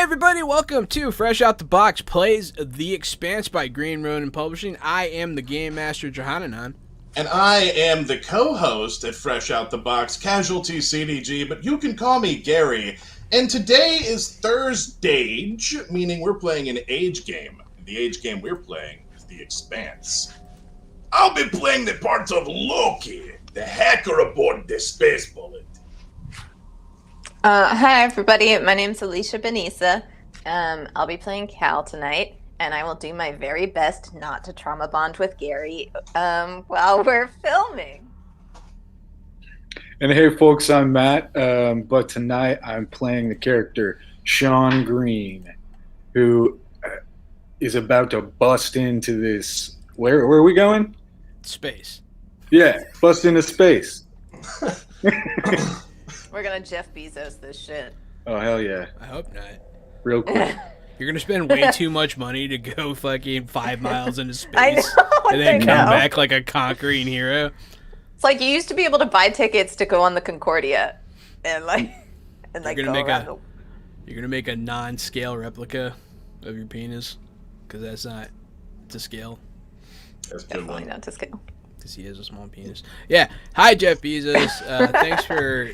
everybody, welcome to Fresh Out the Box plays The Expanse by Green Ronin Publishing. I am the Game Master Johananon. And I am the co-host at Fresh Out the Box, Casualty CDG, but you can call me Gary. And today is Thursdage, meaning we're playing an age game. The age game we're playing is The Expanse. I'll be playing the part of Loki, the hacker aboard the Space Bullet. Hi everybody, my name's Alicia Benissa. I'll be playing Cal tonight, and I will do my very best not to trauma bond with Gary while we're filming. And hey folks, I'm Matt, but tonight I'm playing the character Sean Green, who is about to bust into this, where are we going? Space. Yeah, bust into space. We're gonna Jeff Bezos this shit. Oh, hell yeah. I hope not. Real quick. You're gonna spend way too much money to go fucking 5 miles into space. I know, and then I come know. back like a conquering hero. It's like you used to be able to buy tickets to go on the Concordia and go around the... You're gonna make a non-scale replica of your penis, because that's not to scale. That's a good Definitely one. not to scale. Because he has a small penis. Yeah. Hi, Jeff Bezos. Thanks for...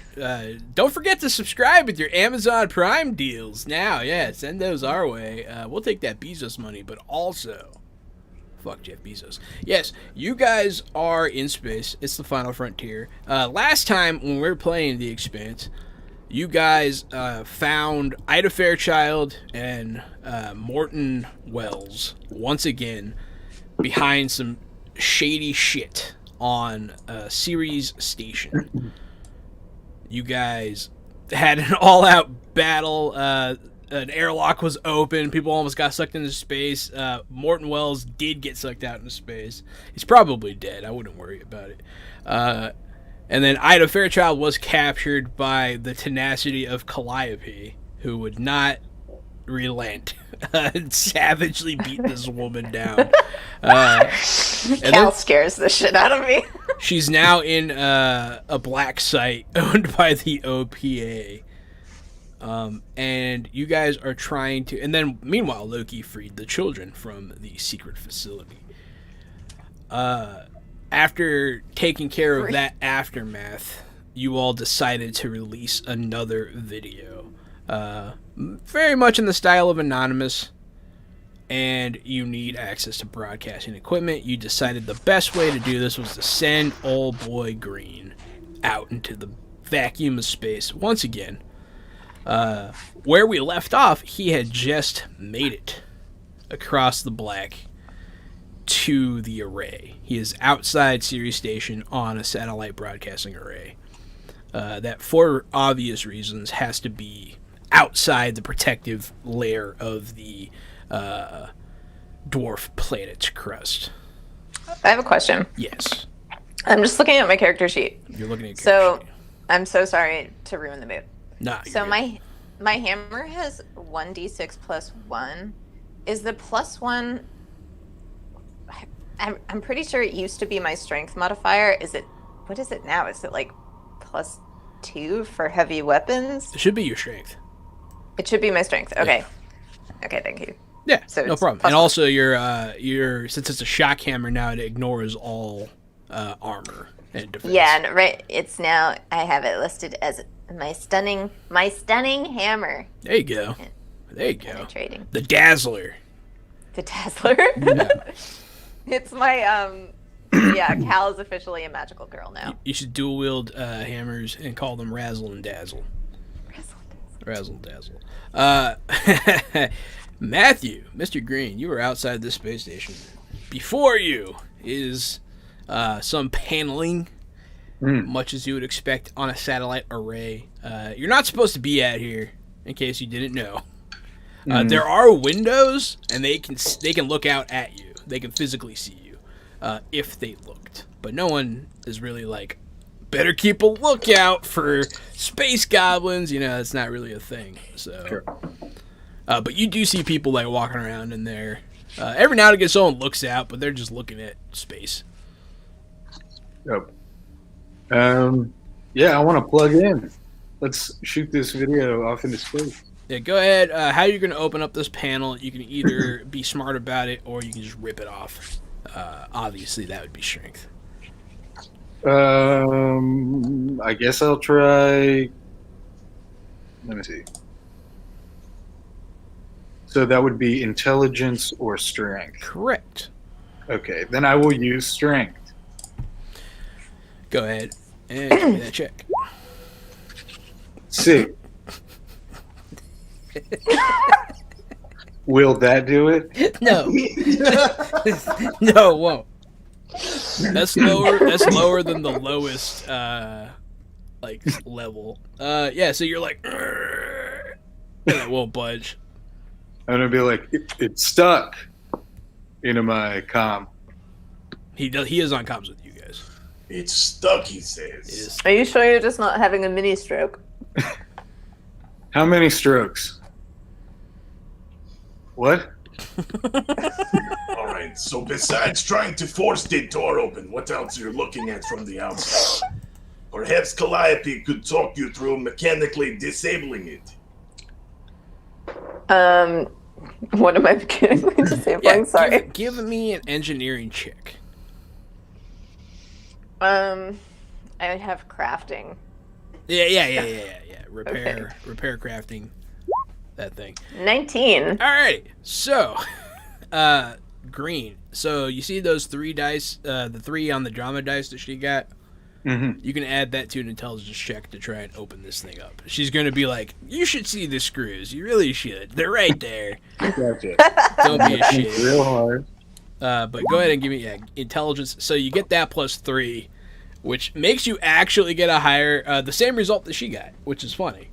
don't forget to subscribe with your Amazon Prime deals now. Yeah, send those our way. We'll take that Bezos money, but also... Fuck Jeff Bezos. Yes, you guys are in space. It's the final frontier. Last time when we were playing The Expanse, you guys found Ida Fairchild and Morton Wells once again behind some shady shit on a Ceres station. You guys had an all-out battle. An airlock was open. People almost got sucked into space. Morton Wells did get sucked out into space. He's probably dead. I wouldn't worry about it. And then Ida Fairchild was captured by the tenacity of Calliope, who would not relent and savagely beat this woman down. Cal scares the shit out of me. She's now in a black site owned by the OPA. And you guys are trying to... And then, meanwhile, Loki freed the children from the secret facility. After taking care of that aftermath, you all decided to release another video. Very much in the style of Anonymous, and you need access to broadcasting equipment. You decided the best way to do this was to send old boy Green out into the vacuum of space once again. Where we left off, he had just made it across the black to the array. He is outside Ceres Station on a satellite broadcasting array. That, for obvious reasons, has to be outside the protective layer of the dwarf planet's crust. I have a question. Yes. I'm just looking at my character sheet. You're looking at So, I'm so sorry to ruin the mood. Nah, So my hammer has 1d6 plus 1. Is the plus 1... I'm pretty sure it used to be my strength modifier. What is it now? Is it like plus 2 for heavy weapons? it should be your strength. It should be my strength. Okay. Okay, thank you. Yeah, So no it's problem. plus And one. also, your since it's a shock hammer now, it ignores all armor and defense. Yeah, and right. It's now. I have it listed as my stunning hammer. There you go. There you go. Penetrating. The Dazzler. The Dazzler. It's my Yeah, Cal is officially a magical girl now. You should dual wield hammers and call them Razzle and Dazzle. Razzle and Dazzle. Matthew, Mr. Green, you were outside this space station. Before you is some paneling, much as you would expect on a satellite array. You're not supposed to be out here, in case you didn't know. There are windows, and they can look out at you. They can physically see you, if they looked. But no one is really like, better keep a lookout for space goblins. You know, it's not really a thing. So, Sure. But you do see people like walking around in there. Every now and again, someone looks out, but they're just looking at space. Yep. Yeah, I want to plug in. Let's shoot this video off into space. Yeah, go ahead. How you're going to open up this panel, you can either be smart about it or you can just rip it off. Obviously, that would be strength. I guess I'll try. Let me see. So that would be intelligence or strength. Correct. Okay, then I will use strength. Go ahead and give me that check. 6. Will that do it? No. No, it won't. That's lower. That's lower than the lowest, level. Yeah. So you're like, and it won't budge. I'm gonna be like, it's stuck into my comm. He does. He is on comms with you guys. It's stuck, he It says. is. Are you sure you're just not having a mini stroke? How many strokes? What? All right, so besides trying to force the door open, what else are you looking at from the outside? Perhaps Calliope could talk you through mechanically disabling it. What am I beginning to say? Yeah, Sorry. give me an engineering check. I have crafting. Yeah. Repair crafting, that thing. 19. Alright, so, green. So you see those 3 dice, the 3 on the drama dice that she got? Mm-hmm. You can add that to an intelligence check to try and open this thing up. She's going to be like, you should see the screws. You really should. They're right there. Gotcha. Don't be a shit. Real hard. But go ahead and give me intelligence. So you get that plus 3, which makes you actually get a higher, the same result that she got, which is funny.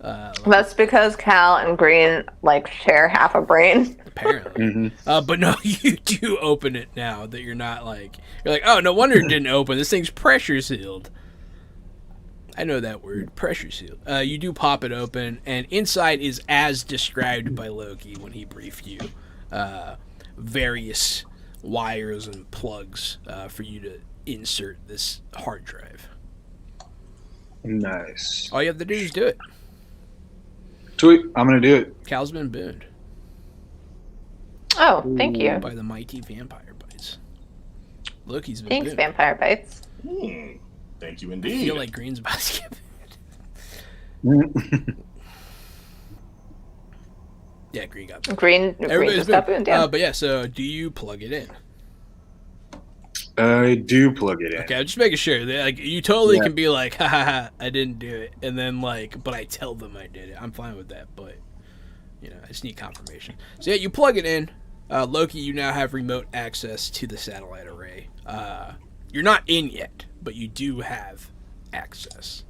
That's because Cal and Green share half a brain. Apparently. Mm-hmm. But no, you do open it now that you're not you're like, oh, no wonder it didn't open. This thing's pressure sealed. I know that word, pressure sealed. You do pop it open, and inside is as described by Loki when he briefed you. Various wires and plugs for you to insert this hard drive. Nice. All you have to do is do it. Sweet. I'm gonna do it. Cal's been booned Oh, thank you. by the mighty vampire bites. Loki's been Thanks, booned. Vampire Bites. Thank you I indeed. feel like Green's about to get booned. Yeah, Green got booned. Green just got boomed down. But yeah, so do you plug it in? I do plug it in. Okay, I'm just making sure. You totally can be like, ha ha ha, I didn't do it. And then but I tell them I did it. I'm fine with that, but, I just need confirmation. So yeah, you plug it in. Loki, you now have remote access to the satellite array. You're not in yet, but you do have access.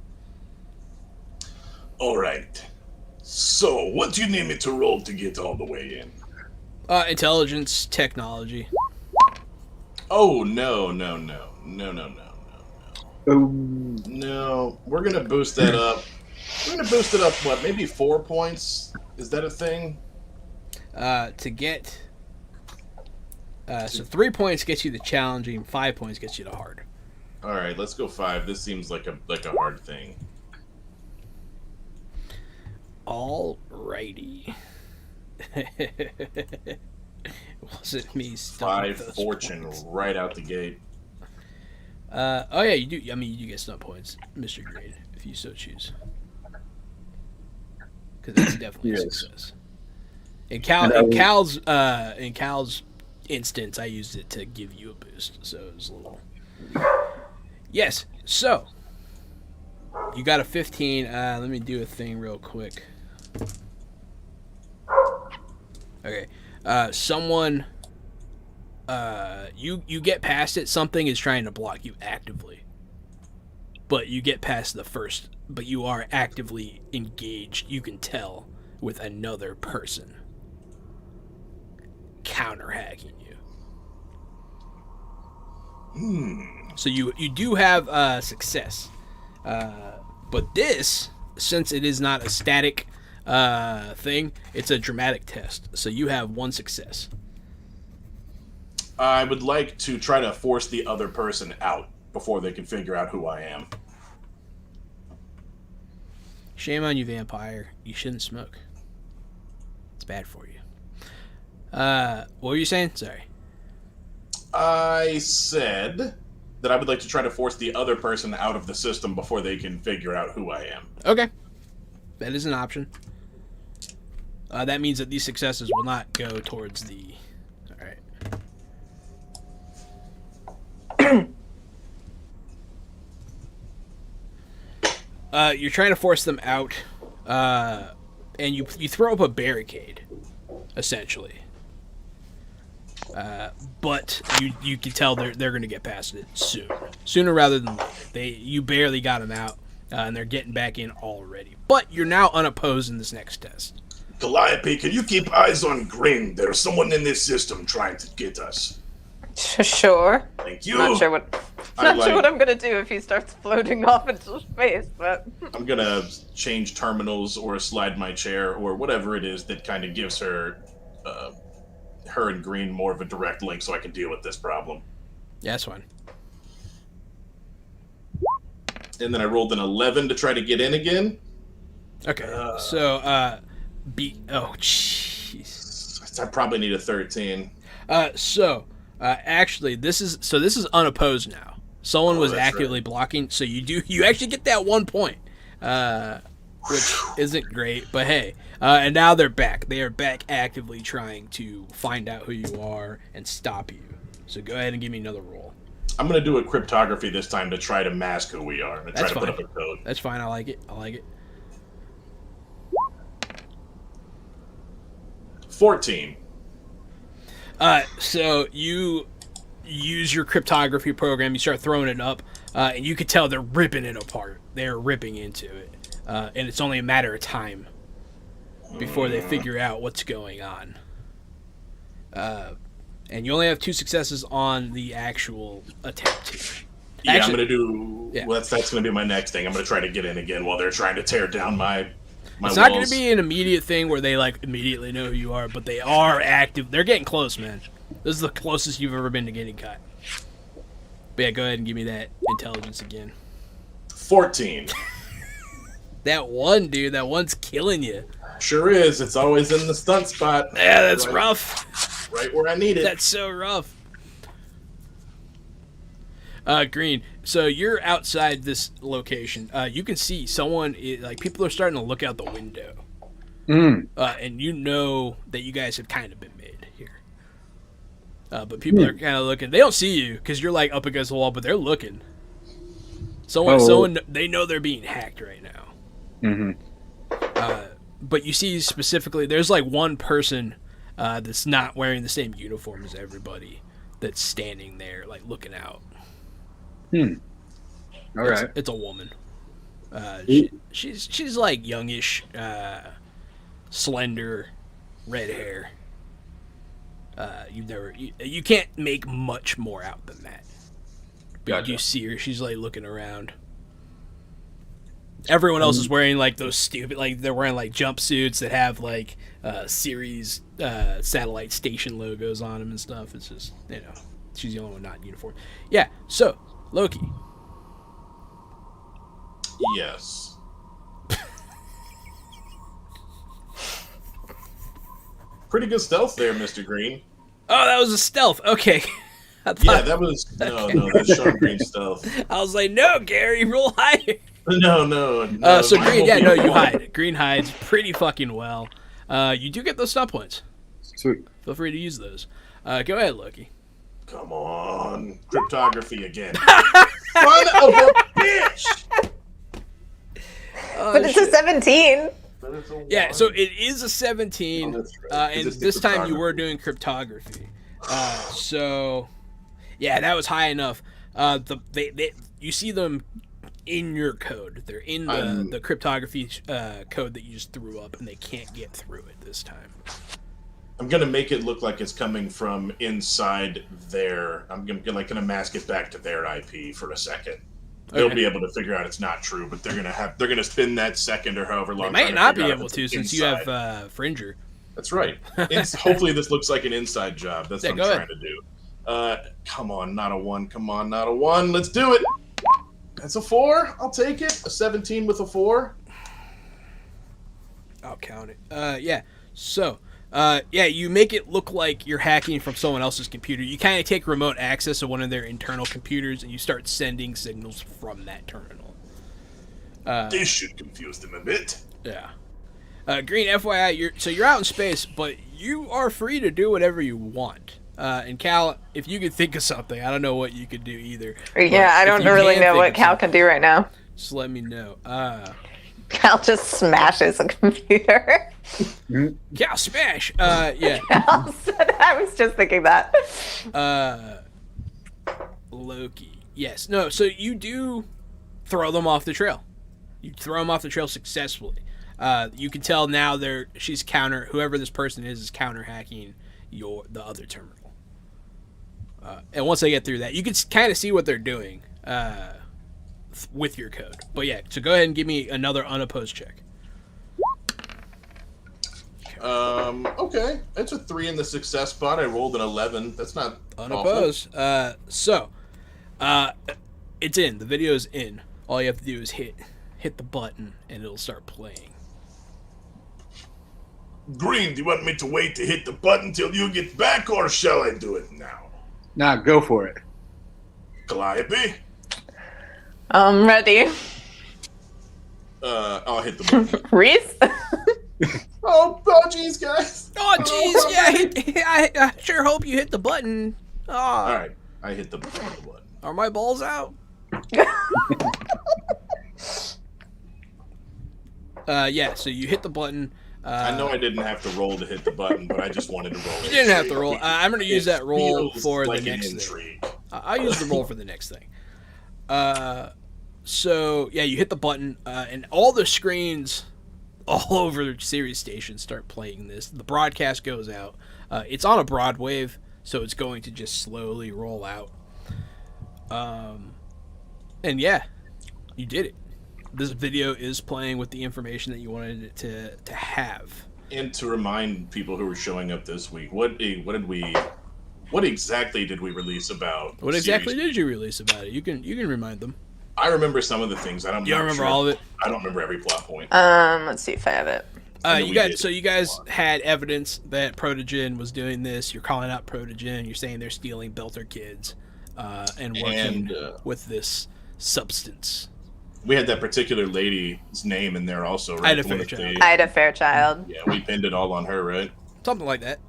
All right. So, what do you need me to roll to get all the way in? Intelligence, technology. Oh, no. Oh, No, we're going to boost that up. We're going to boost it up, maybe 4 points? Is that a thing? To get... so 3 points gets you the challenging, 5 points gets you the hard. All right, let's go 5. This seems like a hard thing. Alrighty. Wasn't me. 5 fortune right out the gate. Oh yeah, you do. I mean, you get stunt points, Mr. Green, if you so choose. Because that's definitely a success. In Cal's instance, I used it to give you a boost, so it was a little. Yes. So you got a 15. Let me do a thing real quick. Okay. Someone. You get past it. Something is trying to block you actively. But you get past the first. But you are actively engaged. You can tell with another person counter-hacking you. So you do have success. But this, since it is not a static thing, it's a dramatic test. So you have 1 success. I would like to try to force the other person out before they can figure out who I am. Shame on you, vampire. You shouldn't smoke. It's bad for you. What were you saying? Sorry. I said that I would like to try to force the other person out of the system before they can figure out who I am. Okay. That is an option. That means that these successes will not go towards the... Alright. You're trying to force them out, and you throw up a barricade, essentially. But you can tell they're going to get past it sooner rather than later. You barely got them out, and they're getting back in already. But you're now unopposed in this next test. Calliope, can you keep eyes on Green? There's someone in this system trying to get us. Sure. Thank you. Not sure what I'm gonna do if he starts floating off into space, but I'm gonna change terminals or slide my chair or whatever it is that kind of gives her and Green more of a direct link so I can deal with this problem. Yeah, that's fine. And then I rolled an 11 to try to get in again. Okay. Oh, jeez. I probably need a 13. Actually, this is unopposed now. Someone was actively blocking, so you actually get that 1 point, which isn't great, but hey. And now they're back. They are back actively trying to find out who you are and stop you. So go ahead and give me another roll. I'm going to do a cryptography this time to try to mask who we are and try to put up a code. That's fine. I like it. 14. So you use your cryptography program. You start throwing it up, and you can tell they're ripping it apart. They're ripping into it, and it's only a matter of time before they figure out what's going on. And you only have 2 successes on the actual attempt. Yeah, I'm gonna do. Yeah. Well, that's gonna be my next thing. I'm gonna try to get in again while they're trying to tear down my It's walls. not gonna be an immediate thing where they like immediately know who you are, but they are active. They're getting close, man. This is the closest you've ever been to getting cut. But yeah, go ahead and give me that intelligence again. 14. That one, dude. That one's killing you. Sure is. It's always in the stunt spot. Yeah, that's rough. Right where I need it. That's so rough. Green. So you're outside this location. You can see someone. People are starting to look out the window. And you know that you guys have kind of been made here. But people are kind of looking. They don't see you because you're like up against the wall, but they're looking. Someone. They know they're being hacked right now. But you see specifically, there's like one person that's not wearing the same uniform as everybody that's standing there, like looking out. All right. It's a woman. She's like youngish, slender, red hair. You can't make much more out than that. But Gotcha. you see her. She's like looking around. Everyone else is wearing like those stupid, like they're wearing like jumpsuits that have like series satellite station logos on them and stuff. It's just, she's the only one not in uniform. Yeah. So Loki. Yes. Pretty good stealth there, Mr. Green. Oh, that was a stealth. Okay. Yeah, that was that's Sean Green's stealth. I was like, no, Gary, roll higher. No. So Green, you hide. Green hides pretty fucking well. You do get those stop points. Sweet. Feel free to use those. Go ahead, Loki. Come on, cryptography again. Son of a bitch! But it's a 17. Yeah, so it is a 17, that's right. and this time you were doing cryptography. So, yeah, that was high enough. You see them in your code. They're in the cryptography code that you just threw up, and they can't get through it this time. I'm gonna make it look like it's coming from inside there. I'm gonna mask it back to their IP for a second. They'll be able to figure out it's not true, but they're gonna spin that second or however long. They might not be able to since you have Fringer. That's right. Hopefully this looks like an inside job. That's what I'm trying to do. Come on, not a 1. Come on, not a 1. Let's do it. That's a 4. I'll take it. A 17 with a 4. I'll count it. Yeah. So, yeah, you make it look like you're hacking from someone else's computer. You kind of take remote access to one of their internal computers, and you start sending signals from that terminal. This should confuse them a bit. Yeah. Green, FYI, you're out in space, but you are free to do whatever you want. And Cal, if you could think of something, I don't know what you could do either. Yeah, I don't really know what Cal can do right now. Just let me know. Cal just smashes a computer. Cal smash. Yeah. Cal said, I was just thinking that. Loki. Yes. No. So you do throw them off the trail. You throw them off the trail successfully. You can tell now whoever this person is counter hacking the other terminal. And once they get through that, you can kind of see what they're doing with your code. But yeah, so go ahead and give me another unopposed check. Okay. It's a 3 in the success spot. I rolled an 11. That's not Unopposed. awful. It's in. The video's in. All you have to do is hit the button, and it'll start playing. Green, do you want me to wait to hit the button till you get back, or shall I do it now? Nah, go for it. Calliope? I'm ready. I'll hit the button. Reese? Oh, jeez, guys. Oh, jeez, yeah, I sure hope you hit the button. Oh. All right, I hit the button. Are my balls out? Yeah, so you hit the button. I know I didn't have to roll to hit the button, but I just wanted to roll. You didn't have to roll. I'm going to use that roll for like the next intrigue. thing. I'll use the roll for the next thing. So, yeah, you hit the button, and all the screens all over the series station start playing this. The broadcast goes out. It's on a broad wave, so it's going to just slowly roll out. And yeah, you did it. This video is playing with the information that you wanted it to have. And to remind people who are showing up this week, what exactly did we release about? What exactly did you release about it? You can remind them. I remember some of the things. You don't remember all of it? I don't remember every plot point. Let's see if I have it. You guys had evidence that Protogen was doing this. You're calling out Protogen. You're saying they're stealing Belter kids and working with this substance. We had that particular lady's name in there also, right? Ida Fairchild. Yeah, we pinned it all on her, right? Something like that.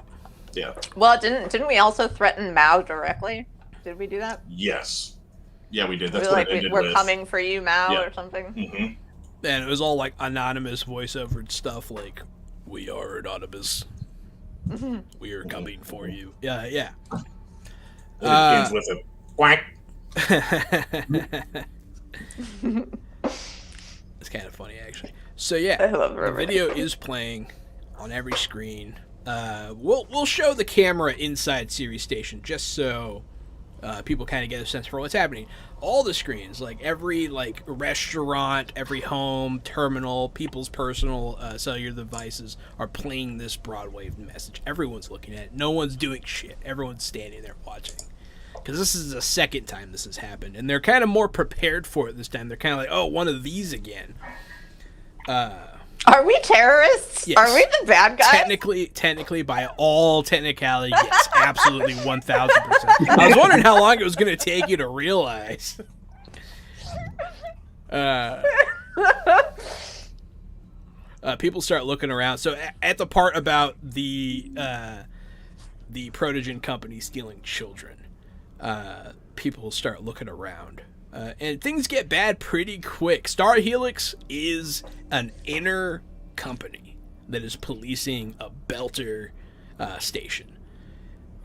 Yeah. Well, didn't we also threaten Mao directly? Did we do that? Yes. Yeah, we did. That's we what it ended we're with. coming for you, Mao, Yeah. or something. Mm-hmm. And it was all like anonymous voiceover stuff, like "We are anonymous. We are coming for you." Yeah, yeah. It ends with a quack. It's kind of funny, actually. So yeah, I love the video is playing on every screen. We'll show the camera inside Series Station just so people kind of get a sense for what's happening. All the screens, like every restaurant, every home, terminal, people's personal cellular devices are playing this broadwave message. Everyone's looking at it. No one's doing shit. Everyone's standing there watching. Because this is the second time this has happened, and they're kind of more prepared for it this time. They're kind of like, oh, one of these again. Are we terrorists? Yes. Are we the bad guys? Technically, by all technicality, yes, absolutely 1,000%. I was wondering how long it was going to take you to realize. People start looking around. So at the part about the Protogen company stealing children, people start looking around. And things get bad pretty quick. Star Helix is an inner company that is policing a Belter station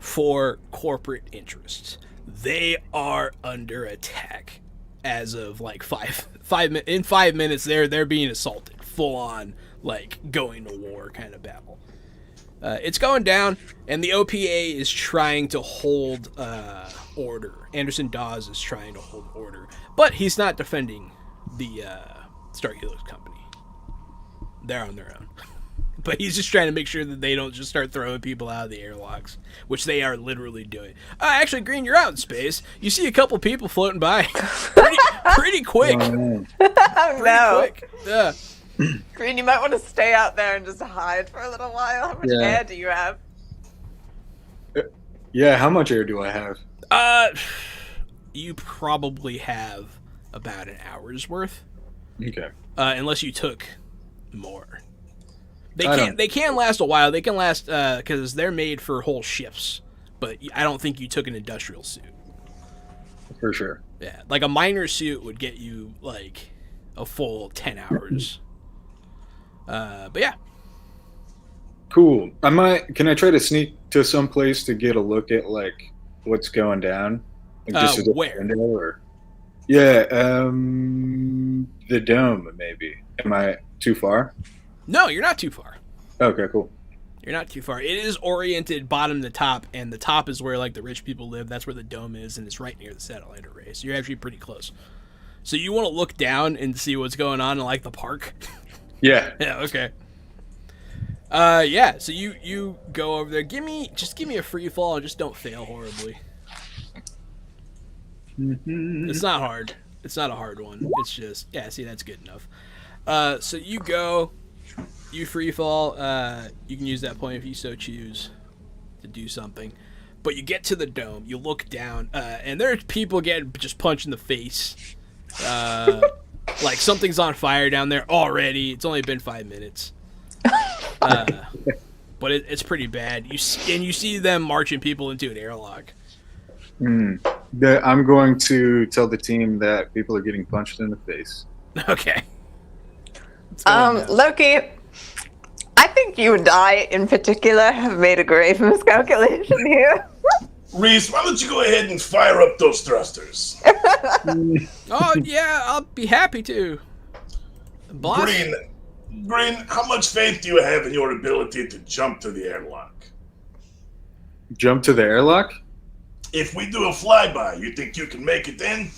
for corporate interests. They are under attack as of like 5 minutes. They're being assaulted, full on going to war kind of battle. It's going down, and the OPA is trying to hold order. Anderson Dawes is trying to hold order, but he's not defending the Star Helix company. They're on their own. But he's just trying to make sure that they don't just start throwing people out of the airlocks, which they are literally doing. Actually, Green, you're out in space. You see a couple people floating by pretty quick. Oh, no. Quick. Yeah. Green, you might want to stay out there and just hide for a little while. How much air do you have? Yeah, how much air do I have? You probably have about an hour's worth. Okay. Unless you took more. They can last a while. They can last because they're made for whole shifts. But I don't think you took an industrial suit. For sure. Yeah, like a miner suit would get you like a full 10 hours. But yeah. Cool. Can I try to sneak to some place to get a look at like what's going down? Like, just where? Yeah, the dome maybe. Am I too far? No, you're not too far. Okay, cool. You're not too far. It is oriented bottom to top, and the top is where like the rich people live. That's where the dome is, and it's right near the satellite array. So you're actually pretty close. So you want to look down and see what's going on in like the park? Yeah. Yeah. Okay. Yeah. So you go over there. Give me a free fall and just don't fail horribly. It's not hard. It's not a hard one. It's just see, that's good enough. So you go. You free fall. You can use that point if you so choose to do something. But you get to the dome. You look down, and there's people getting just punched in the face. Like something's on fire down there already. It's only been 5 minutes. But it's pretty bad. You see them marching people into an airlock. I'm going to tell the team that people are getting punched in the face. Okay. Loki, I think you and I, in particular, have made a grave miscalculation here. Reese, why don't you go ahead and fire up those thrusters? Oh, yeah, I'll be happy to. Boss? Green, how much faith do you have in your ability to jump to the airlock? Jump to the airlock? If we do a flyby, you think you can make it in?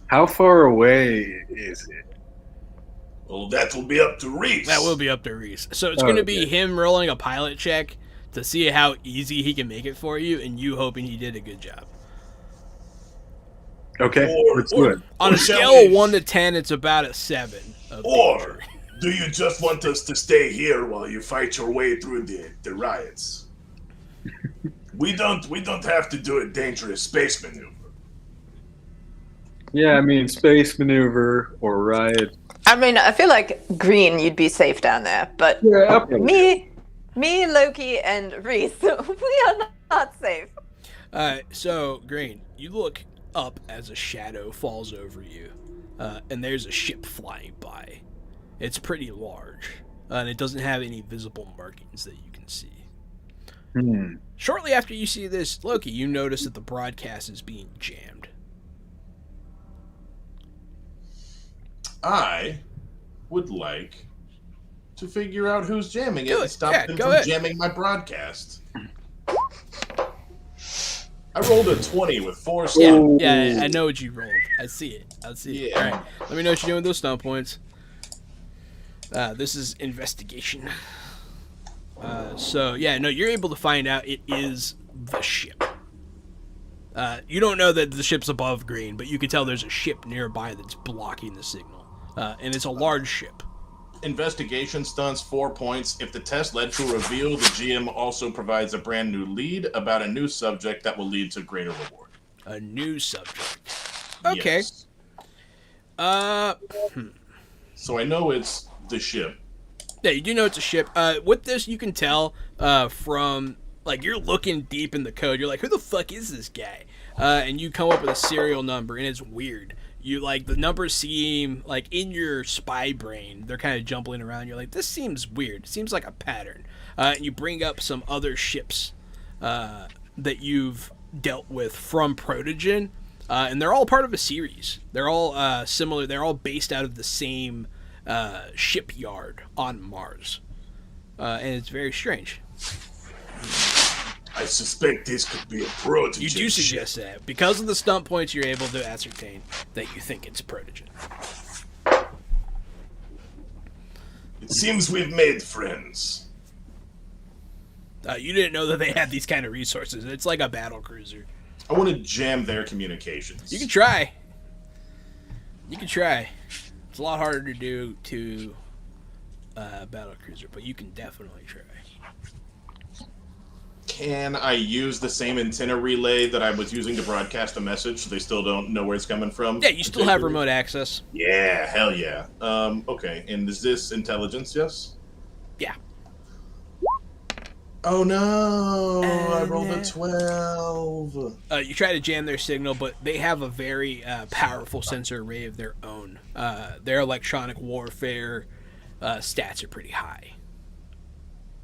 How far away is it? Well, that will be up to Reese. That will be up to Reese. So it's going to be him rolling a pilot check to see how easy he can make it for you, and you hoping he did a good job. Okay, let's do it. On a scale of 1 to 10, it's about a 7. Or do you just want us to stay here while you fight your way through the riots? We don't have to do a dangerous space maneuver. Yeah, I mean, space maneuver or riot. I mean, I feel like Green, you'd be safe down there, but me, Loki, and Reese, we are not safe. So, Green, you look up as a shadow falls over you, and there's a ship flying by. It's pretty large, and it doesn't have any visible markings that you can see. Shortly after you see this, Loki, you notice that the broadcast is being jammed. I would like to figure out who's jamming it and stop them from jamming my broadcast. I rolled a 20 with 4 stun. Yeah, I know what you rolled. I see it. Yeah. All right, let me know what you're doing with those stun points. This is investigation. So, yeah, no, you're able to find out it is the ship. You don't know that the ship's above Green, but you can tell there's a ship nearby that's blocking the signal. And it's a large ship. Investigation stunts 4 points. If the test led to a reveal, the GM also provides a brand new lead about a new subject that will lead to greater reward. A new subject. Okay. Yes. So I know it's the ship. Yeah, you do know it's a ship. With this, you can tell from, like, you're looking deep in the code. You're like, who the fuck is this guy? And you come up with a serial number, and it's weird. You, like, the numbers seem, like, in your spy brain, they're kind of jumbling around. You're like, this seems weird. It seems like a pattern. And you bring up some other ships that you've dealt with from Protogen, and they're all part of a series. They're all similar. They're all based out of the same shipyard on Mars. And it's very strange. I suspect this could be a Protogen. You do suggest that. Because of the stunt points, you're able to ascertain that you think it's Protogen. It seems we've made friends. You didn't know that they had these kind of resources. It's like a battle cruiser. I want to jam their communications. You can try. It's a lot harder to do to battle cruiser, but you can definitely try. Can I use the same antenna relay that I was using to broadcast a message so they still don't know where it's coming from? Yeah, you still have remote access. Yeah, hell yeah. Okay, and is this intelligence, yes? Yeah. Oh no, I rolled a 12. You try to jam their signal, but they have a very powerful sensor array of their own. Their electronic warfare stats are pretty high.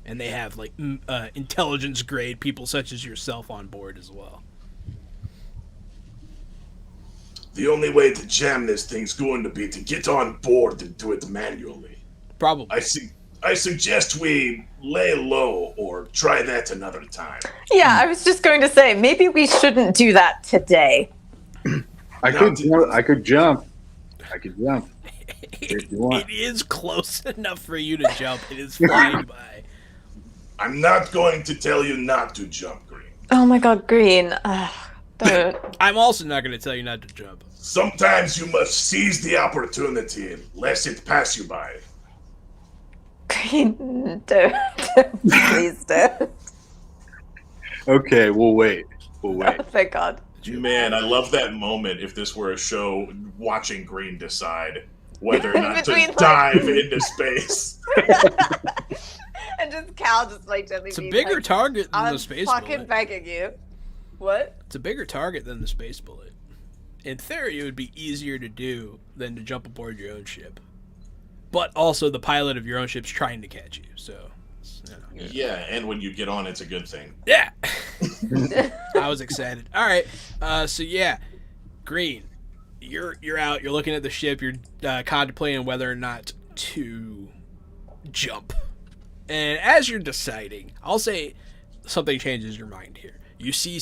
And they have like intelligence grade people such as yourself on board as well. The only way to jam this thing's going to be to get on board and do it manually. Probably. I suggest we lay low or try that another time. Yeah, I was just going to say, maybe we shouldn't do that today. I could jump. If you want. It is close enough for you to jump. It is flying by. I'm not going to tell you not to jump, Green. Oh my god, Green. Don't. I'm also not going to tell you not to jump. Sometimes you must seize the opportunity and let it pass you by. Green, don't. Please don't. Okay, we'll wait. Oh, thank God. Man, I love that moment if this were a show watching Green decide whether or not to Between, like- dive into space. And just Cal just like gently It's a being bigger like, target than I'm the space fucking bullet. begging you. What? It's a bigger target than the space bullet. In theory, it would be easier to do than to jump aboard your own ship. But also, the pilot of your own ship's trying to catch you, so... Yeah, and when you get on, it's a good thing. Yeah! I was excited. Alright, so yeah. Green, you're out, you're looking at the ship, you're contemplating whether or not to jump. And as you're deciding, I'll say something changes your mind here. You see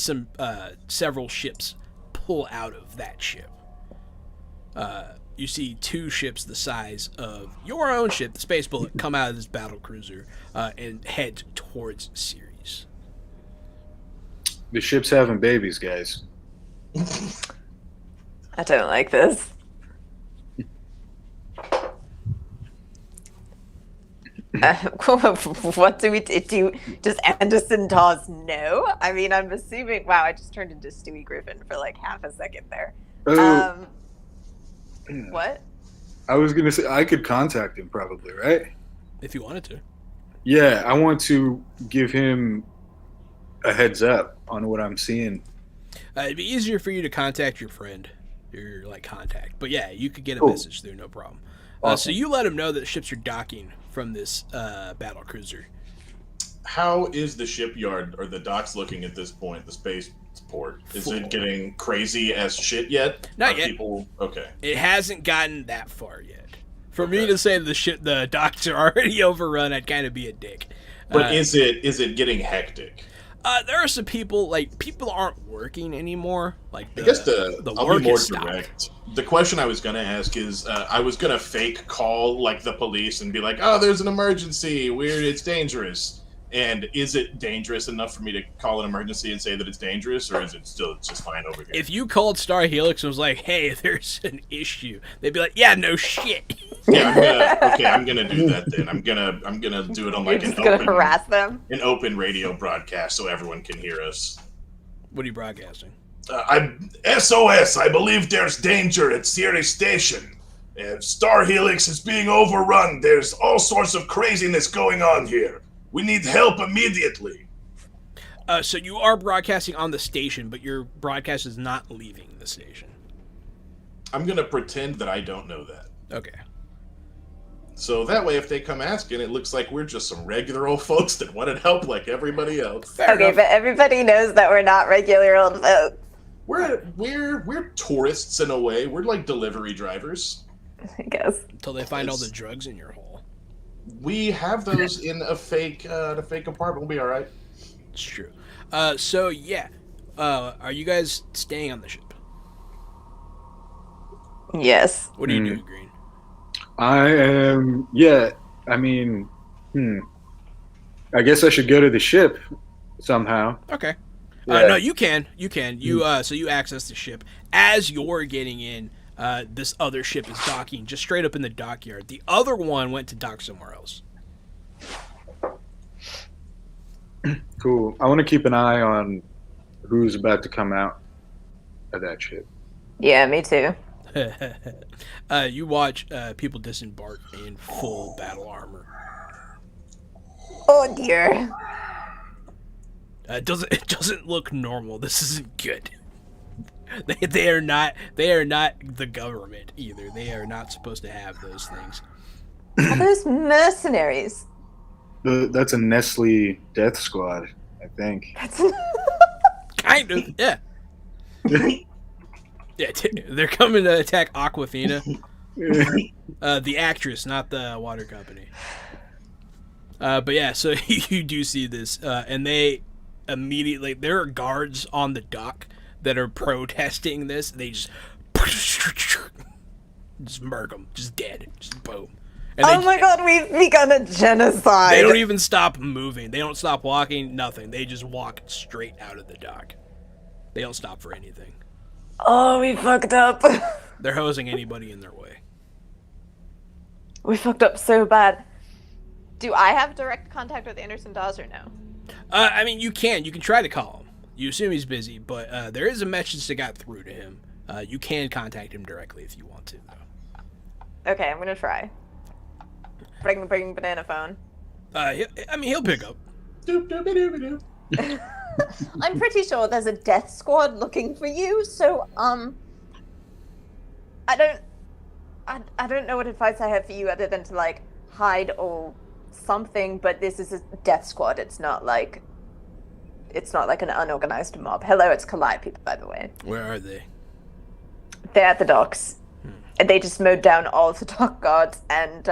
several ships pull out of that ship. You see two ships the size of your own ship, the Space Bullet, come out of this battle cruiser and head towards Ceres. The ship's having babies, guys. I don't like this. What do we do? Does Anderson Dawes know? I mean, I'm assuming. Wow, I just turned into Stewie Griffin for like half a second there. Oh, What? I was gonna say I could contact him probably, right? If you wanted to. Yeah, I want to give him a heads up on what I'm seeing. It'd be easier for you to contact your friend, your contact. But yeah, you could get a Cool. message through, no problem. Awesome. So you let him know that ships are docking from this battle cruiser. How is the shipyard or the docks looking at this point, the spaceport? Is it getting crazy as shit yet? Not yet. Okay. It hasn't gotten that far yet. For me to say the docks are already overrun, I'd kind of be a dick. But is it getting hectic? There are some people aren't working anymore. Like I guess I'll work be more is stopped. direct. The question I was going to ask is, I was going to fake call like the police and be like, "Oh, there's an emergency. It's dangerous." And is it dangerous enough for me to call an emergency and say that it's dangerous, or is it still just fine over here? If you called Star Helix and was like, "Hey, there's an issue," they'd be like, "Yeah, no shit." Yeah, I'm gonna do that then. I'm gonna do it on like You're just gonna harass them? an open radio broadcast so everyone can hear us. What are you broadcasting? I'm SOS. I believe there's danger at Ceres Station. Star Helix is being overrun. There's all sorts of craziness going on here. We need help immediately. So you are broadcasting on the station, but your broadcast is not leaving the station. I'm gonna pretend that I don't know that. Okay. So that way, if they come asking, it looks like we're just some regular old folks that wanted help like everybody else. Fair Okay, enough. but everybody knows that we're not regular old folks. We're tourists in a way. We're like delivery drivers. I guess. Until they find all the drugs in your hole. We have those in a fake apartment. We'll be all right. It's true. So yeah, are you guys staying on the ship? Yes. What are you doing, Green? I am. Yeah. I mean, I guess I should go to the ship somehow. Okay. Yeah. No, you can. You can. So you access the ship as you're getting in. This other ship is docking just straight up in the dockyard. The other one went to dock somewhere else. Cool. I want to keep an eye on who's about to come out of that ship. Yeah, me too. You watch people disembark in full battle armor. Oh dear. It doesn't look normal. This isn't good. They are not the government either. They are not supposed to have those things. Are those mercenaries? That's a Nestle death squad, I think. Kind of, yeah. Yeah, they're coming to attack Aquafina. The actress, not the water company. But yeah, so you do see this, and they immediately, there are guards on the dock that are protesting this. They just murk them, just dead, just boom. And oh my god, we've begun a genocide. They don't even stop moving. They don't stop walking, nothing. They just walk straight out of the dock. They don't stop for anything. Oh, we fucked up. They're hosing anybody in their way. We fucked up so bad. Do I have direct contact with Anderson Dawes or no? I mean, you can try to call him. You assume he's busy, but there is a message that got through to him. You can contact him directly if you want to, though. Okay, I'm gonna try. Bring banana phone. He'll pick up. Doop, doopy, doopy, doop. I'm pretty sure there's a death squad looking for you, so I don't know what advice I have for you other than to like hide or something, but this is a death squad. It's not like an unorganized mob. Hello, it's Calliope, by the way. Where are they? They're at the docks. And they just mowed down all of the dock guards, and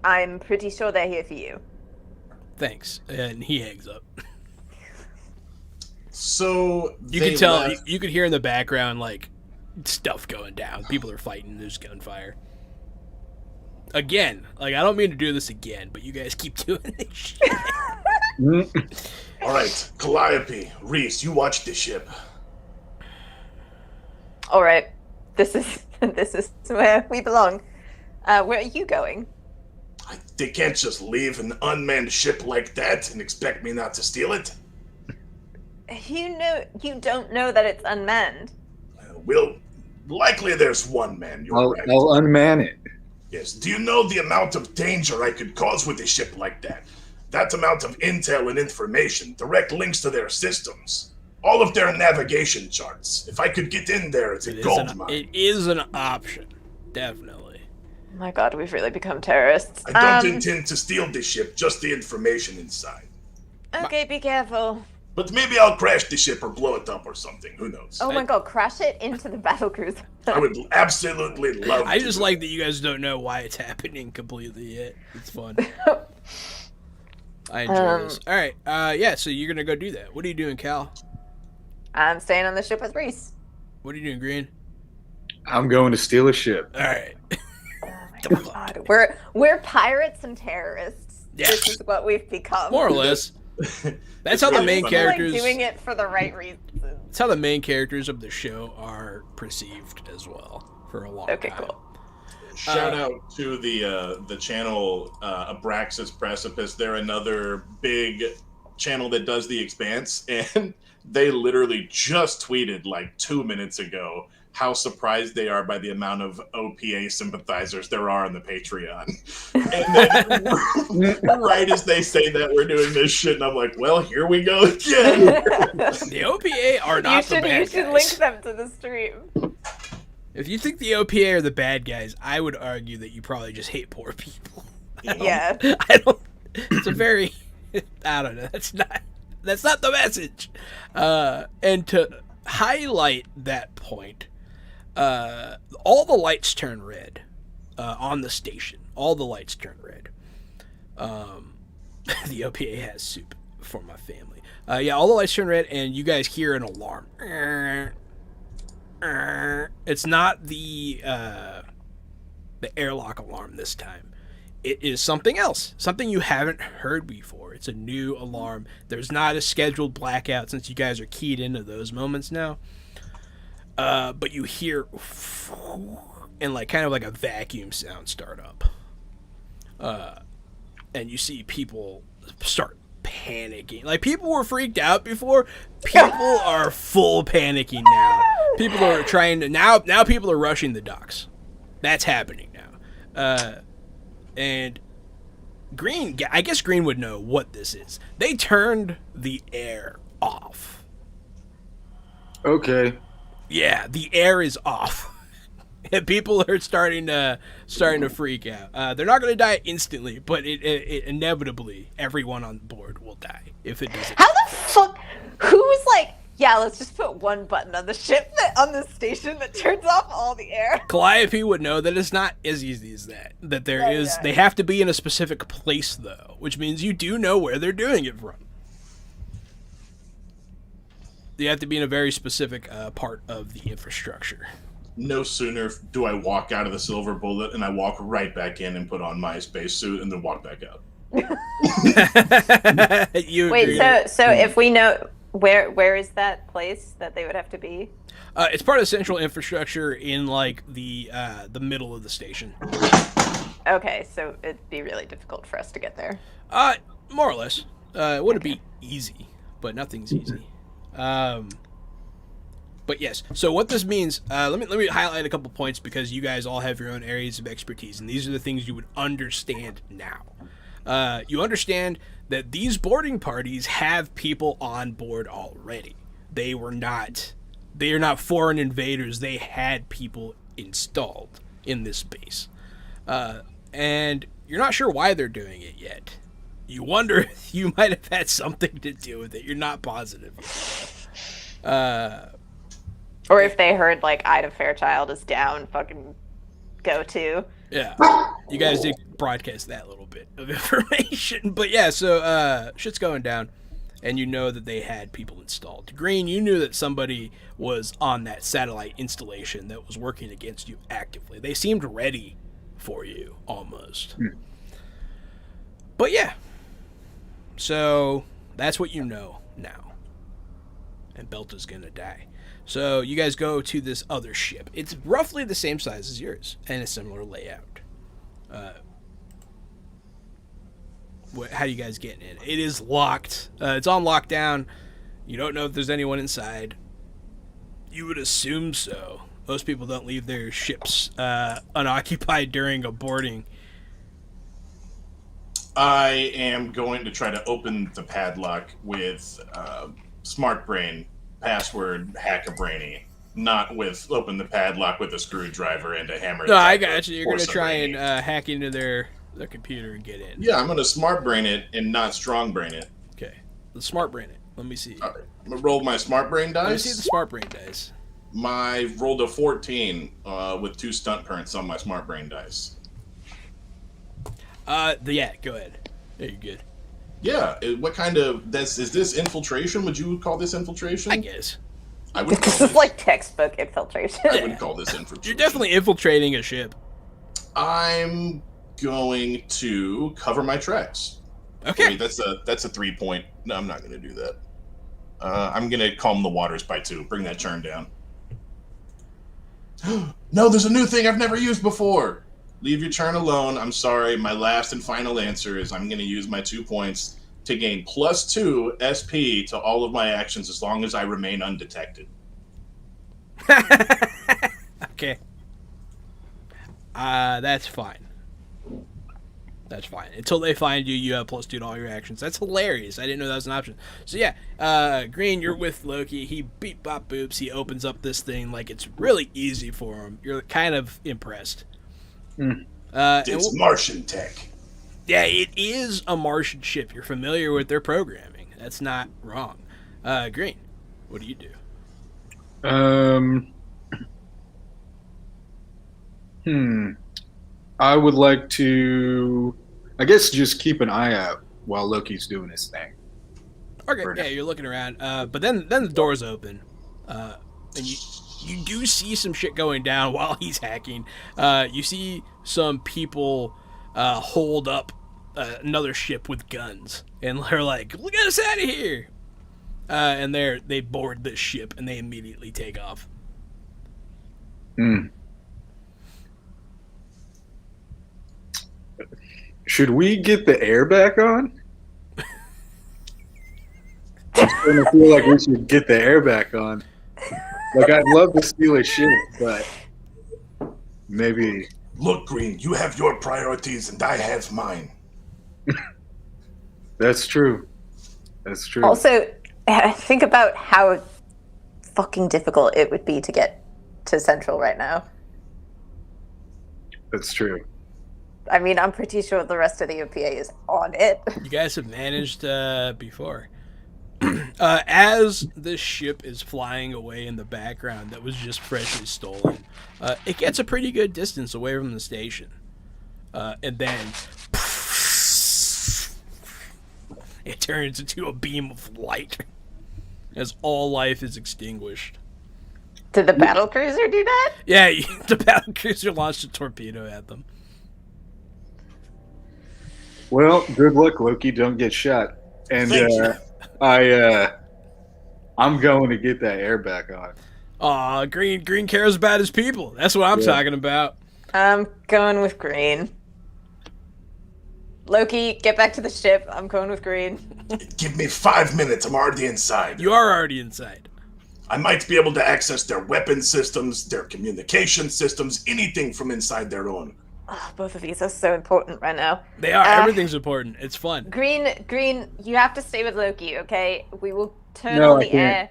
I'm pretty sure they're here for you. Thanks. And he hangs up. So You can tell, you could hear in the background, like, stuff going down. People are fighting. There's gunfire. Again, like, I don't mean to do this again, but you guys keep doing this shit. All right, Calliope, Reese, you watch the ship. All right, this is where we belong. Where are you going? They can't just leave an unmanned ship like that and expect me not to steal it. You don't know that it's unmanned. Well, likely there's one man. You're right. I'll unman it. Yes. Do you know the amount of danger I could cause with a ship like that? That amount of intel and information, direct links to their systems, all of their navigation charts. If I could get in there, it's a gold mine. It is an option, definitely. Oh my god, we've really become terrorists. I don't intend to steal the ship, just the information inside. Okay, be careful. But maybe I'll crash the ship or blow it up or something. Who knows? Oh my god, crash it into the battlecruiser. I would absolutely love I to just do like it. that you guys don't know why it's happening completely yet. It's fun. I enjoy this. All right. Yeah, so you're going to go do that. What are you doing, Cal? I'm staying on the ship with Reese. What are you doing, Green? I'm going to steal a ship. All right. Oh my god, we're pirates and terrorists. Yeah. This is what we've become. More or less. That's how the main We're, characters. like, doing it for the right reasons. That's how the main characters of the show are perceived as well for a long time. Okay, cool. Shout out to the channel Abraxas Precipice. They're another big channel that does the Expanse, and they literally just tweeted like 2 minutes ago how surprised they are by the amount of OPA sympathizers there are on the Patreon. And then right as they say that, we're doing this shit, and I'm like, well, here we go again. The OPA are not the bad You should guys. link them to the stream. If you think the OPA are the bad guys, I would argue that you probably just hate poor people. Yeah. I don't. It's a very. I don't know. That's not the message. And to highlight that point, all the lights turn red on the station. All the lights turn red. The OPA has soup for my family. Yeah, all the lights turn red, and you guys hear an alarm. It's not the airlock alarm this time. It is something else, something you haven't heard before. It's a new alarm. There's not a scheduled blackout since you guys are keyed into those moments now. But you hear and like kind of like a vacuum sound start up. And you see people start panicking. Like, people were freaked out before. People are full panicking now. People are trying to now people are rushing the docks. That's happening now. And Green, I guess Green would know what this is. They turned the air off. Okay. Yeah, the air is off. And people are starting to freak out. They're not going to die instantly, but it inevitably everyone on board will die if it doesn't. How the fuck? Who's like, yeah, let's just put one button on the ship on the station that turns off all the air. Calliope would know that it's not as easy as that. That there is. They have to be in a specific place though, which means you do know where they're doing it from. You have to be in a very specific part of the infrastructure. No sooner do I walk out of the Silver Bullet and I walk right back in and put on my spacesuit and then walk back out. Wait, so if we know where is that place that they would have to be? It's part of the central infrastructure in like the middle of the station. Okay, so it'd be really difficult for us to get there. More or less. It wouldn't be easy, but nothing's easy. But yes, so what this means, let me highlight a couple points because you guys all have your own areas of expertise, and these are the things you would understand now. You understand that these boarding parties have people on board already. They are not foreign invaders. They had people installed in this base. And you're not sure why they're doing it yet. You wonder if you might have had something to do with it. You're not positive. Or if they heard, like, Ida Fairchild is down, fucking go to. Yeah. You guys did broadcast that little bit of information. But yeah, so shit's going down. And you know that they had people installed. Green, you knew that somebody was on that satellite installation that was working against you actively. They seemed ready for you, almost. But yeah. So that's what you know now. And Belta's gonna die. So you guys go to this other ship. It's roughly the same size as yours and a similar layout. How do you guys get in? It is locked. It's on lockdown. You don't know if there's anyone inside. You would assume so. Most people don't leave their ships unoccupied during a boarding. I am going to try to open the padlock with Smart Brain password Hack-a-Brainy, not with open the padlock with a screwdriver and a hammer. No, I got you. You're going to try and hack into their computer and get in. Yeah, I'm going to Smart Brain it and not Strong Brain it. Okay. The Smart Brain it. Let me see. I'm going to roll my Smart Brain dice. Let me see the Smart Brain dice. I rolled a 14 with 2 stunt currents on my Smart Brain dice. Yeah, go ahead. Yeah, you're good. Yeah, what kind of is this infiltration? Would you call this infiltration? I guess. I would. This is like textbook infiltration. I wouldn't call this infiltration. You're definitely infiltrating a ship. I'm going to cover my tracks. Okay. Wait, that's a 3 point. No, I'm not going to do that. I'm going to calm the waters by 2. Bring that churn down. No, there's a new thing I've never used before. Leave your churn alone. I'm sorry. My last and final answer is I'm going to use my 2 points to gain +2 SP to all of my actions as long as I remain undetected. Okay. That's fine. That's fine. Until they find you, you have +2 to all your actions. That's hilarious. I didn't know that was an option. So yeah, Green, you're with Loki. He beep bop boops. He opens up this thing like it's really easy for him. You're kind of impressed. It's Martian tech. Yeah, it is a Martian ship. You're familiar with their programming. That's not wrong. Green, what do you do? I would like to, I guess, just keep an eye out while Loki's doing his thing. Okay, yeah, you're looking around. But then the doors open, and you do see some shit going down while he's hacking. You see some people hold up another ship with guns, and they're like, "Look at us out of here!" And they board this ship, and they immediately take off. Hmm. Should we get the air back on? I'm starting to feel like we should get the air back on. Like, I'd love to steal a ship, but maybe. Look, Green, you have your priorities and I have mine. That's true. That's true. Also, think about how fucking difficult it would be to get to Central right now. That's true. I mean, I'm pretty sure the rest of the OPA is on it. You guys have managed before. As the ship is flying away in the background that was just freshly stolen, it gets a pretty good distance away from the station. And then it turns into a beam of light as all life is extinguished. Did the battle cruiser do that? Yeah, the battle cruiser launched a torpedo at them. Well, good luck, Loki. Don't get shot. And Thank you. I'm going to get that air back on. Aw, Green cares about his people. That's what I'm talking about. I'm going with Green. Loki, get back to the ship. I'm going with Green. Give me 5 minutes. I'm already inside. You are already inside. I might be able to access their weapon systems, their communication systems, anything from inside their own. Oh, both of these are so important right now. They are. Everything's important. It's fun. Green, you have to stay with Loki, okay? We will turn No, on I the can't. air.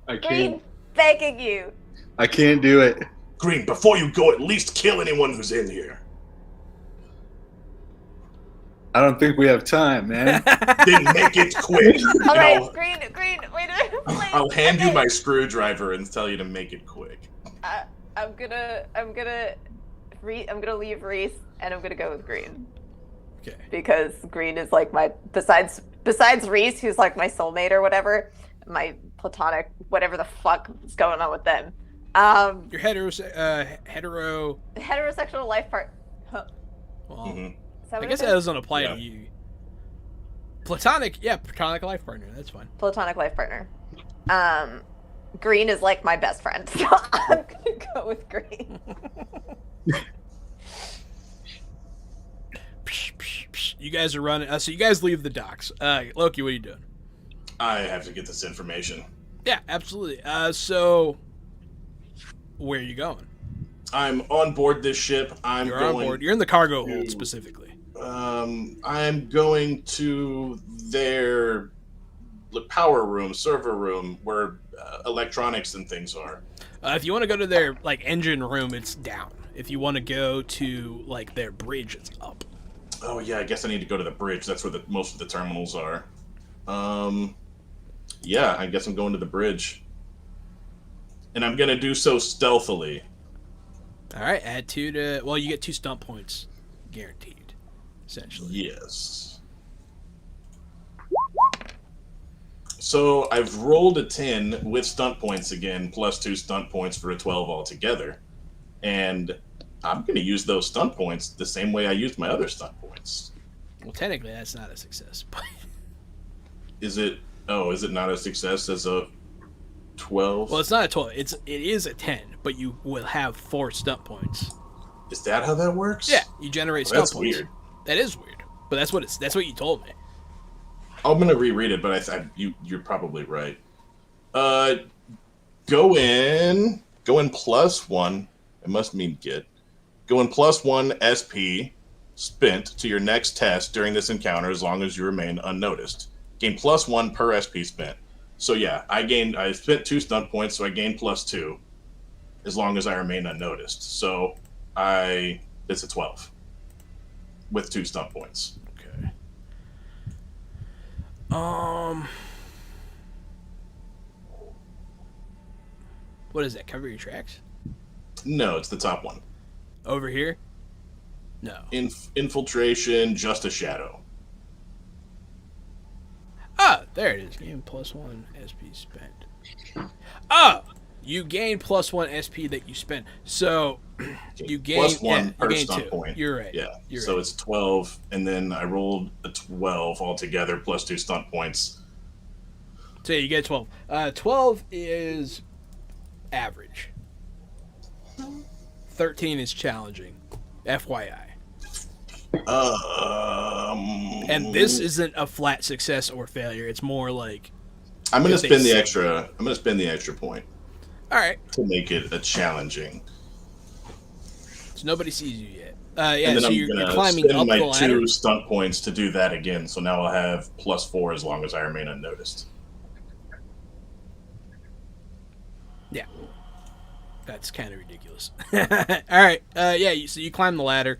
I Green, can't. begging you. I can't do it. Green, before you go, at least kill anyone who's in here. I don't think we have time, man. Then make it quick. All right, I'll, Green, wait a minute, please. I'll hand you Okay. my screwdriver and tell you to make it quick. I'm gonna leave Reese, and I'm gonna go with Green Okay. because Green is like my besides Reese, who's like my soulmate or whatever, my platonic whatever the fuck is going on with them. Your hetero. Heterosexual life part. Huh. Well, Mhm. Is that I what guess it that is? doesn't apply to you. Platonic life partner. That's fine. Platonic life partner. Green is like my best friend, so I'm gonna go with Green. You guys are running. So you guys leave the docks. Loki, what are you doing? I have to get this information. Yeah, absolutely. So where are you going? I'm on board this ship. You're on board. You're in the cargo hold to- specifically. I'm going to their power room, server room, where electronics and things are. If you want to go to their engine room, it's down. If you want to go to their bridge, it's up. Oh yeah, I guess I need to go to the bridge. That's where most of the terminals are. Yeah, I guess I'm going to the bridge, and I'm gonna do so stealthily. All right, add 2 to. Well, you get 2 stunt points, guaranteed. Essentially. Yes. So I've rolled a 10 with stunt points again, plus 2 stunt points for a 12 altogether. And I'm going to use those stunt points the same way I used my other stunt points. Well, technically, that's not a success. But Is it not a success as a 12? well, it's not a 12. It is a 10, but you will have 4 stunt points. Is that how that works? Yeah, you generate Well, stunt points. that's weird. That is weird, but that's what you told me. I'm going to reread it, but you're probably right. Go in +1. It must mean get. Go in +1 SP spent to your next test during this encounter as long as you remain unnoticed. Gain +1 per SP spent. So yeah, I spent 2 stunt points, so I gained +2 as long as I remain unnoticed. So it's a 12 with 2 stunt points. Okay. What is that? Cover your tracks? No, it's the top one. Over here? No. Infiltration, just a shadow. Ah, there it is. Gain +1 SP spent. Oh, you gain +1 SP that you spent. So you gain +1 per you gain stunt 2. point. You're right. Yeah. You're So right. it's 12, and then I rolled a 12 altogether plus 2 stunt points. So yeah, you get 12. 12 is average. 13 is challenging. FYI. And this isn't a flat success or failure. It's more like I'm gonna spend the extra. I'm gonna spend the extra point. All right. To make it a challenging. So nobody sees you yet. And then so you're climbing spend up my the ladder. 2 stunt points to do that again. So now I'll have +4 as long as I remain unnoticed. Yeah. That's kind of ridiculous. All right. So you climb the ladder.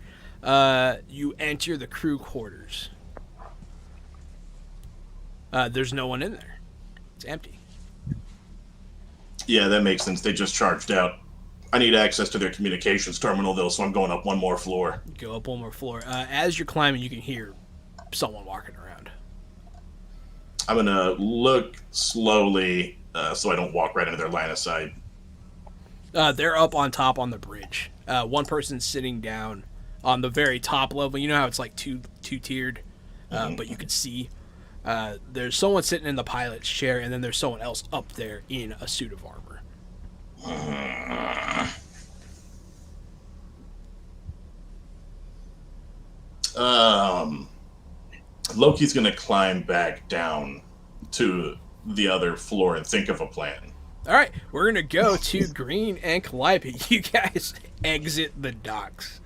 You enter the crew quarters. There's no one in there. It's empty. Yeah, that makes sense. They just charged out. I need access to their communications terminal, though, so I'm going up one more floor. Go up one more floor. As you're climbing, you can hear someone walking around. I'm going to look slowly so I don't walk right into their line of sight. They're up on top on the bridge. One person's sitting down on the very top level. You know how it's like two-tiered, but you can see. There's someone sitting in the pilot's chair, and then there's someone else up there in a suit of armor. Loki's gonna climb back down to the other floor and think of a plan. All right, we're gonna go to Green and Calliope. You guys exit the docks,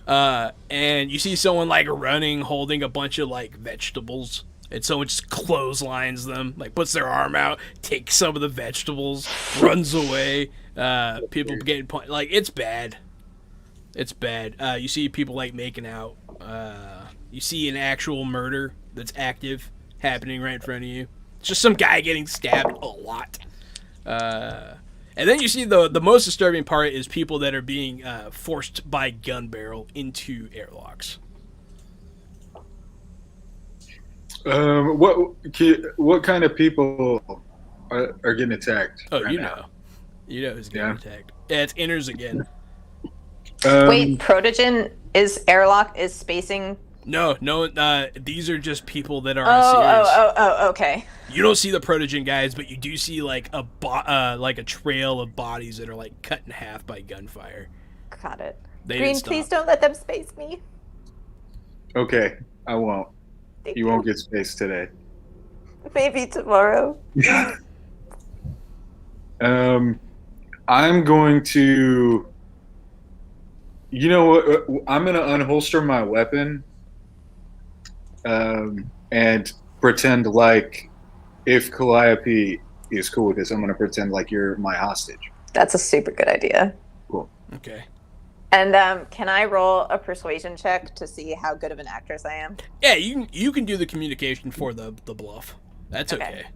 and you see someone like running, holding a bunch of like vegetables. And someone just clotheslines them, like puts their arm out, takes some of the vegetables, runs away. People getting like it's bad. It's bad. You see people like making out. You see an actual murder that's active happening right in front of you. It's just some guy getting stabbed a lot. And then you see the most disturbing part is people that are being forced by gun barrel into airlocks. What kind of people are getting attacked? Oh, right you now? know. You know who's getting attacked. Yeah, it's Inners again. Wait, Protogen is spacing. No, these are just people that are serious. Oh, okay. You don't see the Protogen guys, but you do see like a trail of bodies that are like cut in half by gunfire. Got it. They Green, didn't stop. please don't let them space me. Okay, I won't. Thank You won't get space today. Maybe tomorrow. I'm going to. You know what? I'm going to unholster my weapon, and pretend like if Calliope is cool with this, I'm going to pretend like you're my hostage. That's a super good idea. Cool. Okay. And can I roll a persuasion check to see how good of an actress I am? Yeah, you can do the communication for the bluff. That's okay.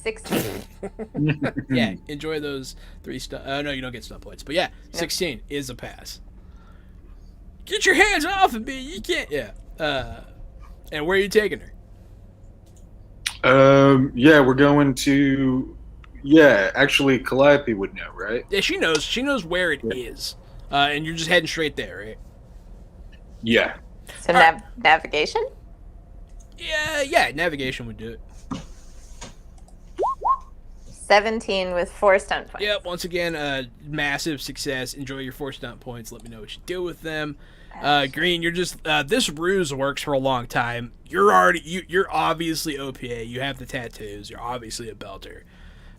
16. Yeah, enjoy those 3 stuff. No, you don't get stuff points. But yeah, 16 is a pass. Get your hands off of me. You can't. Yeah. And where are you taking her? Yeah, we're going to. Yeah, actually, Calliope would know, right? Yeah, she knows. She knows where it is. And you're just heading straight there, right? Yeah. So navigation? Yeah, navigation would do it. 17 with 4 stunt points. Yep, once again, massive success. Enjoy your 4 stunt points. Let me know what you do with them. Green, you're just this ruse works for a long time. You're obviously OPA. You have the tattoos. You're obviously a belter.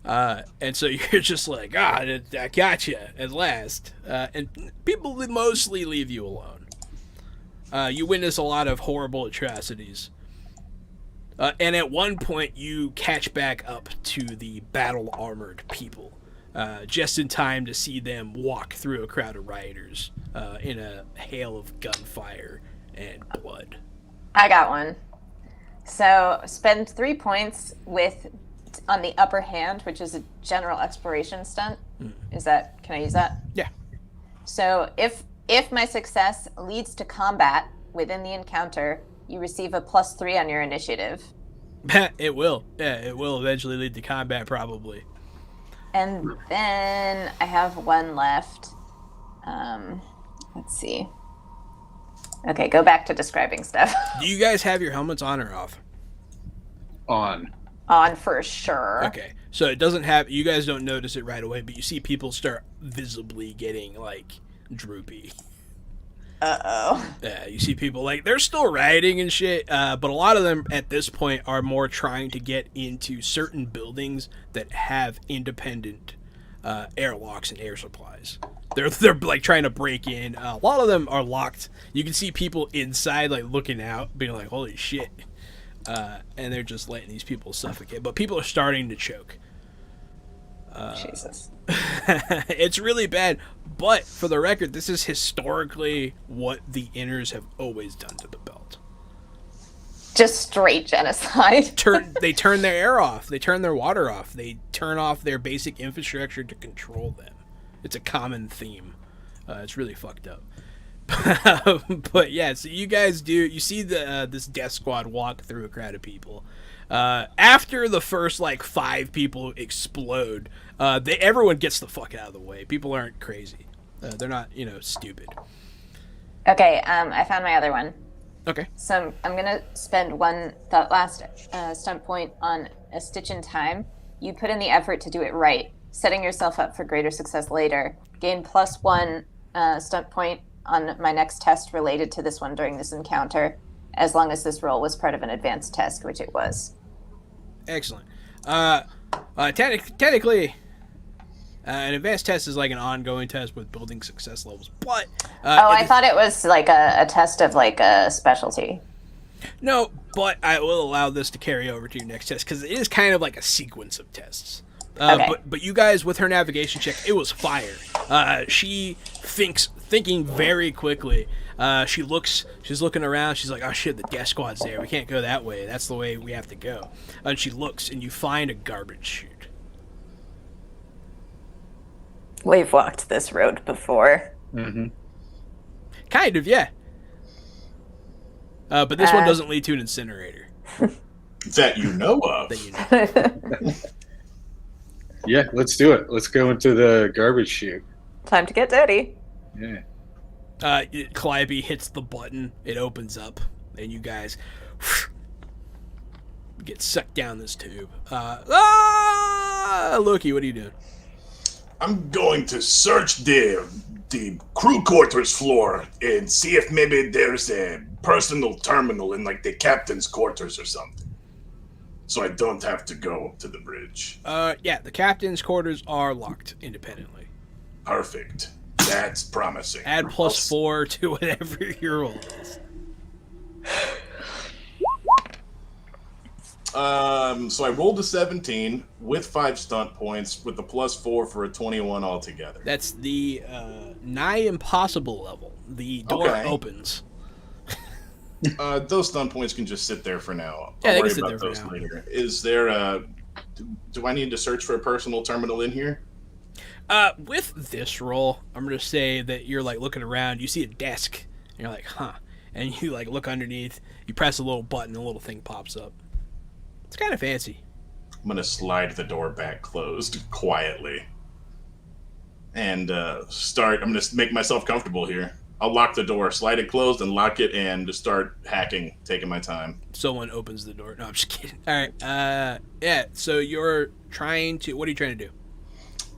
And so you're just like, I got you at last. And people mostly leave you alone. You witness a lot of horrible atrocities. And at one point, you catch back up to the battle-armored people, just in time to see them walk through a crowd of rioters in a hail of gunfire and blood. I got one. So spend 3 points on the upper hand, which is a general exploration stunt. Can I use that? Yeah. So if my success leads to combat within the encounter, you receive a +3 on your initiative. It will. Yeah, it will eventually lead to combat, probably. And then I have one left. Let's see. Okay, go back to describing stuff. Do you guys have your helmets on or off? On. On for sure. Okay. So it doesn't have, you guys don't notice it right away, but you see people start visibly getting like droopy. Uh-oh. Yeah, you see people like they're still rioting and shit, but a lot of them at this point are more trying to get into certain buildings that have independent airlocks and air supplies. They're like trying to break in. A lot of them are locked. You can see people inside like looking out, being like, "Holy shit!" And they're just letting these people suffocate. But people are starting to choke. Jesus. It's really bad. But for the record, this is historically what the Inners have always done to the belt. Just straight genocide. They turn their air off. They turn their water off. They turn off their basic infrastructure to control them. It's a common theme. It's really fucked up. But yeah, so you guys you see this death squad walk through a crowd of people. After the first like 5 people explode, everyone gets the fuck out of the way. People aren't crazy. They're not, stupid. Okay, I found my other one. Okay. So I'm gonna spend that last stunt point on a stitch in time. You put in the effort to do it right, setting yourself up for greater success later. Gain +1 stunt point on my next test related to this one during this encounter, as long as this roll was part of an advanced test, which it was. Excellent. Technically, an advanced test is like an ongoing test with building success levels, but I thought it was like a test of like a specialty. No, but I will allow this to carry over to your next test because it is kind of like a sequence of tests. Okay. But you guys, with her navigation check, it was fire. She thinking very quickly. She's looking around. She's like, oh shit, the death squad's there. We can't go that way. That's the way we have to go. And she looks, and you find a garbage chute. We've walked this road before. Mm-hmm. Kind of, yeah. But this one doesn't lead to an incinerator. That you know of. That you know. Yeah, let's do it. Let's go into the garbage chute. Time to get dirty. Yeah. Calliope hits the button. It opens up, and you guys get sucked down this tube. Loki, what are you doing? I'm going to search the crew quarters floor and see if maybe there's a personal terminal in like the captain's quarters or something. So I don't have to go to the bridge. Yeah, the captain's quarters are locked independently. Perfect. That's promising. Add +4 to whatever your roll is. So I rolled a 17 with 5 stunt points with the +4 for a 21 altogether. That's the nigh impossible level. The door opens. Those stunt points can just sit there for now. Yeah, I'll they worry can sit about there those for now. later. Is there a... Do I need to search for a personal terminal in here? With this roll, I'm going to say that you're like looking around, you see a desk, and you're like, huh. And you like look underneath, you press a little button, a little thing pops up. It's kind of fancy. I'm going to slide the door back closed quietly. And I'm going to make myself comfortable here. I'll lock the door, slide it closed, and lock it, and just start hacking, taking my time. Someone opens the door. No, I'm just kidding. All right. Yeah, so you're trying to... What are you trying to do?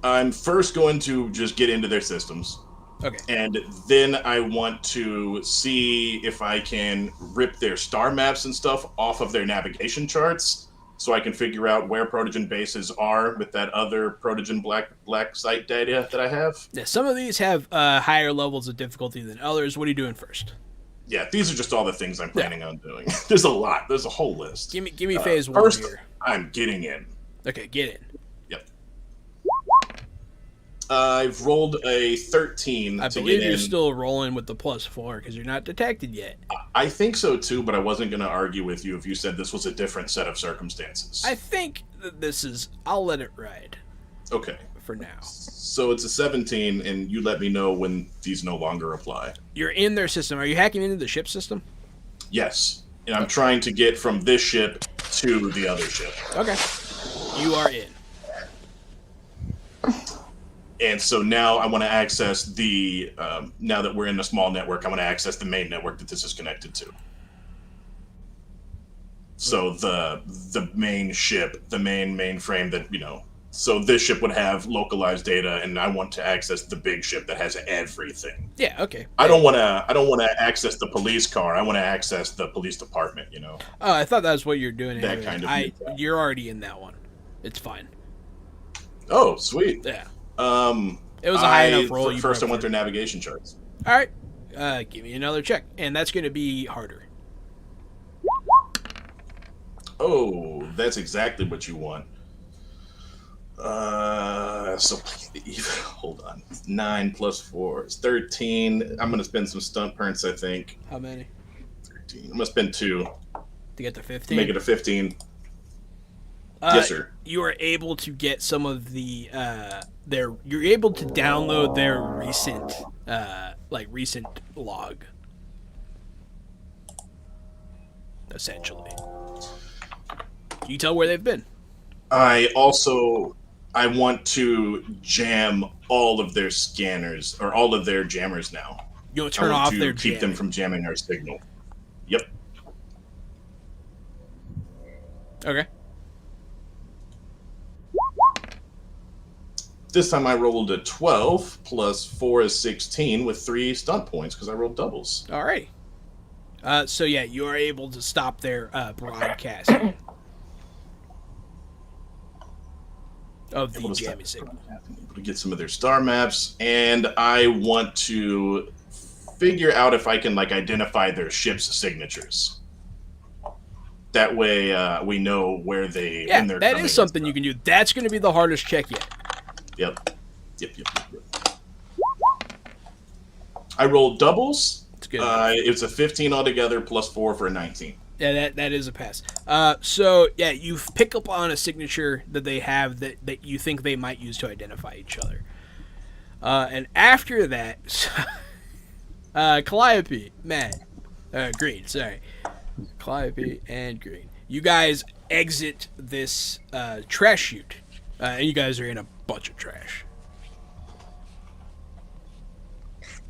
I'm first going to just get into their systems. Okay. And then I want to see if I can rip their star maps and stuff off of their navigation charts so I can figure out where Protogen bases are with that other Protogen black site data that I have. Yeah, some of these have higher levels of difficulty than others. What are you doing first? Yeah, these are just all the things I'm planning on doing. There's a lot. There's a whole list. Give me phase 1 first, here. I'm getting in. Okay, get in. Yep. I've rolled a 13 I to believe get you're in. still rolling with the +4 because you're not detected yet. I think so too, but I wasn't going to argue with you if you said this was a different set of circumstances. I think that this is... I'll let it ride Okay. for now. So it's a 17, and you let me know when these no longer apply. You're in their system. Are you hacking into the ship system? Yes. And I'm trying to get from this ship to the other ship. Okay. You are in. And so now I want to access the, now that we're in a small network, I want to access the main network that this is connected to. So the main ship, the main mainframe that so this ship would have localized data, and I want to access the big ship that has everything. Yeah. Okay. I don't want to access the police car. I want to access the police department. Oh, I thought that was what you're doing. That Anyway. kind of. You're already in that one. It's fine. Oh, sweet. Yeah. It was a high enough roll. First, I went through navigation charts. All right. Give me another check, and that's going to be harder. Oh, that's exactly what you want. So hold on. 9 plus 4 is 13. I'm gonna spend some stunt points, I think. How many? 13. I'm gonna spend 2 To get to 15. Make it a 15. Yes, sir. You are able to get some of the you're able to download their recent recent log. Essentially. Can you tell where they've been? I want to jam all of their scanners or all of their jammers now. You'll turn off their keep them jamming. from jamming our signal. Yep. Okay. This time I rolled a 12 plus 4 is 16 with 3 stunt points because I rolled doubles. All right. So yeah, you are able to stop their broadcast of the jamming signal. Able to get some of their star maps, and I want to figure out if I can identify their ship's signatures. That way, we know where they. Yeah, when they're that coming is something you can do. That's going to be the hardest check yet. Yep. I rolled doubles. It's good. It's a 15 altogether plus 4 for a 19. Yeah, that is a pass. So yeah, you pick up on a signature that they have that you think they might use to identify each other. And after that, Calliope, Green, sorry. Calliope and Green. You guys exit this trash chute, and you guys are in a bunch of trash.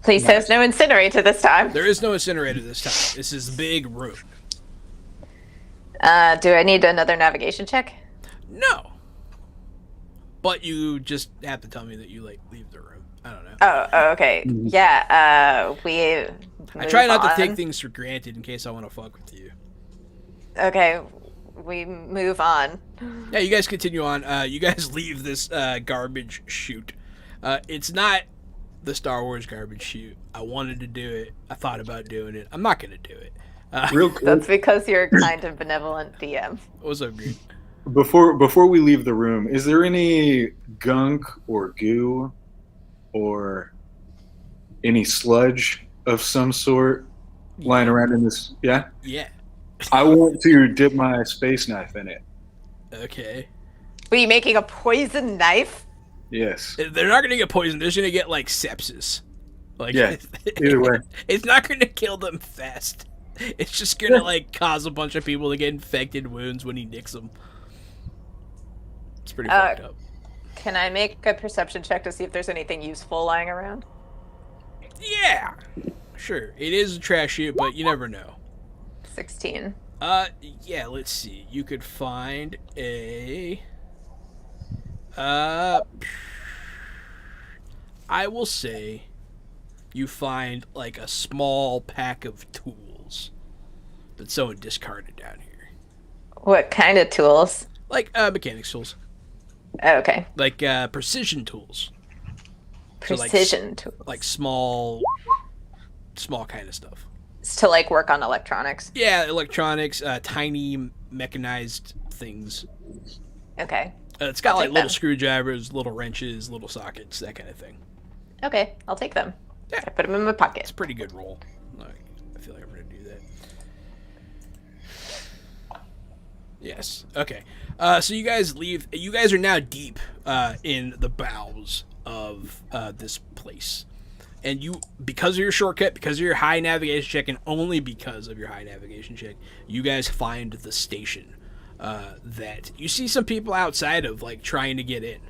Please say there's no incinerator this time. There is no incinerator this time. This is a big room. Do I need another navigation check? No. But you just have to tell me that you leave the room. I don't know. Oh, okay. Yeah, we I try not to on. take things for granted in case I want to fuck with you. Okay, we move on. Yeah, you guys continue on. You guys leave this garbage chute. It's not the Star Wars garbage chute. I wanted to do it. I thought about doing it. I'm not going to do it. Real quick, That's because you're a kind of benevolent DM. What's up, Green? before we leave the room, is there any gunk or goo or any sludge of some sort lying around in this? Yeah? Yeah. I want to dip my space knife in it. Okay. Were you making a poison knife? Yes. They're not going to get poisoned. They're just going to get, sepsis. Yeah, either way. It's not going to kill them fast. It's just going to, cause a bunch of people to get infected wounds when he nicks them. It's pretty fucked up. Can I make a perception check to see if there's anything useful lying around? Yeah. Sure. It is a trash chute, but you never know. 16. Yeah, let's see. You could find a... I will say you find, a small pack of tools that someone discarded down here. What kind of tools? Mechanics tools. Oh, okay. Precision tools. Precision tools. Small kind of stuff. It's to, work on electronics. Yeah, electronics, tiny mechanized things. Okay. It's got, take little them. screwdrivers, little wrenches, little sockets, that kind of thing. Okay, I'll take them. Yeah. I put them in my pocket. It's a pretty good roll. I feel like I'm going to do that. Yes. Okay. So you guys leave. You guys are now deep in the bowels of this place. And you, because of your shortcut, because of your high navigation check, and only because of your high navigation check, you guys find the station that you see some people outside of, trying to get in.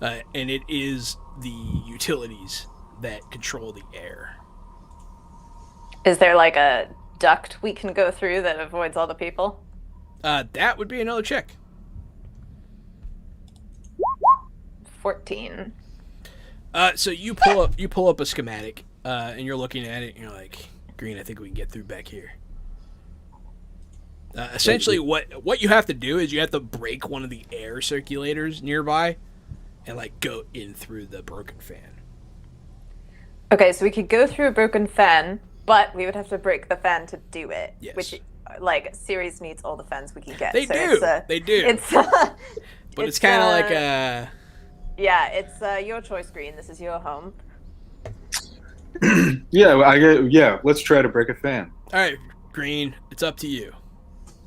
And it is the utilities that control the air. Is there, a duct we can go through that avoids all the people? That would be another check. 14. So you pull up a schematic, and you're looking at it, and you're like, Green, I think we can get through back here. Essentially, what you have to do is you have to break one of the air circulators nearby, and like go in through the broken fan. Okay, so we could go through a broken fan, but we would have to break the fan to do it. Yes. Which, like, Ceres needs all the fans we can get. They so do. They do. It's, but it's kind of like Yeah, it's your choice, Green. This is your home. Yeah, let's try to break a fan. All right, Green, it's up to you.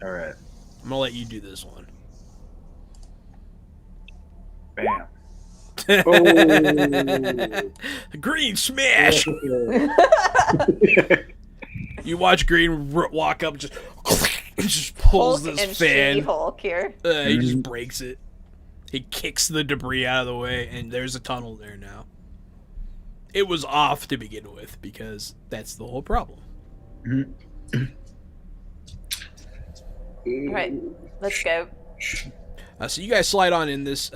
All right. I'm gonna let you do this one. Bam. Oh. Green smash. You watch Green walk up, just pulls Hulk this and fan. She-Hulk here. He just breaks it. He kicks the debris out of the way, and there's a tunnel there now. It was off to begin with because that's the whole problem. All right, let's go. So you guys slide on in this.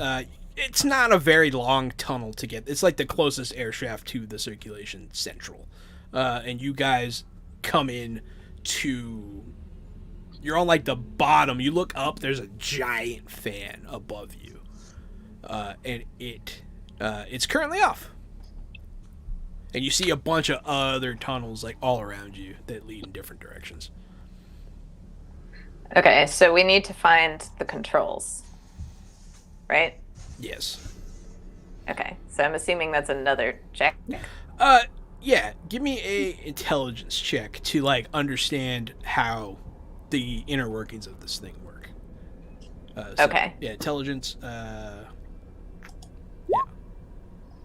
It's not a very long tunnel to get. It's like the closest air shaft to the circulation central. And you guys come in to... You're on like the bottom. You look up, there's a giant fan above you. And it's currently off. And you see a bunch of other tunnels like all around you that lead in different directions. Okay, so we need to find the controls, right? Yes. Okay, so I'm assuming that's another check. Yeah. Give me a intelligence check to like understand how the inner workings of this thing work. Okay. Yeah, intelligence.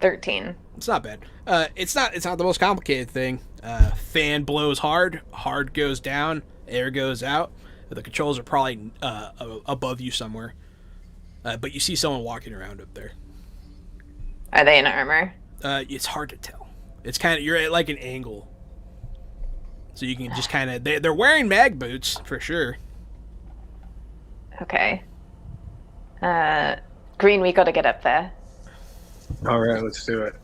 13. It's not bad. It's not the most complicated thing. Fan blows hard goes down, air goes out. The controls are probably above you somewhere. But you see someone walking around up there. Are they in armor? It's hard to tell. It's kind of, you're at like an angle. So you can just kind of, they're wearing mag boots for sure. Okay. Green, we gotta get up there. All right, let's do it.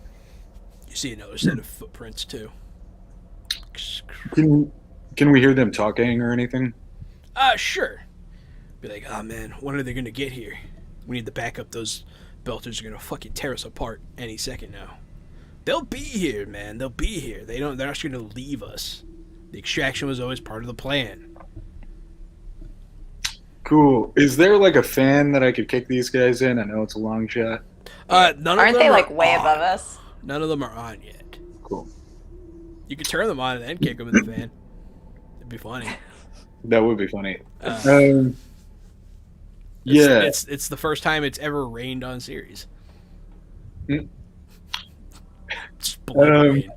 You see another set of footprints too. Can we hear them talking or anything? Sure. Be like, oh man, when are they gonna get here? We need to back up. Those belters are gonna fucking tear us apart any second now. They'll be here, man. They'll be here. They're not just gonna leave us. The extraction was always part of the plan. Cool. Is there like a fan that I could kick these guys in? I know it's a long shot. None of Aren't them they are like way on. above us? None of them are on yet. Cool. You could turn them on and then kick them in the fan. It'd be funny. That would be funny. It's the first time it's ever rained on Ceres. It's blood rain.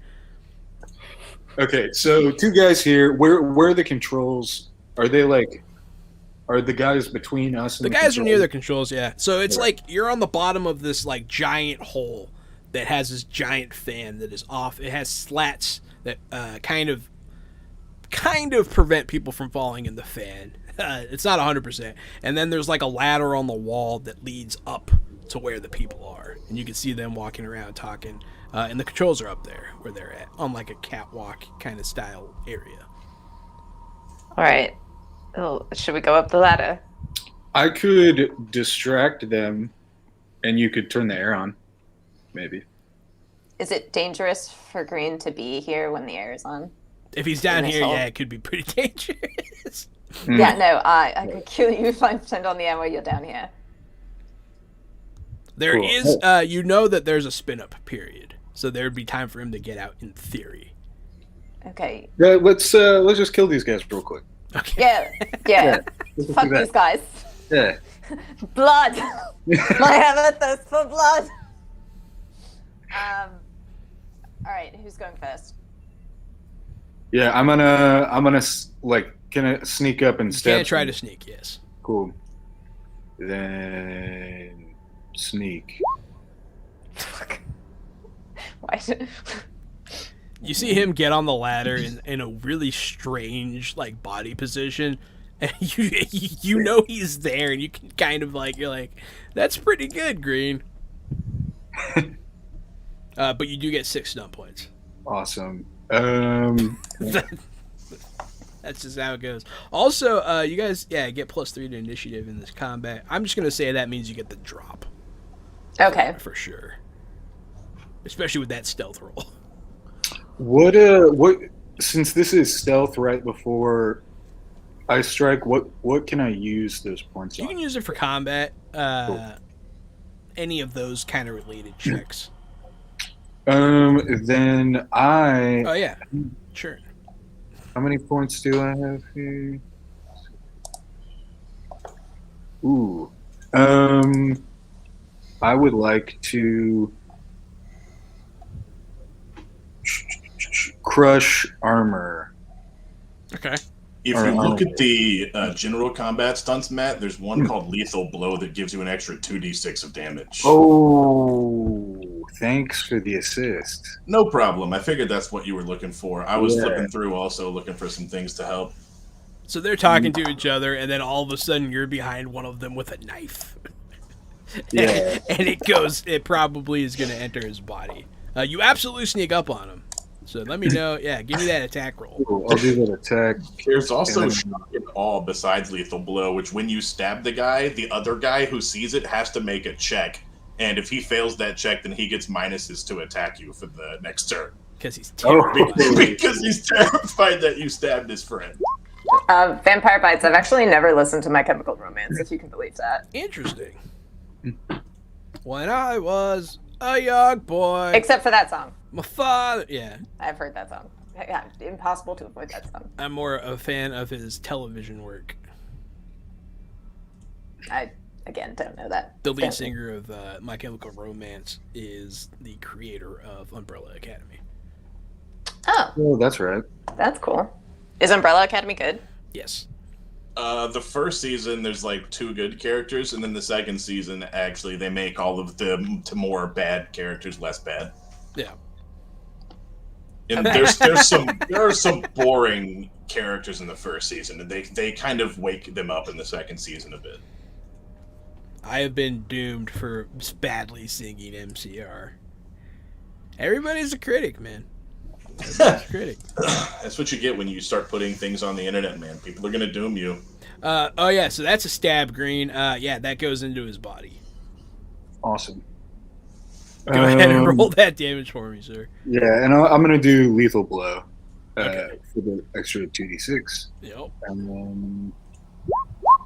Okay, so two guys here. Where are the controls? Are they like? Are the guys between us? And The guys are near the controls, yeah. So it's like you're on the bottom of this like giant hole that has this giant fan that is off. It has slats that kind of prevent people from falling in the fan. It's not 100%. And then there's like a ladder on the wall that leads up to where the people are, and you can see them walking around talking. And the controls are up there where they're at, on like a catwalk kind of style area. All right. Oh, should we go up the ladder? I could distract them, and you could turn the air on, maybe. Is it dangerous for Green to be here when the air is on? If he's down here, Initial. yeah, it could be pretty dangerous. Yeah, no, I could kill you if I pretend on the air while you're down here. There Cool. is, you know that there's a spin-up period, so there would be time for him to get out in theory. Okay. Yeah, let's just kill these guys real quick. Okay. Yeah. Let's Fuck do that. these guys. Yeah. Blood! I have a thirst for blood! Alright, who's going first? Yeah, I'm gonna like, can I sneak up and You stab? can't try them? to sneak, yes. Cool. Then sneak. Fuck. Why should... You see him get on the ladder in a really strange like body position, And you know he's there, and you can kind of like, you're like, that's pretty good, Green. But you do get 6 stun points. Awesome. That's just how it goes. Also, you guys, get +3 to initiative in this combat. I'm just gonna say that means you get the drop. Okay. For sure. Especially with that stealth roll. What? Since this is stealth right before I strike, what can I use those points You on? can use it for combat. Cool. Any of those kind of related checks. Then I. Oh yeah, sure. How many points do I have here? Ooh. I would like to crush armor. Okay. If you look at the general combat stunts, Matt, there's one called Lethal Blow that gives you an extra 2d6 of damage. Oh, thanks for the assist. No problem. I figured that's what you were looking for. I was flipping through also looking for some things to help. So they're talking to each other, and then all of a sudden you're behind one of them with a knife. Yeah. And it probably is going to enter his body. You absolutely sneak up on him. So let me know. Yeah, give me that attack roll. Cool. I'll do that attack. There's also Shock and Awe besides Lethal Blow, which when you stab the guy, the other guy who sees it has to make a check. And if he fails that check, then he gets minuses to attack you for the next turn. Because he's terrified. Because he's terrified that you stabbed his friend. Vampire Bites. I've actually never listened to My Chemical Romance, if you can believe that. Interesting. When I was a young boy. Except for that song. My father. Yeah. I've heard that song. Yeah, impossible to avoid that song. I'm more a fan of his television work. I, again, don't know that. The lead singer of My Chemical Romance is the creator of Umbrella Academy. Oh, that's right. That's cool. Is Umbrella Academy good? Yes. The first season, there's like 2 good characters, and then the second season, actually, they make all of them to more bad characters less bad. Yeah. And there are some boring characters in the first season, and they kind of wake them up in the second season a bit. I have been doomed for badly singing MCR. Everybody's a critic, man. Everybody's a critic. That's what you get when you start putting things on the internet, man. People are gonna doom you. Oh yeah, so that's a stab, Green. Yeah, that goes into his body. Awesome. Go ahead and roll that damage for me, sir. Yeah, and I'm going to do Lethal Blow Okay. for the extra 2d6. Yep. And then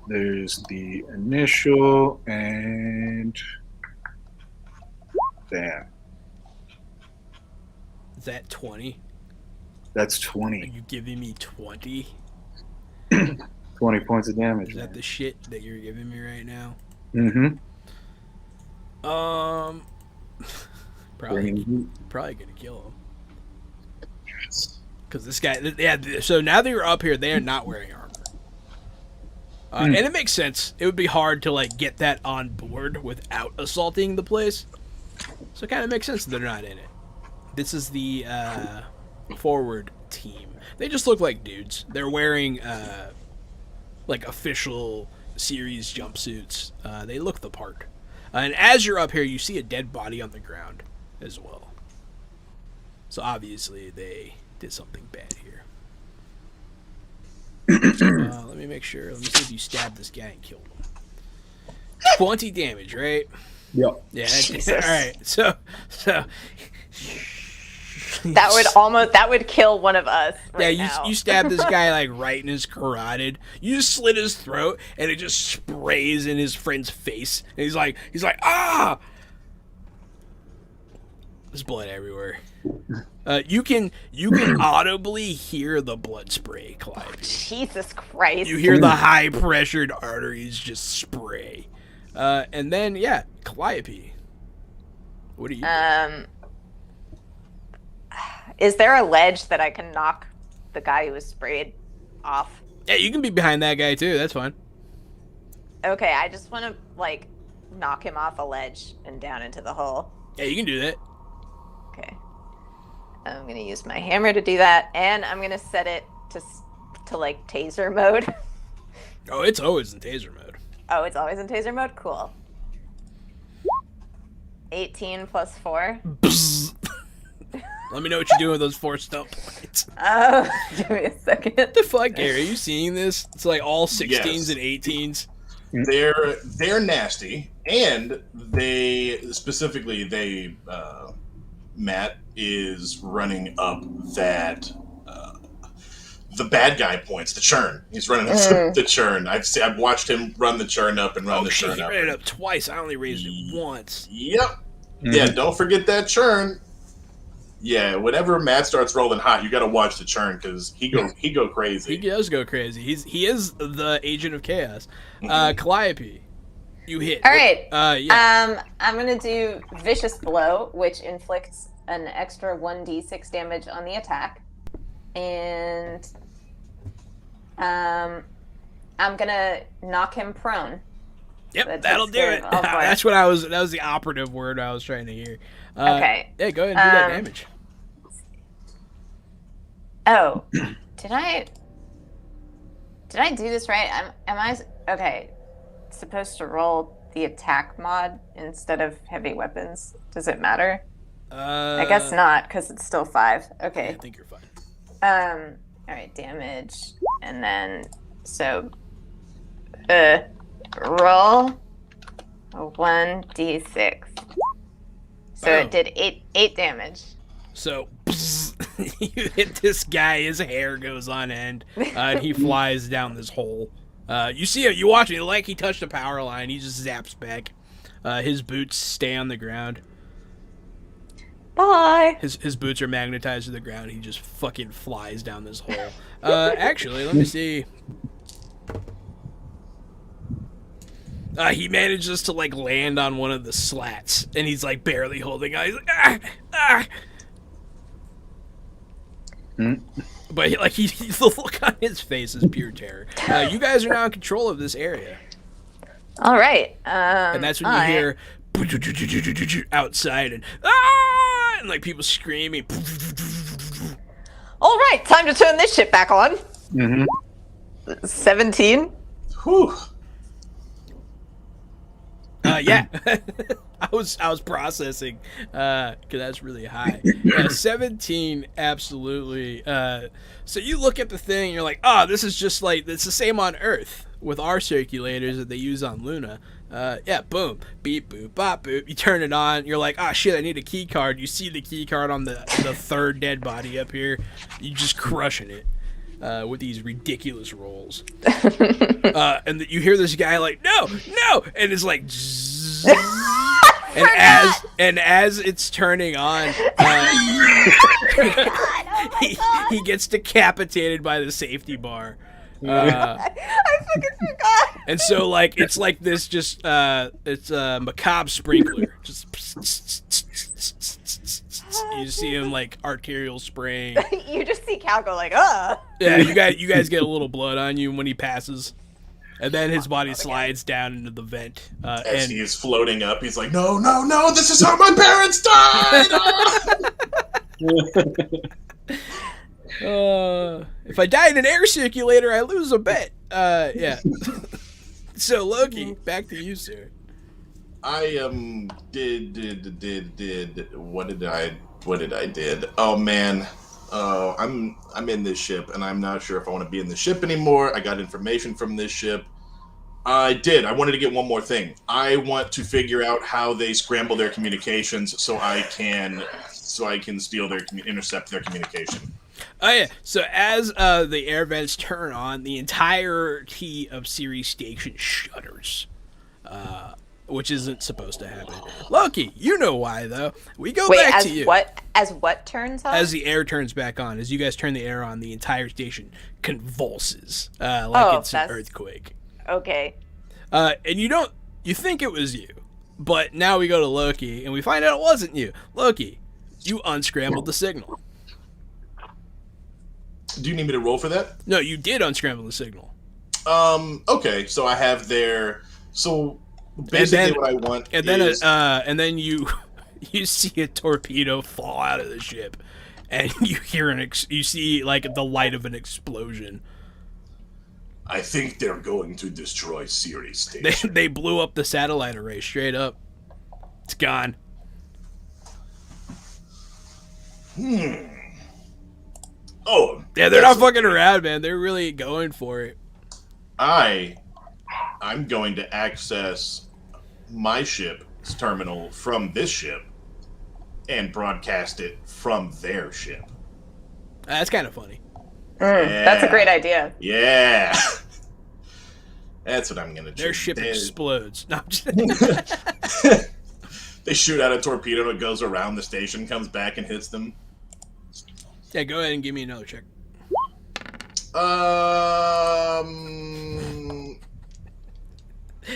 there's the initial, and bam. Is that 20? That's Are 20. you giving me 20? 20 points of damage. Is that the shit that you're giving me right now? Mm-hmm. Probably gonna kill him. Because this guy, so now that you're up here, they are not wearing armor. And it makes sense. It would be hard to like get that on board without assaulting the place. So it kind of makes sense that they're not in it. This is the forward team. They just look like dudes. They're wearing like official series jumpsuits. They look the part. And as you're up here, you see a dead body on the ground as well. So obviously they did something bad here. Let me make sure. Let me see if you stabbed this guy and killed him. 20 damage, right? Yep. Yeah. All right. So That would kill one of us. Right now. You stab this guy like right in his carotid. You just slit his throat, and it just sprays in his friend's face. And he's like, ah! There's blood everywhere. You can audibly hear the blood spray, Clyde. Jesus Christ. You hear the high pressured arteries just spray. And then Calliope. What do you do? Is there a ledge that I can knock the guy who was sprayed off? Yeah, you can be behind that guy too. That's fine. Okay, I just want to like knock him off a ledge and down into the hole. Yeah, you can do that. Okay. I'm gonna use my hammer to do that, and I'm gonna set it to like taser mode. Oh, it's always in taser mode. Oh, it's always in taser mode? Cool. 18 plus 4. Let me know what you're doing with those 4 stump points. Give me a second. What the fuck, Gary? Are you seeing this? It's like all 16s Yes. and 18s. They're nasty, and they specifically Matt is running up that the bad guy points, the churn. He's running up the churn. I've watched him run the churn up and run the Shit, churn he up. ran it up twice. I only raised it once. Yep. Mhm. Yeah, don't forget that churn. Yeah, whenever Matt starts rolling hot, you got to watch the churn because he go crazy. He does go crazy. He is the agent of chaos. Mhm. Calliope, you hit. All right. Yeah. I'm gonna do Vicious Blow, which inflicts an extra 1d6 damage on the attack, and I'm gonna knock him prone. Yep, that that'll takes do care it. of all four. That's what I was. That was the operative word I was trying to hear. Okay. Yeah, go ahead and do that damage. Oh, did I do this right? Am I okay? Supposed to roll the attack mod instead of heavy weapons? Does it matter? I guess not, because it's still 5. Okay. I think you're fine. All right, damage, and then so roll a 1d6. So Boom. it did 8 damage. So you hit this guy. His hair goes on end, and he flies down this hole. You see it. You watch it. Like he touched a power line. He just zaps back. His boots stay on the ground. Bye. His boots are magnetized to the ground. He just fucking flies down this hole. Actually, let me see. He manages to like land on one of the slats, and he's like barely holding on. He's like, ah. But the look on his face is pure terror. You guys are now in control of this area, All right. and that's when you hear outside and like people screaming. All right, time to turn this shit back on. Mhm. 17. Whew. Yeah, I was processing because that's really high. 17, absolutely. So you look at the thing, and you're like, oh, this is just like it's the same on Earth with our circulators that they use on Luna. Yeah, boom, beep, boop, bop, boop. You turn it on. You're like, oh shit, I need a key card. You see the key card on the third dead body up here. You just crushing it. With these ridiculous rolls, and you hear this guy like no, and it's like, zzz, and as it's turning on, he gets decapitated by the safety bar. I fucking forgot. And so like it's like this, just it's a macabre sprinkler, just you see him like arterial spraying. You just see Cal go like, Yeah, you guys get a little blood on you when he passes, and then his body slides down into the vent. As And he is floating up, he's like, no, this is how my parents died! if I die in an air circulator, I lose a bet. Yeah. So Loki, back to you, sir. I what did I did? Oh man. I'm in this ship and I'm not sure if I want to be in the ship anymore. I got information from this ship. I wanted to get one more thing. I want to figure out how they scramble their communications so I can intercept their communication. Oh yeah. So as the air vents turn on, the entirety of Ceres Station shudders. Which isn't supposed to happen. Loki, you know why though. We go wait, back as to you. what? As what turns on? As the air turns back on, as you guys turn the air on, the entire station convulses like it's an earthquake. Okay. And you think it was you, but now we go to Loki and we find out it wasn't you. Loki, you unscrambled the signal. Do you need me to roll for that? No, you did unscramble the signal. Okay, so I have their basically what I want and then you see a torpedo fall out of the ship, and you hear you see like the light of an explosion. I think they're going to destroy Ceres They Station. they blew up the satellite array straight up. It's gone. Oh, Yeah, they're not that's fucking okay. around, man. They're really going for it. I'm going to access my ship's terminal from this ship and broadcast it from their ship. That's kind of funny. That's a great idea. Yeah. That's what I'm going to do. Their ship explodes. No, I'm just... They shoot out a torpedo and it goes around the station, comes back and hits them. Yeah, go ahead and give me another check.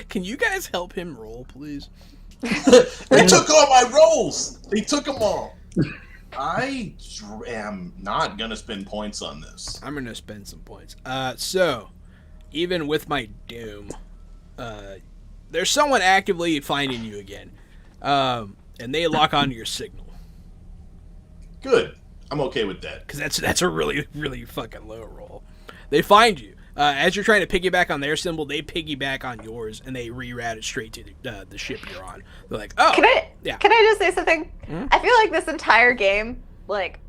Can you guys help him roll, please? They took all my rolls. They took them all. I am not gonna spend points on this. I'm gonna spend some points. So, even with my doom, there's someone actively finding you again, and they lock onto your signal Good. I'm okay with that. because that's a really really fucking low roll. They find you as you're trying to piggyback on their symbol. They piggyback on yours and they reroute it straight to the ship you're on. They're like, oh, Can I yeah. can I just say something? Mhm. I feel like this entire game, like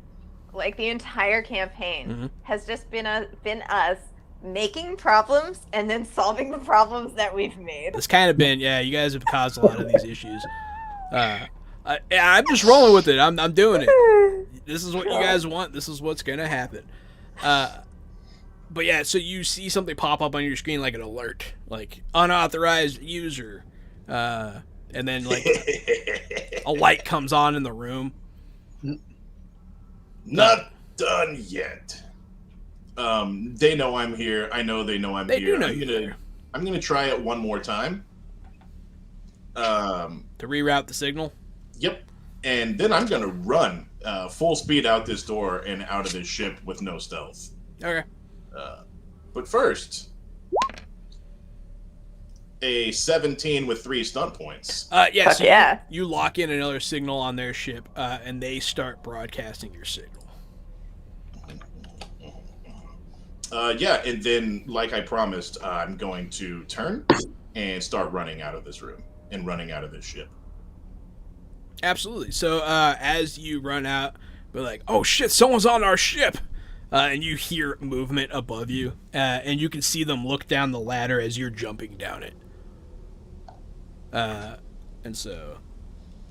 the entire campaign, Mhm. has just been us making problems and then solving the problems that we've made. It's kind of been, yeah, you guys have caused a lot of these issues. I'm just rolling with it. I'm doing it. This is what you guys want. This is what's going to happen. But yeah, so you see something pop up on your screen like an alert, like unauthorized user. And then like a light comes on in the room. Not done yet. They know I'm here. I know they know I'm They here. do know you're there. I'm gonna try it one more time. To reroute the signal. Yep. And then I'm gonna run full speed out this door and out of this ship with no stealth. Okay. But first, a 17 with 3 stunt points. Yeah, Fuck so yeah. you lock in another signal on their ship, and they start broadcasting your signal. Yeah, and then, like I promised, I'm going to turn and start running out of this room and running out of this ship. Absolutely. So as you run out, we're like, oh shit, someone's on our ship. And you hear movement above you, and you can see them look down the ladder as you're jumping down it. And so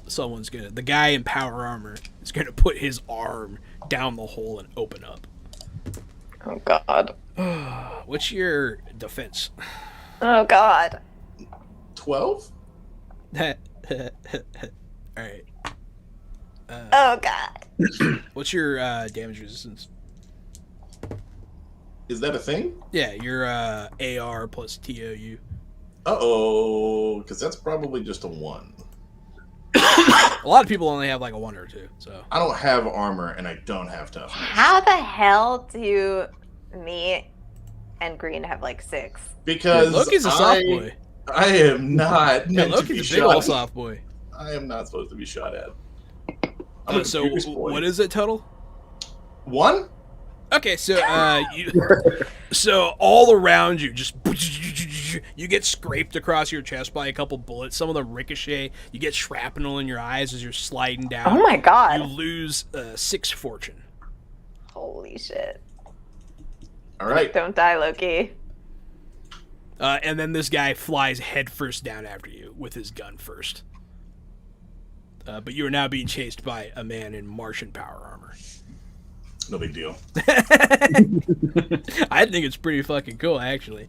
the guy in power armor is gonna put his arm down the hole and open up. Oh god. What's your defense? Oh god. 12? All right. Oh god. What's your damage resistance? Is that a thing? Yeah, your AR plus TOU. Uh-oh, because that's probably just a 1. A lot of people only have like a 1 or 2, so. I don't have armor, and I don't have toughness. How the hell do me and Green have like 6? Because Loki's a soft boy. I am not Yeah, meant to be Loki's a big old shot. soft boy. I am not supposed to be shot at. I'm a So computer's boy. what is it total? 1? Okay, so so all around you, just you get scraped across your chest by a couple bullets. Some of them ricochet. You get shrapnel in your eyes as you're sliding down. Oh my god. You lose 6 fortune. Holy shit. All right. Don't die, Loki. And then this guy flies headfirst down after you with his gun first. But you are now being chased by a man in Martian power armor. No big deal. I think it's pretty fucking cool, actually.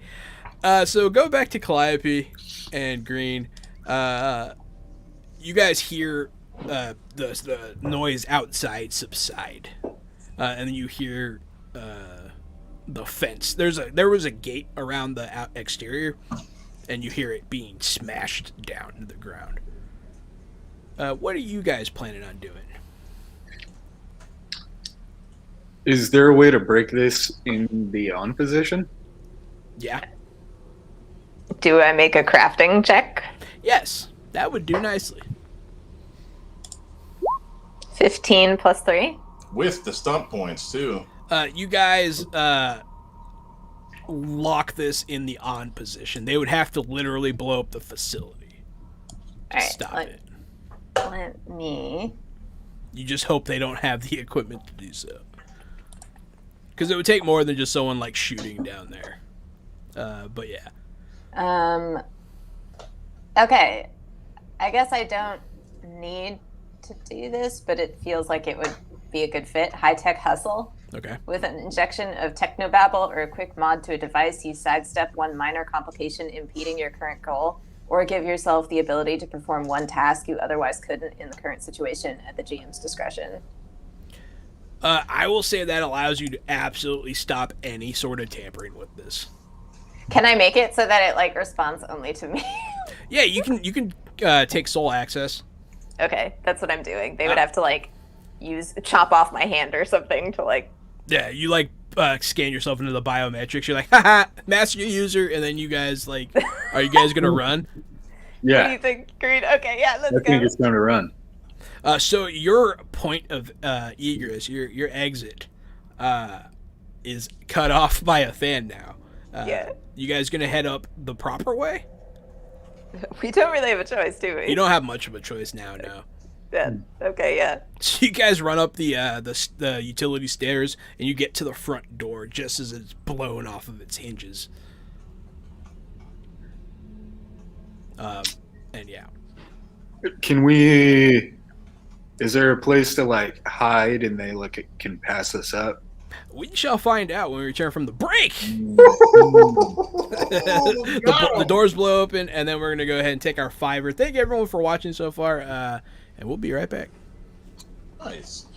So go back to Calliope and Green. You guys hear the noise outside subside, and then you hear the fence. There was a gate around the exterior, and you hear it being smashed down to the ground. What are you guys planning on doing? Is there a way to break this in the on position? Yeah. Do I make a crafting check? Yes, that would do nicely. 15 plus 3? With the stunt points, too. You guys lock this in the on position. They would have to literally blow up the facility to All right, stop it. let me. You just hope they don't have the equipment to do so. Because it would take more than just someone like shooting down there. But yeah. Okay, I guess I don't need to do this, but it feels like it would be a good fit. High-tech hustle. Okay. With an injection of technobabble or a quick mod to a device, you sidestep one minor complication impeding your current goal, or give yourself the ability to perform one task you otherwise couldn't in the current situation at the GM's discretion. I will say that allows you to absolutely stop any sort of tampering with this. Can I make it so that it like responds only to me? Yeah, you can take soul access. Okay, that's what I'm doing. They would have to like chop off my hand or something to like. Yeah, you like scan yourself into the biometrics. You're like, haha, master user, and then you guys like, are you guys gonna run? What do Yeah, you think, Green? Okay, yeah, let's I think go. it's going to run. So your point of egress, your exit, is cut off by a fan now. Yeah. You guys gonna head up the proper way? We don't really have a choice, do we? You don't have much of a choice now, no. Yeah. Okay, yeah. So you guys run up the utility stairs, and you get to the front door just as it's blown off of its hinges. And yeah. Can we? Is there a place to like hide and they like can pass us up? We shall find out when we return from the break. Oh, The doors blow open, and then we're going to go ahead and take our fiver. Thank everyone for watching so far, and we'll be right back. Nice.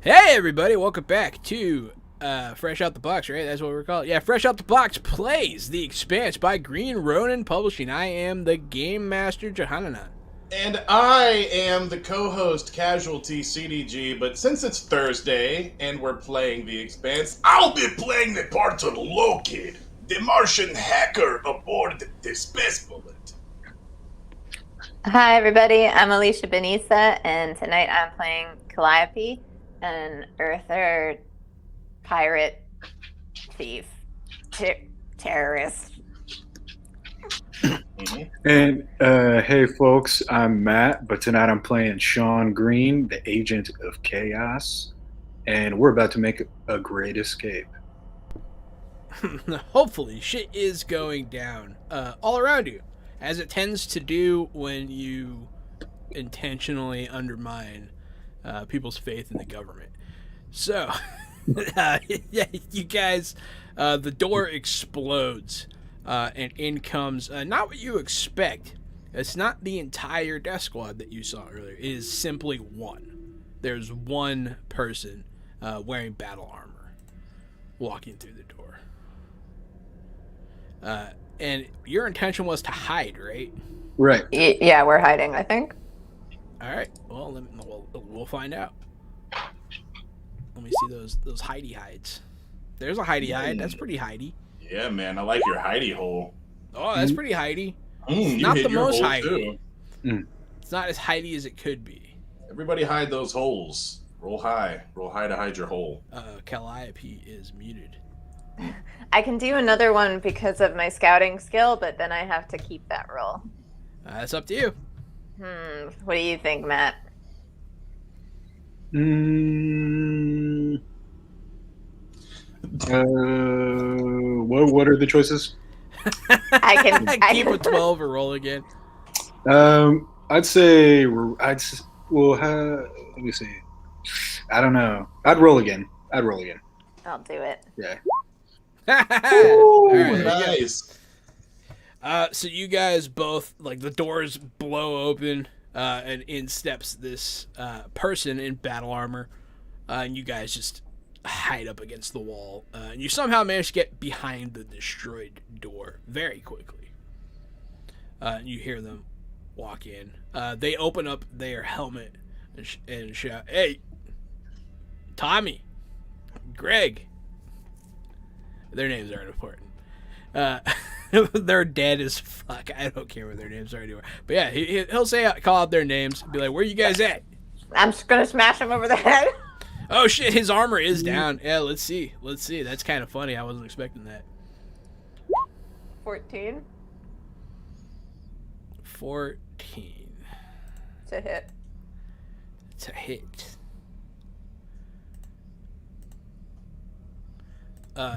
Hey everybody, welcome back to Fresh Out the Box, right? That's what we're called. Yeah, Fresh Out the Box plays The Expanse by Green Ronin Publishing. I am the Game Master Johananan. And I am the co-host Casualty CDG, but since it's Thursday and we're playing The Expanse, I'll be playing the part of Loki, the Martian hacker aboard the Space Bullet. Hi, everybody. I'm Alicia Benissa, and tonight I'm playing Calliope, an Earther pirate thief terrorist. And hey, folks, I'm Matt, but tonight I'm playing Sean Green, the Agent of Chaos, and we're about to make a great escape. Hopefully, shit is going down all around you, as it tends to do when you intentionally undermine people's faith in the government. So, yeah, you guys, the door explodes, and in comes not what you expect. It's not the entire death squad that you saw earlier. It is simply one. There's one person wearing battle armor walking through the door. And your intention was to hide, right? Right. Yeah, we're hiding, I think. All right. Well, we'll find out. Let me see those hidey hides. There's a hidey hide. That's pretty hidey. Yeah, man, I like your hidey hole. Oh, that's pretty hidey. You Not hid the your most hole, hidey. too. It's not as hidey as it could be. Everybody hide those holes. Roll high. Roll high to hide your hole. Calliope is muted. I can do another one because of my scouting skill, but then I have to keep that roll. That's up to you. What do you think, Matt? What are the choices? I can Keep a 12 or roll again. I'd say let me see. I don't know. I'd roll again. I'll do it. Yeah. All right, Nice. so you guys both, like, the doors blow open, and in steps this person in battle armor, and you guys just hide up against the wall, and you somehow manage to get behind the destroyed door very quickly. And you hear them walk in. They open up their helmet and shout, "Hey, Tommy, Greg." Their names aren't important. They're dead as fuck. I don't care what their names are anymore. But yeah, he'll call out their names, be like, "Where you guys at?" I'm just gonna smash him over the head. Oh shit, his armor is down. Yeah, let's see. That's kind of funny. I wasn't expecting that. 14 to hit. To hit.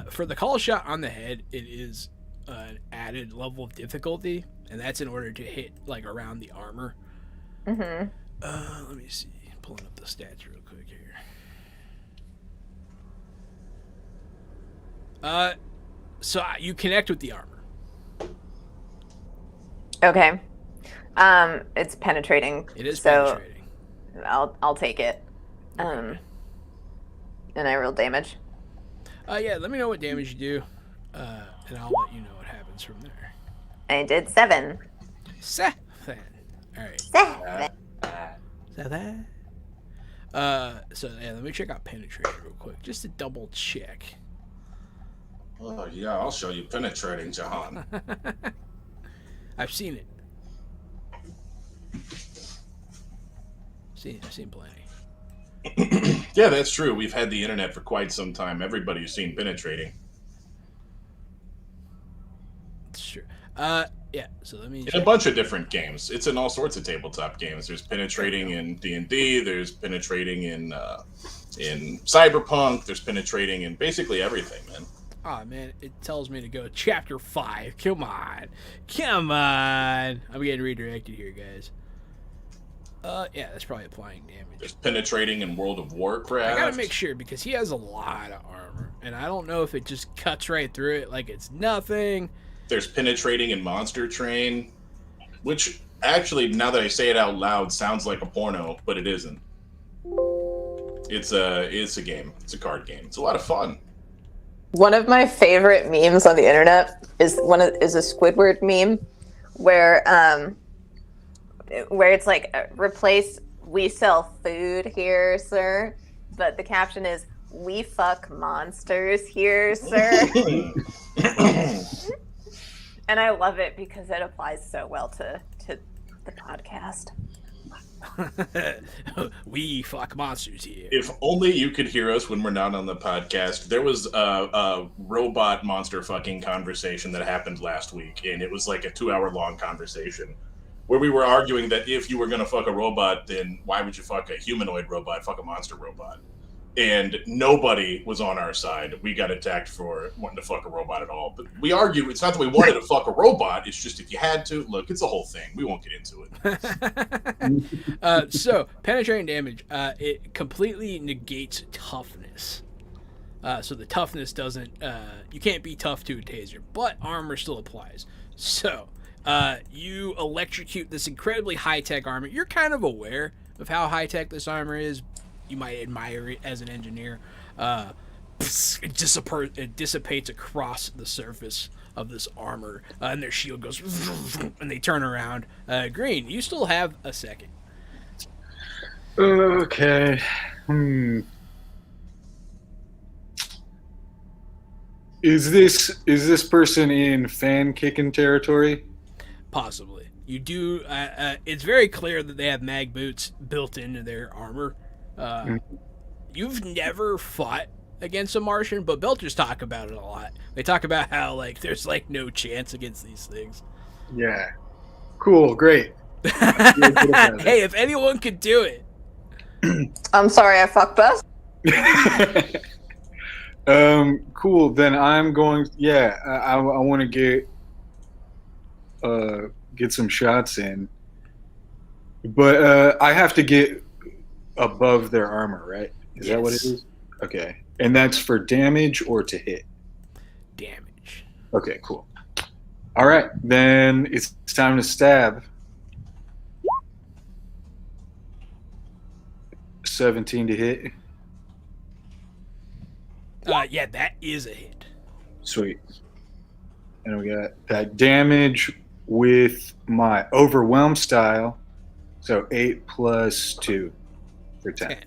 For the call shot on the head, it is an added level of difficulty, and that's in order to hit, like, around the armor. Mm-hmm. Let me see. Pulling up the stats real quick here. So you connect with the armor. Okay. It's penetrating. It is so penetrating. I'll take it. And I roll damage. Yeah, let me know what damage you do, and I'll let you know what happens from there. I did 7. 7. All right. 7. 7. So yeah, let me check out penetrating real quick, just to double check. Oh, yeah, I'll show you penetrating, Jahan. I've seen it. I've seen plenty. Yeah, that's true. We've had the internet for quite some time. Everybody's seen penetrating. It's true. Yeah, so let me... In a bunch of different games. It's in all sorts of tabletop games. There's penetrating in D&D. There's penetrating in Cyberpunk. There's penetrating in basically everything, man. Oh man, it tells me to go chapter 5. Come on. I'm getting redirected here, guys. Yeah, that's probably applying damage. There's penetrating in World of Warcraft. I gotta make sure, because he has a lot of armor, and I don't know if it just cuts right through it like it's nothing. There's penetrating in Monster Train, which actually, now that I say it out loud, sounds like a porno, but it isn't. It's a game. It's a card game. It's a lot of fun. One of my favorite memes on the internet is a Squidward meme where it's like replace "we sell food here, sir," but the caption is "we fuck monsters here, sir." And I love it because it applies so well to the podcast. We fuck monsters here. If only you could hear us when we're not on the podcast. There was a robot monster fucking conversation that happened last week, and it was like a 2-hour long conversation where we were arguing that if you were going to fuck a robot, then why would you fuck a humanoid robot, fuck a monster robot? And nobody was on our side. We got attacked for wanting to fuck a robot at all. But we argued it's not that we wanted to fuck a robot. It's just if you had to, look, it's a whole thing. We won't get into it. So, penetrating damage, it completely negates toughness. So the toughness doesn't, you can't be tough to a taser, but armor still applies. So, you electrocute this incredibly high-tech armor. You're kind of aware of how high-tech this armor is. You might admire it as an engineer. It dissipates across the surface of this armor, and their shield goes, and they turn around. Green, you still have a second. Okay. Is this person in fan kicking territory? Possibly. You do. It's very clear that they have mag boots built into their armor. You've never fought against a Martian, but Belters talk about it a lot. They talk about how like there's like no chance against these things. Yeah. Cool. Great. Hey, if anyone could do it. I'm sorry, I fucked us. Cool. Then I'm going. Yeah, I want to get some shots in, but I have to get above their armor, right? Is that what it is? Okay. And that's for damage or to hit? Damage. Okay, cool. All right, then it's time to stab. 17 to hit. Yeah, that is a hit. Sweet. And we got that damage with my overwhelm style. So 8 plus 2 for 10.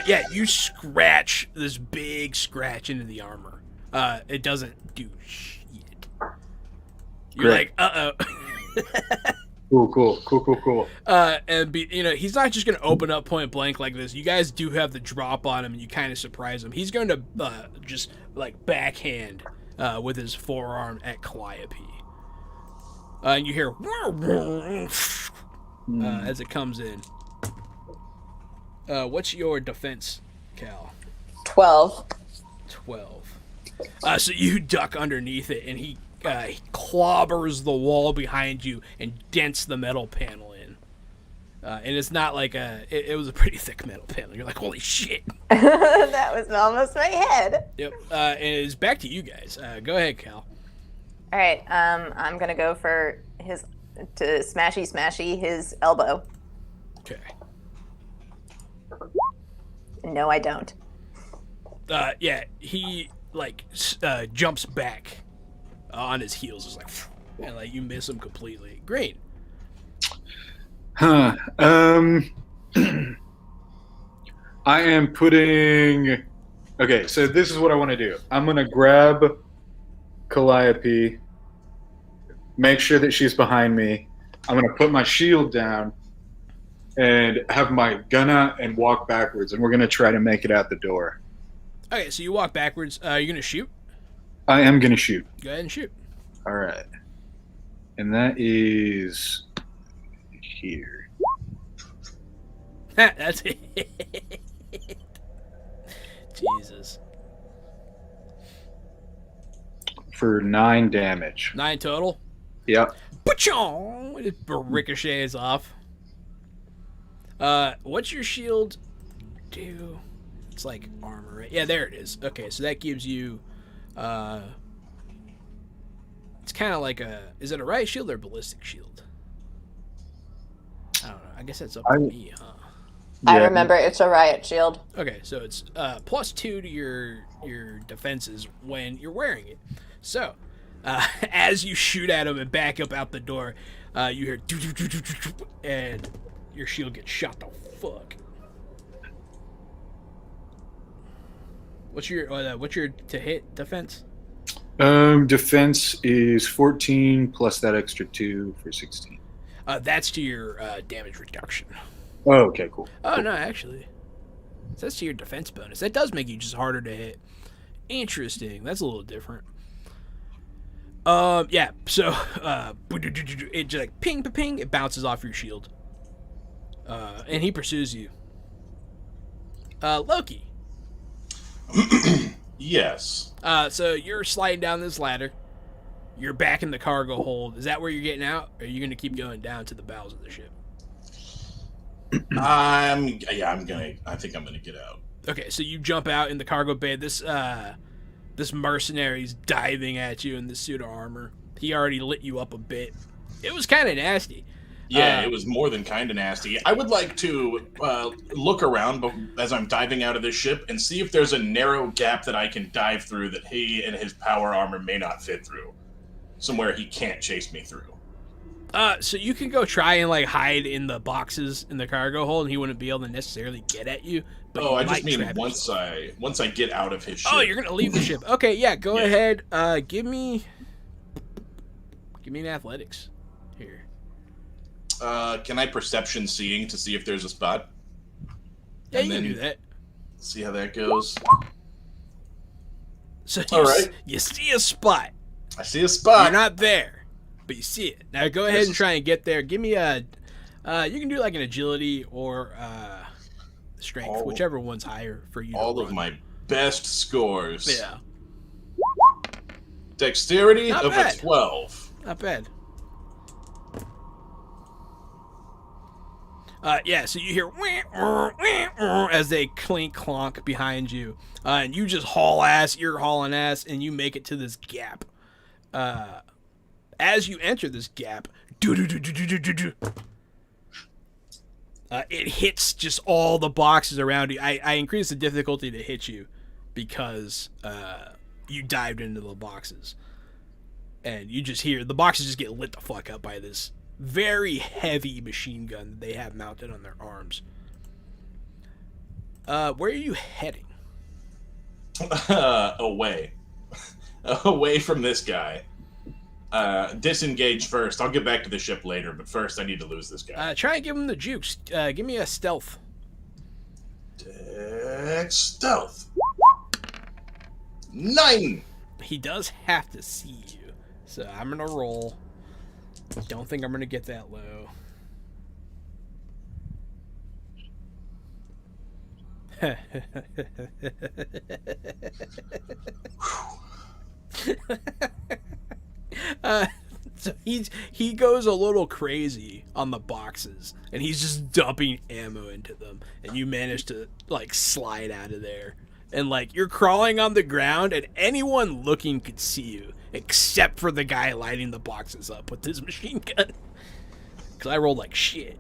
Yeah, you scratch this big scratch into the armor. It doesn't do shit. You're Great. like, Cool. And he's not just gonna open up point blank like this. You guys do have the drop on him, and you kind of surprise him. He's going to just like backhand with his forearm at Calliope. And you hear as it comes in. What's your defense, Cal? 12. 12. So you duck underneath it, and he clobbers the wall behind you and dents the metal panel in. And it's not like it was a pretty thick metal panel. You're like, holy shit. That was almost my head. Yep. And it's back to you guys. Go ahead, Cal. All right. I'm gonna go for to smashy his elbow. Okay. No, I don't. Yeah, he jumps back on his heels, just like, and like you miss him completely. Green. I am putting. Okay, so this is what I want to do. I'm gonna grab Calliope, make sure that she's behind me. I'm gonna put my shield down and have my gun out and walk backwards, and we're gonna try to make it out the door. Okay, so you walk backwards. You're gonna shoot. I am gonna shoot. Go ahead and shoot. All right, and that is here. That's it. Jesus. For 9 damage. 9 total. Yep. Pachong! It ricochets off. What's your shield do? It's like armor, right? Yeah, there it is. Okay, so that gives you, it's kind of like is it a riot shield or a ballistic shield? I don't know. I guess that's up to me, huh? I remember it's a riot shield. Okay, so it's +2 to your defenses when you're wearing it. So, as you shoot at him and back up out the door, you hear and your shield gets shot the fuck. What's your to hit defense? Defense is 14 plus that extra 2 for 16. That's to your damage reduction. Oh, okay, cool. Oh, cool. no, actually. That's to your defense bonus. That does make you just harder to hit. Interesting. That's a little different. Yeah, so it just like ping, ping, it bounces off your shield. And he pursues you. Loki. Yes. So you're sliding down this ladder. You're back in the cargo hold. Is that where you're getting out? Or are you going to keep going down to the bowels of the ship? I think I'm gonna get out. Okay, so you jump out in the cargo bay. This mercenary's diving at you in this suit of armor. He already lit you up a bit. It was kind of nasty. Yeah, it was more than kind of nasty. I would like to look around as I'm diving out of this ship and see if there's a narrow gap that I can dive through that he and his power armor may not fit through. Somewhere he can't chase me through. So you can go try and like hide in the boxes in the cargo hold, and he wouldn't be able to necessarily get at you. But I just mean once I get out of his ship. Oh, you're gonna leave the ship. Okay, yeah, go ahead. Give me an athletics here. Can I perception seeing to see if there's a spot? Yeah, you can do that. See how that goes. So All you see a spot. I see a spot. You're not there, but you see it. Now go ahead and try and get there. Give me a. You can do like an agility or strength, whichever one's higher for you. All of my best scores. Yeah. Dexterity Not of bad. a 12. Not bad. Yeah, so you hear as they clink clonk behind you, and you just haul ass. You're hauling ass, and you make it to this gap. As you enter this gap, it hits just all the boxes around you. I increased the difficulty to hit you because you dived into the boxes, and you just hear the boxes just get lit the fuck up by this very heavy machine gun that they have mounted on their arms. Where are you heading? Away. Away from this guy. Disengage first. I'll get back to the ship later, but first I need to lose this guy. Try and give him the jukes. Give me a stealth. Stealth. 9! He does have to see you, so I'm gonna roll. Don't think I'm gonna get that low. So he goes a little crazy on the boxes, and he's just dumping ammo into them, and you manage to like slide out of there, and like you're crawling on the ground, and anyone looking could see you except for the guy lighting the boxes up with his machine gun. Because I rolled like shit.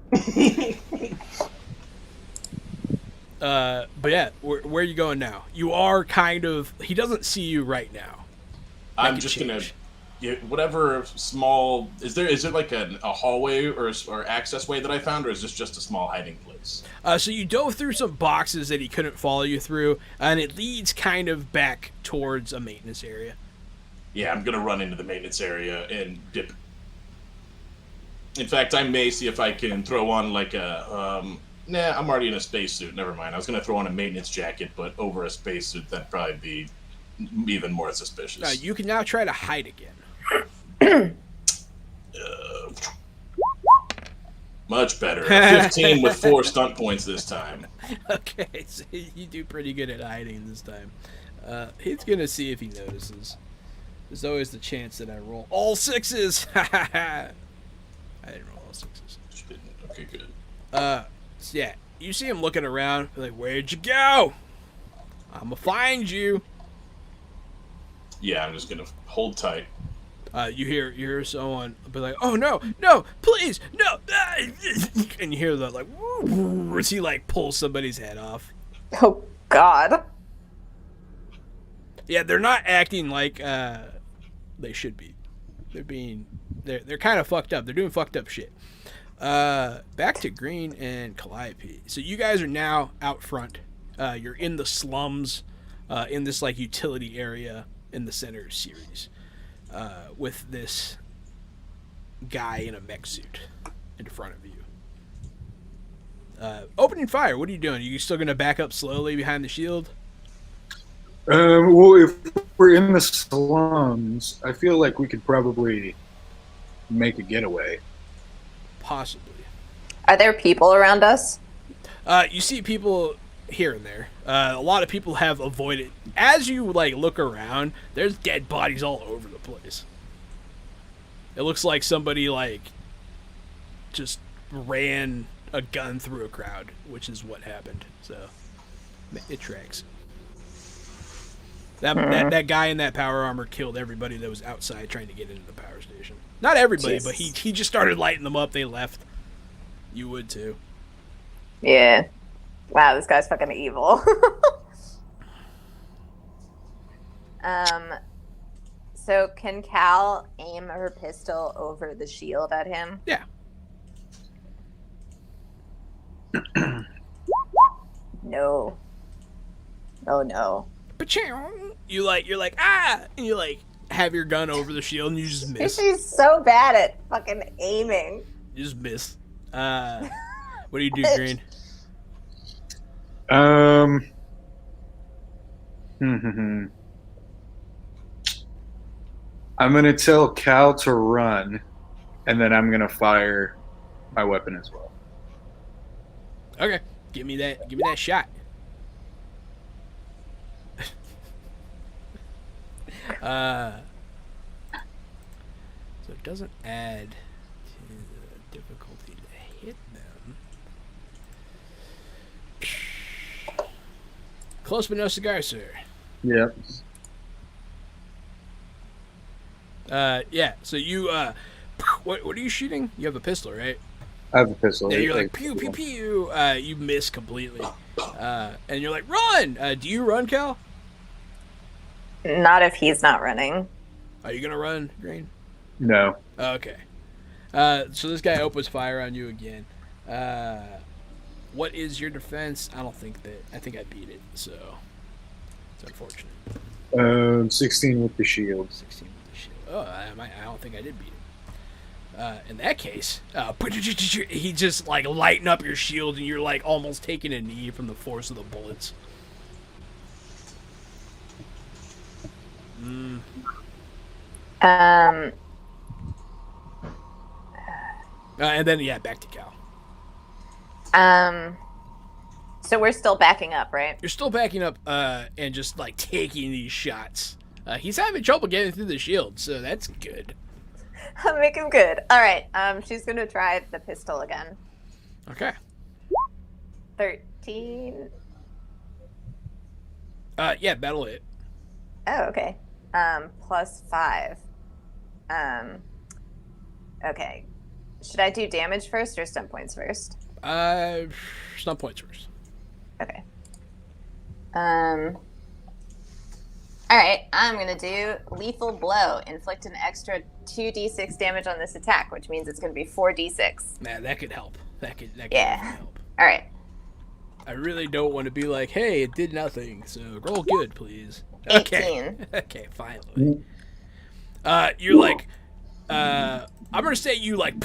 But yeah, where are you going now? You are kind of... He doesn't see you right now. I'm just going to... Whatever small... Is there like a hallway or access way that I found, or is this just a small hiding place? So you dove through some boxes that he couldn't follow you through, and it leads kind of back towards a maintenance area. Yeah, I'm going to run into the maintenance area and dip. In fact, I may see if I can throw on like a... Nah, I'm already in a spacesuit. Never mind. I was going to throw on a maintenance jacket, but over a spacesuit, that'd probably be even more suspicious. You can now try to hide again. Much better. 15 with 4 stunt points this time. Okay, so you do pretty good at hiding this time. He's going to see if he notices. There's always the chance that I roll all 6s. I didn't roll all 6s. Okay, good. So yeah, you see him looking around, like, where'd you go? I'm gonna find you. Yeah, I'm just gonna hold tight. You hear someone be like, "Oh no, no, please, no!" And you hear that like, as he like pulls somebody's head off. Oh God. Yeah, they're not acting like they should be. They're kind of fucked up. They're doing fucked up shit. Back to Green and Calliope. So you guys are now out front. You're in the slums, in this like utility area in the center series, with this guy in a mech suit in front of you. Opening fire. What are you doing? Are you still gonna back up slowly behind the shield? Well, if we're in the slums, I feel like we could probably make a getaway. Possibly. Are there people around us? You see people here and there. A lot of people have avoided. As you like look around, there's dead bodies all over the place. It looks like somebody like just ran a gun through a crowd, which is what happened. So it tracks. That guy in that power armor killed everybody that was outside trying to get into the power station. Not everybody, Jesus. but he just started lighting them up. They left. You would too. Yeah. Wow, this guy's fucking evil. So can Cal aim her pistol over the shield at him? Yeah. No. Oh no. You're like and you like have your gun over the shield and you just miss. She's so bad at fucking aiming. You just miss. What do you do, Green? I'm gonna tell Cal to run, and then I'm gonna fire my weapon as well. Okay, give me that shot. So it doesn't add to the difficulty to hit them. Close but no cigar, sir. Yep. Yeah. So you what are you shooting? You have a pistol, right? I have a pistol. Yeah, you're like pew pew pew. You miss completely, and you're like run. Do you run, Cal? Not if he's not running. Are you gonna run, Green? No. Okay. So this guy opens fire on you again. What is your defense? I think I beat it, so it's unfortunate. 16 with the shield. 16 with the shield. Oh, I don't think I did beat it. In that case, he just like lighten up your shield, and you're like almost taking a knee from the force of the bullets. And then back to Cal. So we're still backing up, right? You're still backing up, and just like taking these shots. He's having trouble getting through the shield, so that's good. I'll make him good. All right. She's gonna try the pistol again. Okay. 13. Yeah, that'll hit. Oh, okay. +5. Okay. Should I do damage first or stun points first? Stun points first. Okay. All right, I'm gonna do lethal blow. Inflict an extra 2d6 damage on this attack, which means it's gonna be 4d6. Man, that could help. That could help. All right. I really don't want to be like, hey, it did nothing, so roll good, please. 18. Okay. Okay, finally. You're like, I'm gonna say you like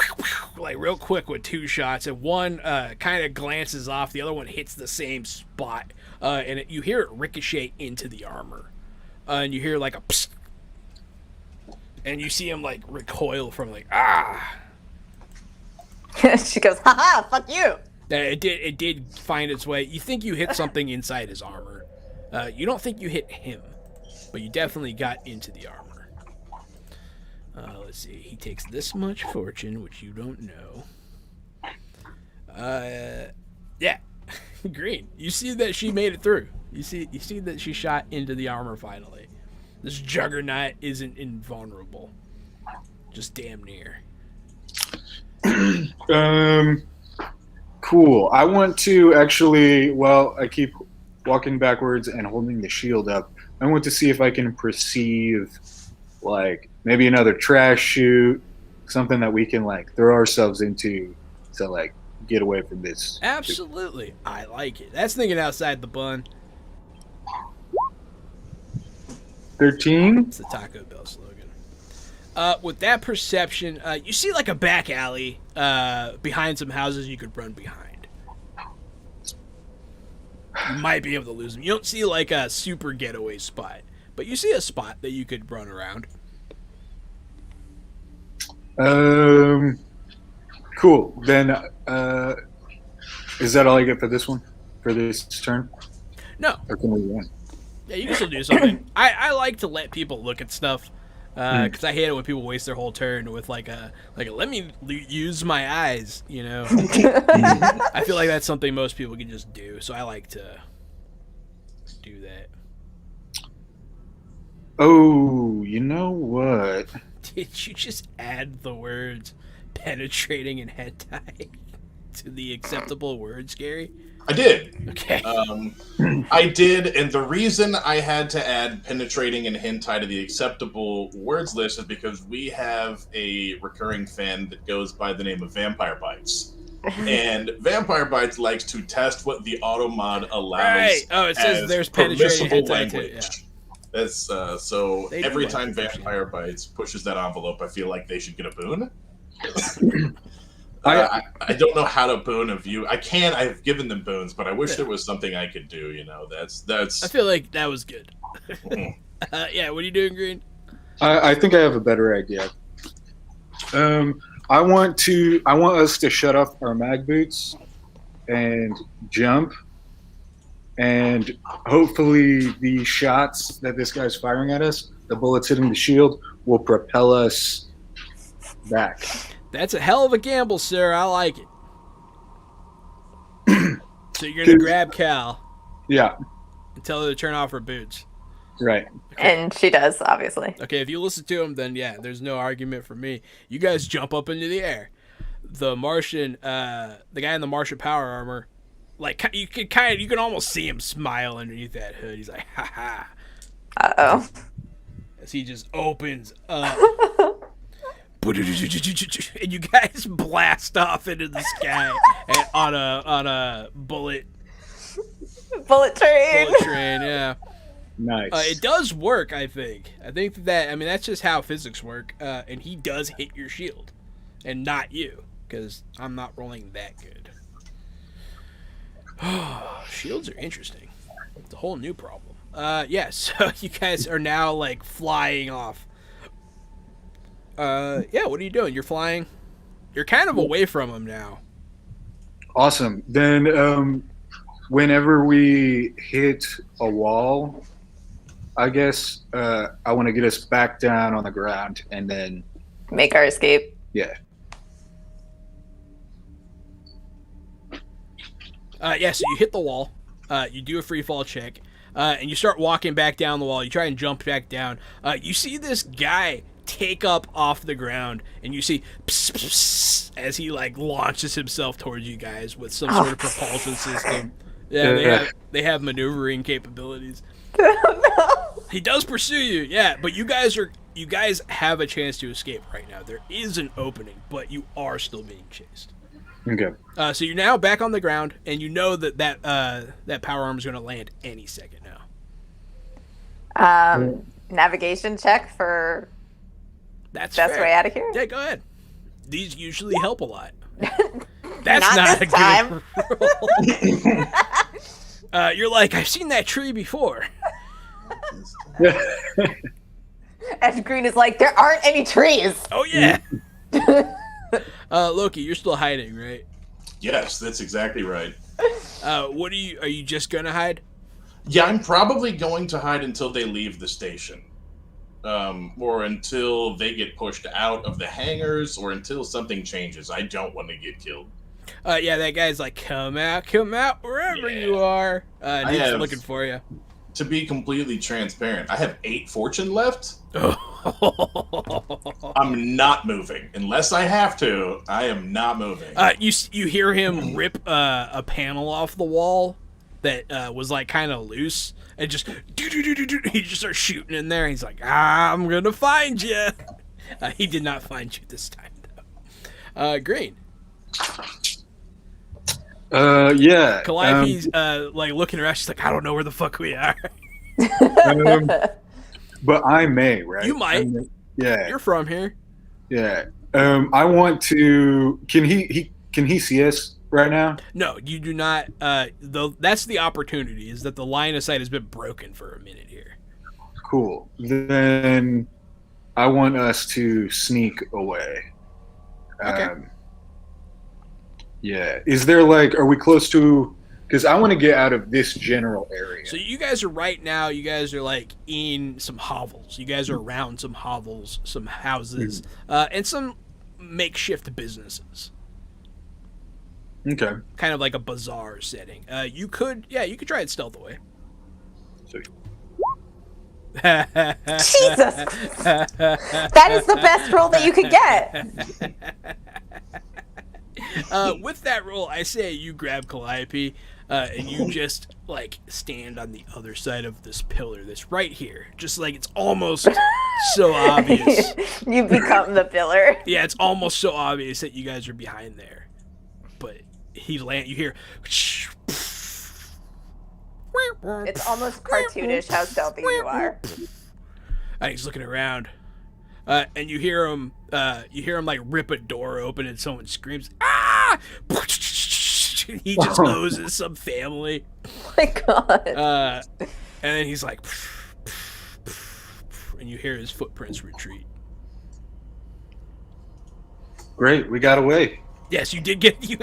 real quick with 2 shots, and one kind of glances off, the other one hits the same spot, and you hear it ricochet into the armor, and you hear like a psst, and you see him like recoil from like She goes, haha, fuck you. It did find its way. You think you hit something inside his armor. You don't think you hit him, but you definitely got into the armor. Let's see. He takes this much fortune, which you don't know. Yeah. Green. You see that she made it through. You see that she shot into the armor finally. This juggernaut isn't invulnerable. Just damn near. Cool. I want to actually, well, I keep walking backwards and holding the shield up. I want to see if I can perceive, like, maybe another trash chute, something that we can, like, throw ourselves into to, like, get away from this. Absolutely. I like it. That's thinking outside the bun. 13? It's the Taco Bell slogan. With that perception, you see like a back alley behind some houses you could run behind. You might be able to lose them. You don't see like a super getaway spot, but you see a spot that you could run around. Cool. Then, is that all I get for this one? For this turn? No. Or can we run? Yeah, you can still do something. I like to let people look at stuff because I hate it when people waste their whole turn with like a let me use my eyes. You know, I feel like that's something most people can just do. So I like to do that. Oh, you know what? Did you just add the words penetrating and hentai to the acceptable words, Gary? I did. Okay. I did, and the reason I had to add penetrating and hentai to the acceptable words list is because we have a recurring fan that goes by the name of Vampire Bites. And Vampire Bites likes to test what the auto mod allows. Right. Oh, it says there's penetrating permissible hentai too. language. Yeah. That's so They do every like time that, Vampire Bites pushes that envelope, I feel like they should get a boon. I don't know how to boon a view. I've given them boons, but I wish there was something I could do. You know, that's. I feel like that was good. Yeah, what are you doing, Green? I think I have a better idea. I want us to shut off our mag boots and jump, and hopefully the shots that this guy's firing at us, the bullets hitting the shield, will propel us back. That's a hell of a gamble, sir. I like it. So you're gonna grab Cal Yeah, and tell her to turn off her boots. right. And she does, obviously. Okay, if you listen to him, then yeah, there's no argument for me. You guys jump up into the air. The Martian, the guy in the Martian power armor, like you can almost see him smile underneath that hood. He's like, ha ha. Uh-oh. As he just opens up. And you guys blast off into the sky on a bullet Train. yeah. Nice. It does work, I think. That's just how physics work. And he does hit your shield, and not you, because I'm not rolling that good. Shields are interesting. It's a whole new problem. Yeah. So you guys are now like flying off. Yeah, what are you doing? You're flying? You're kind of away from him now. Awesome. Then whenever we hit a wall, I guess I want to get us back down on the ground and then... Make our escape. Yeah. Yeah, so you hit the wall. You do a free fall check. And you start walking back down the wall. You try and jump back down. You see this guy take up off the ground, and you see pss, pss, pss, as he like launches himself towards you guys with some sort of propulsion system. Yeah, they have maneuvering capabilities. No. He does pursue you, yeah, but you guys have a chance to escape right now. There is an opening, but you are still being chased. Okay. So you're now back on the ground, and you know that power arm is going to land any second now. Navigation check for That's best fair. way out of here. Yeah, go ahead. These usually help a lot. That's Not not this a time. good roll. You're like, I've seen that tree before. And Green is like, there aren't any trees. Oh yeah. Loki, you're still hiding, right? Yes, that's exactly right. Are you just gonna hide? Yeah, I'm probably going to hide until they leave the station. Or until they get pushed out of the hangars, or until something changes. I don't want to get killed. Yeah, that guy's like, come out, wherever you are. And he's looking for you. to be completely transparent, I have 8 fortune left. I'm not moving unless I have to. I am not moving. You hear him rip a panel off the wall that was like kind of loose, and just he just starts shooting in there. He's like, I'm gonna find you. He did not find you this time though. Green. Yeah. Calliope's like looking around. She's like, I don't know where the fuck we are. But I may, right? You might. Yeah. You're from here. Yeah. I want to. Can he see us right now? No, you do not. Though that's the opportunity, is that the line of sight has been broken for a minute here. Cool. Then I want us to sneak away. Okay. Yeah. Is there like? Are we close to? Because I want to get out of this general area. So you guys are right now. You guys are like in some hovels. You guys are around some hovels, some houses, and some makeshift businesses. Okay. Kind of like a bazaar setting. You could try it stealth away. Jesus! That is the best roll that you could get. With that roll, I say you grab Calliope, and you just like stand on the other side of this pillar that's right here. Just like it's almost so obvious. You become the pillar. Yeah, it's almost so obvious that you guys are behind there. But you hear It's almost cartoonish how stealthy you are. and he's looking around. And you hear him like rip a door open and someone screams, "Ah!" He just hoses some family. Oh my god. And then he's like, and you hear his footprints retreat. Great, we got away. Yes, you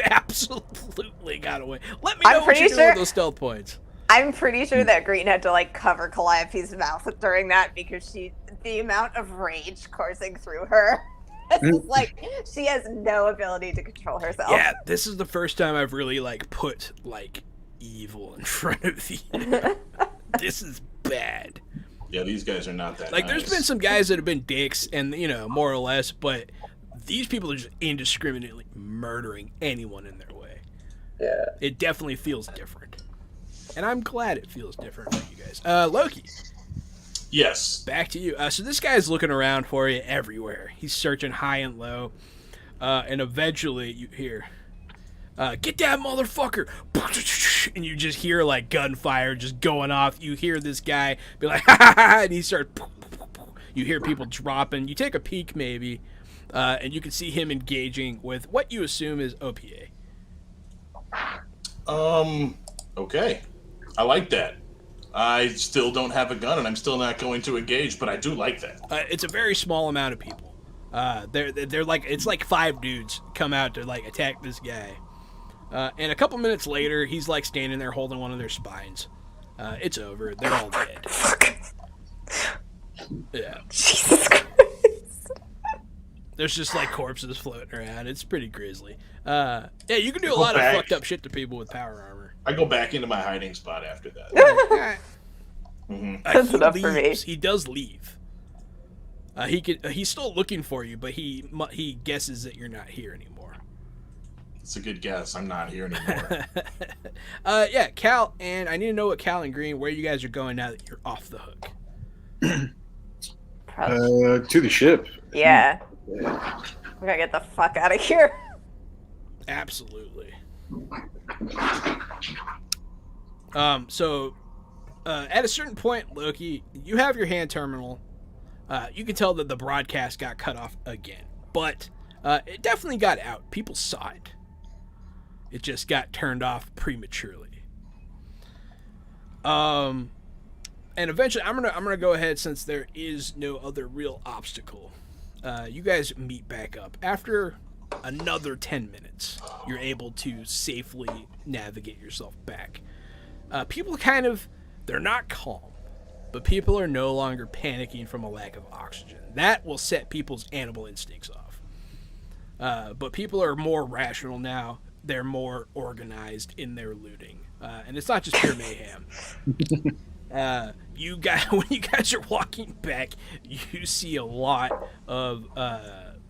absolutely got away. Let me know what you do with those stealth points. I'm pretty sure that Green had to like cover Calliope's mouth during that because the amount of rage coursing through her. It's like she has no ability to control herself. Yeah, this is the first time I've really like put like evil in front of you. This is bad. Yeah, these guys are not that like nice. There's been some guys that have been dicks and more or less, but these people are just indiscriminately murdering anyone in their way. Yeah. It definitely feels different. And I'm glad it feels different for you guys. Loki. Yes. Back to you. So this guy's looking around for you everywhere. He's searching high and low. And eventually you hear, get that motherfucker. And you just hear like gunfire just going off. You hear this guy be like, ha ha ha, and he starts. You hear people dropping. You take a peek maybe, and you can see him engaging with what you assume is OPA. Okay. I like that. I still don't have a gun, and I'm still not going to engage, but I do like that. It's a very small amount of people. They're like, it's like 5 dudes come out to like attack this guy. And a couple minutes later, he's like standing there holding one of their spines. It's over. They're all dead. Yeah. Jesus Christ. There's just like corpses floating around. It's pretty grisly. Yeah, you can do a lot of fucked up shit to people with power armor. I go back into my hiding spot after that. That's enough for me. He does leave. He's still looking for you, but he guesses that you're not here anymore. It's a good guess. I'm not here anymore. Yeah, Cal, and I need to know what Cal and Green, where you guys are going now that you're off the hook. To the ship. Yeah. We gotta get the fuck out of here. Absolutely. So, at a certain point, Loki, you have your hand terminal. You can tell that the broadcast got cut off again, but it definitely got out. People saw it. It just got turned off prematurely. And eventually, I'm gonna go ahead, since there is no other real obstacle. You guys meet back up after another 10 minutes. You're able to safely navigate yourself back. People they're not calm, but people are no longer panicking from a lack of oxygen. That will set people's animal instincts off. But people are more rational now. They're more organized in their looting. And it's not just pure mayhem. You guys, when you guys are walking back, you see a lot of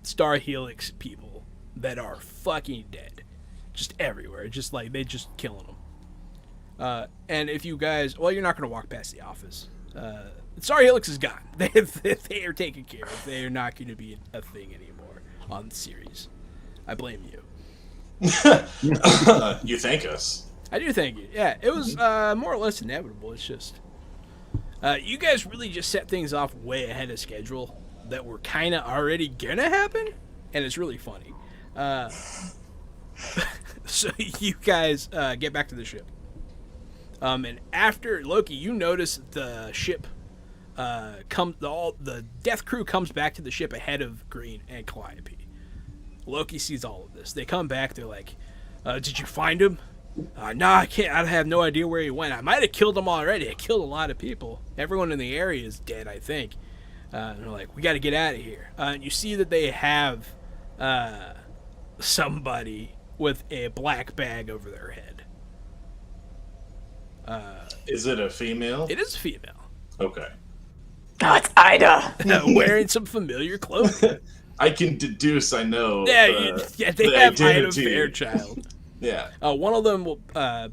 Star Helix people that are fucking dead, just everywhere. Just like they just killing them. And if you guys, well, you're not gonna walk past the office. Star Helix is gone. They are taken care of. They are not going to be a thing anymore on the series. I blame you. You thank us. I do thank you. Yeah, it was more or less inevitable. It's just you guys really just set things off way ahead of schedule that were kind of already gonna happen, and it's really funny. So you guys get back to the ship, and after Loki, you notice the ship the death crew comes back to the ship ahead of Green and Calliope. Loki sees all of this. They come back. They're like, "Did you find him?" No, I can't. I have no idea where he went. I might have killed him already. I killed a lot of people. Everyone in the area is dead, I think. And they're like, we got to get out of here. And you see that they have somebody with a black bag over their head. Is it a female? It is a female. Okay. Oh, it's Ida. Wearing some familiar clothing. I can deduce. I know. They the have Ida identity. Fairchild. Yeah. One of them will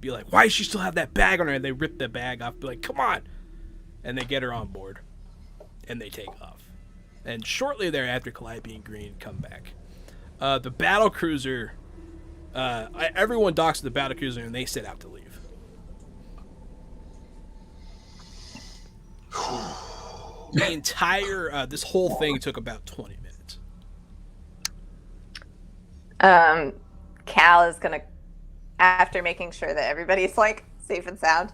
be like, why does she still have that bag on her? And they rip the bag off, be like, come on. And they get her on board. And they take off. And shortly thereafter, Calliope and Green come back. The battle cruiser, everyone docks to the battle cruiser and they set out to leave. The entire, this whole thing took about 20 minutes. Cal is gonna, after making sure that everybody's like safe and sound,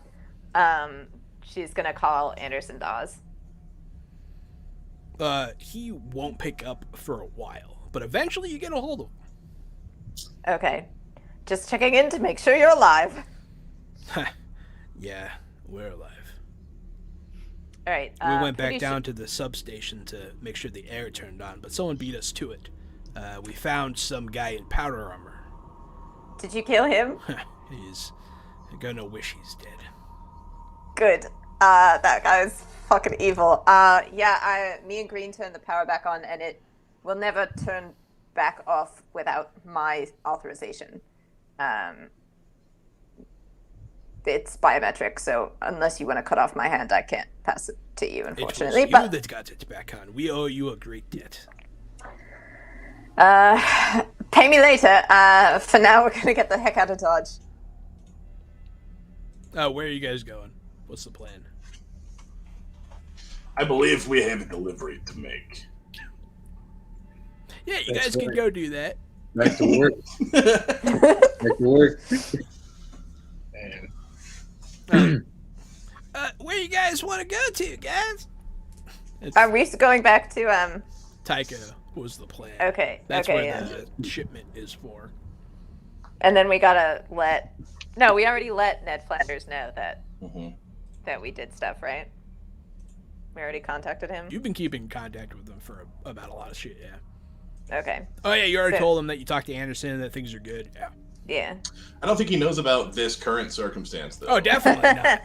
she's gonna call Anderson Dawes. He won't pick up for a while, but eventually you get a hold of him. Okay, just checking in to make sure you're alive. Yeah, we're alive. All right. We went back down to the substation to make sure the air turned on, but someone beat us to it. We found some guy in powder armor. Did you kill him? He's gonna wish he's dead. Good. That guy's fucking evil. Me and Green turned the power back on, and it will never turn back off without my authorization. It's biometric, so unless you want to cut off my hand, I can't pass it to you, unfortunately. It was you that got it back on. We owe you a great debt. Pay me later. For now, we're gonna get the heck out of Dodge. Where are you guys going? What's the plan? I believe we have a delivery to make. Yeah, you guys can go do that. Back to work. Back to work. Man. Where you guys want to go to, guys? Are we going back to Tycho was the plan. Okay. That's okay, where the shipment is for. And then we gotta let. No, we already let Ned Flanders know that that we did stuff, right? We already contacted him. You've been keeping in contact with them for about a lot of shit, yeah. Okay. Oh yeah, you already told him that you talked to Anderson and that things are good. Yeah. Yeah. I don't think he knows about this current circumstance, though. Oh, definitely not.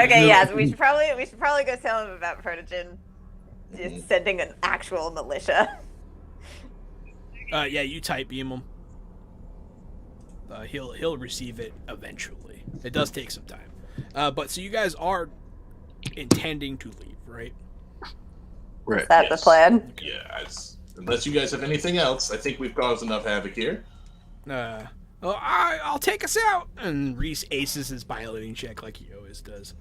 Okay, yeah. So we should probably go tell him about Protogen. Just sending an actual militia. Yeah, you type beam him. He'll receive it eventually. It does take some time. But so you guys are intending to leave, right? Right. Is that the plan? Yeah. Unless you guys have anything else, I think we've caused enough havoc here. I'll take us out. And Reese aces his piloting check like he always does.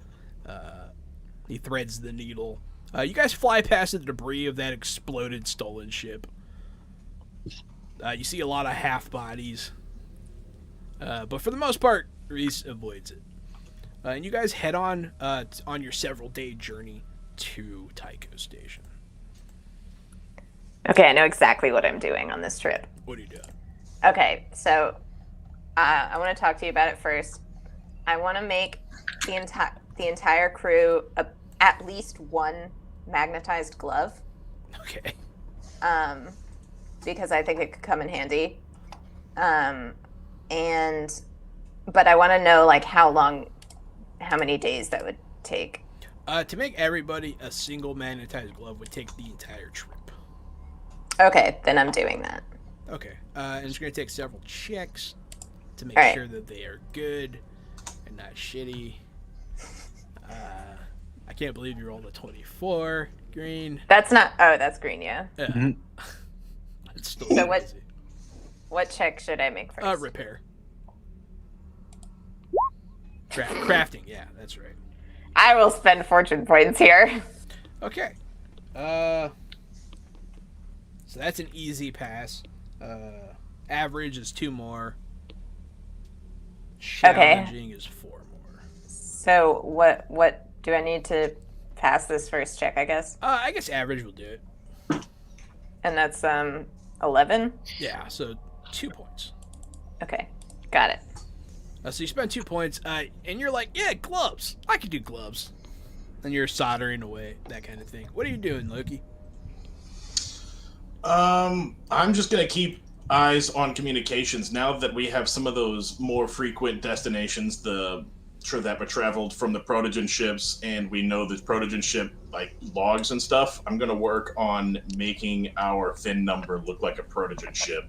He threads the needle. You guys fly past the debris of that exploded stolen ship. You see a lot of half bodies. But for the most part, Reese avoids it. And you guys head on your several-day journey to Tycho Station. Okay, I know exactly what I'm doing on this trip. What are you doing? Okay, so I want to talk to you about it first. I want to make the entire crew at least one magnetized glove. Okay. Because I think it could come in handy. But I want to know like how many days that would take. To make everybody a single magnetized glove would take the entire trip. Okay, then I'm doing that. Okay. And it's going to take several checks to make All right. sure that they are good and not shitty. I can't believe you rolled a 24. Green. That's not. Oh, that's green. Yeah. Yeah. Mhm. It's still So what- easy. What check should I make first? Repair. Crafting. Yeah, that's right. I will spend fortune points here. Okay. So that's an easy pass. Average is 2 more. Challenging is 4 more. So what do I need to pass this first check? I guess, I guess average will do it. and that's 11. Yeah, so 2 points. Okay, got it. So you spend 2 points, and you're like, yeah, gloves. I could do gloves. And you're soldering away, that kind of thing. What are you doing, Loki? I'm just gonna keep eyes on communications now that we have some of those more frequent destinations. That were traveled from the Protogen ships, and we know the Protogen ship like logs and stuff. I'm gonna work on making our VIN number look like a Protogen ship.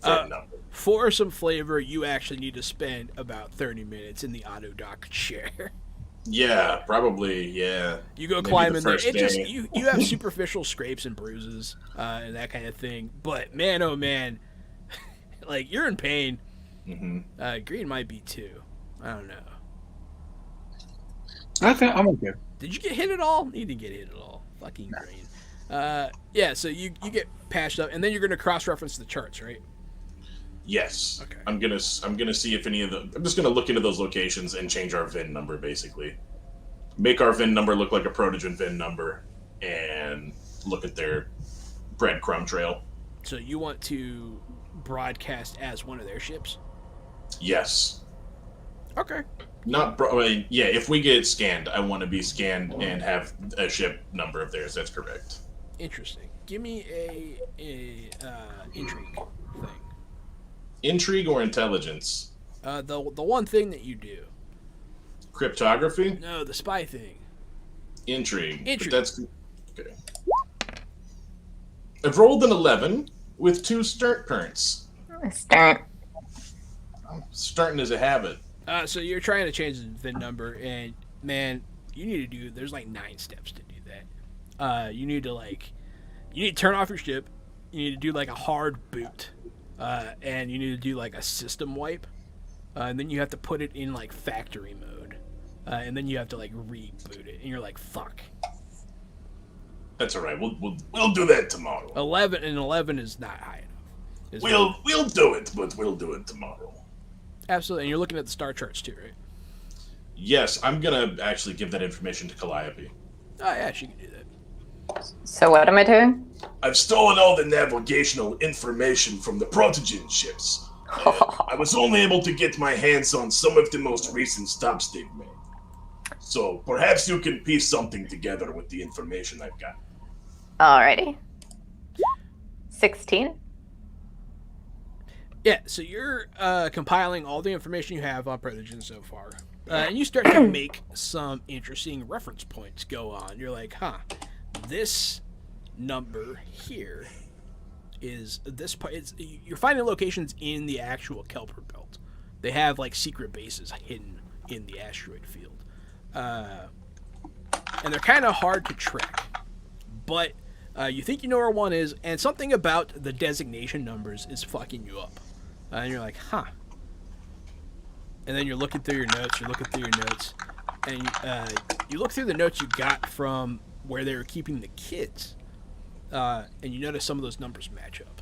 VIN number. For some flavor, you actually need to spend about 30 minutes in the auto dock chair. Yeah, probably. Yeah. You go Maybe climb the in there. first It just day. you have superficial scrapes and bruises and that kind of thing. But man, oh man, like you're in pain. Mm-hmm. Green might be too. I don't know. I think I'm okay. Did you get hit at all? You didn't get hit at all. Fucking Green. Yeah. So you get patched up, and then you're gonna cross-reference the charts, right? Yes. Okay. I'm gonna see if any of the. I'm just gonna look into those locations and change our VIN number, basically. Make our VIN number look like a Protogen VIN number, and look at their breadcrumb trail. So you want to broadcast as one of their ships? Yes. Okay. Yeah. If we get scanned, I want to be scanned and have a ship number of theirs. That's correct. Interesting. Give me a intrigue thing. Intrigue or intelligence? The one thing that you do. Cryptography? No, the spy thing. Intrigue. Intrigue. But that's okay. I've rolled an 11 with 2 start currents. Start. Starting as a habit. So you're trying to change the VIN number, and man, you need to do. There's like 9 steps to do that. You need to turn off your ship. You need to do like a hard boot, and you need to do like a system wipe, and then you have to put it in like factory mode, and then you have to like reboot it, and you're like, fuck. That's all right. We'll do that tomorrow. 11 is not high enough. We'll do it, but we'll do it tomorrow. Absolutely, and you're looking at the star charts too, right? Yes, I'm gonna actually give that information to Calliope. Oh yeah, she can do that. So what am I doing? I've stolen all the navigational information from the Protogen ships. I was only able to get my hands on some of the most recent stops they've made. So perhaps you can piece something together with the information I've got. Alrighty. 16. Yeah, so you're compiling all the information you have on Protogen so far, and you start to make some interesting reference points go on. You're like, this number here is this part. You're finding locations in the actual Kelper belt. They have like secret bases hidden in the asteroid field, and they're kind of hard to track, but you think you know where one is, and something about the designation numbers is fucking you up. And you're like, And then you're looking through your notes, and you look through the notes you got from where they were keeping the kids, and you notice some of those numbers match up.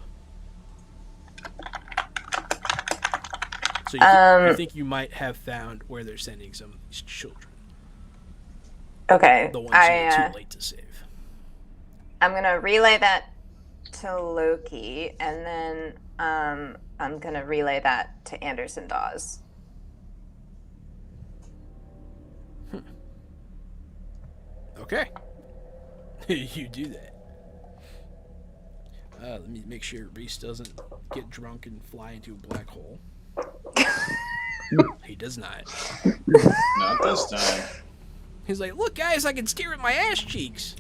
So you think you might have found where they're sending some of these children. Okay. The ones who are too late to save. I'm gonna relay that to Loki, and then I'm gonna relay that to Anderson Dawes. Okay. You do that. Let me make sure Reese doesn't get drunk and fly into a black hole. He does not. Not this time. He's like, look, guys, I can steer with my ass cheeks.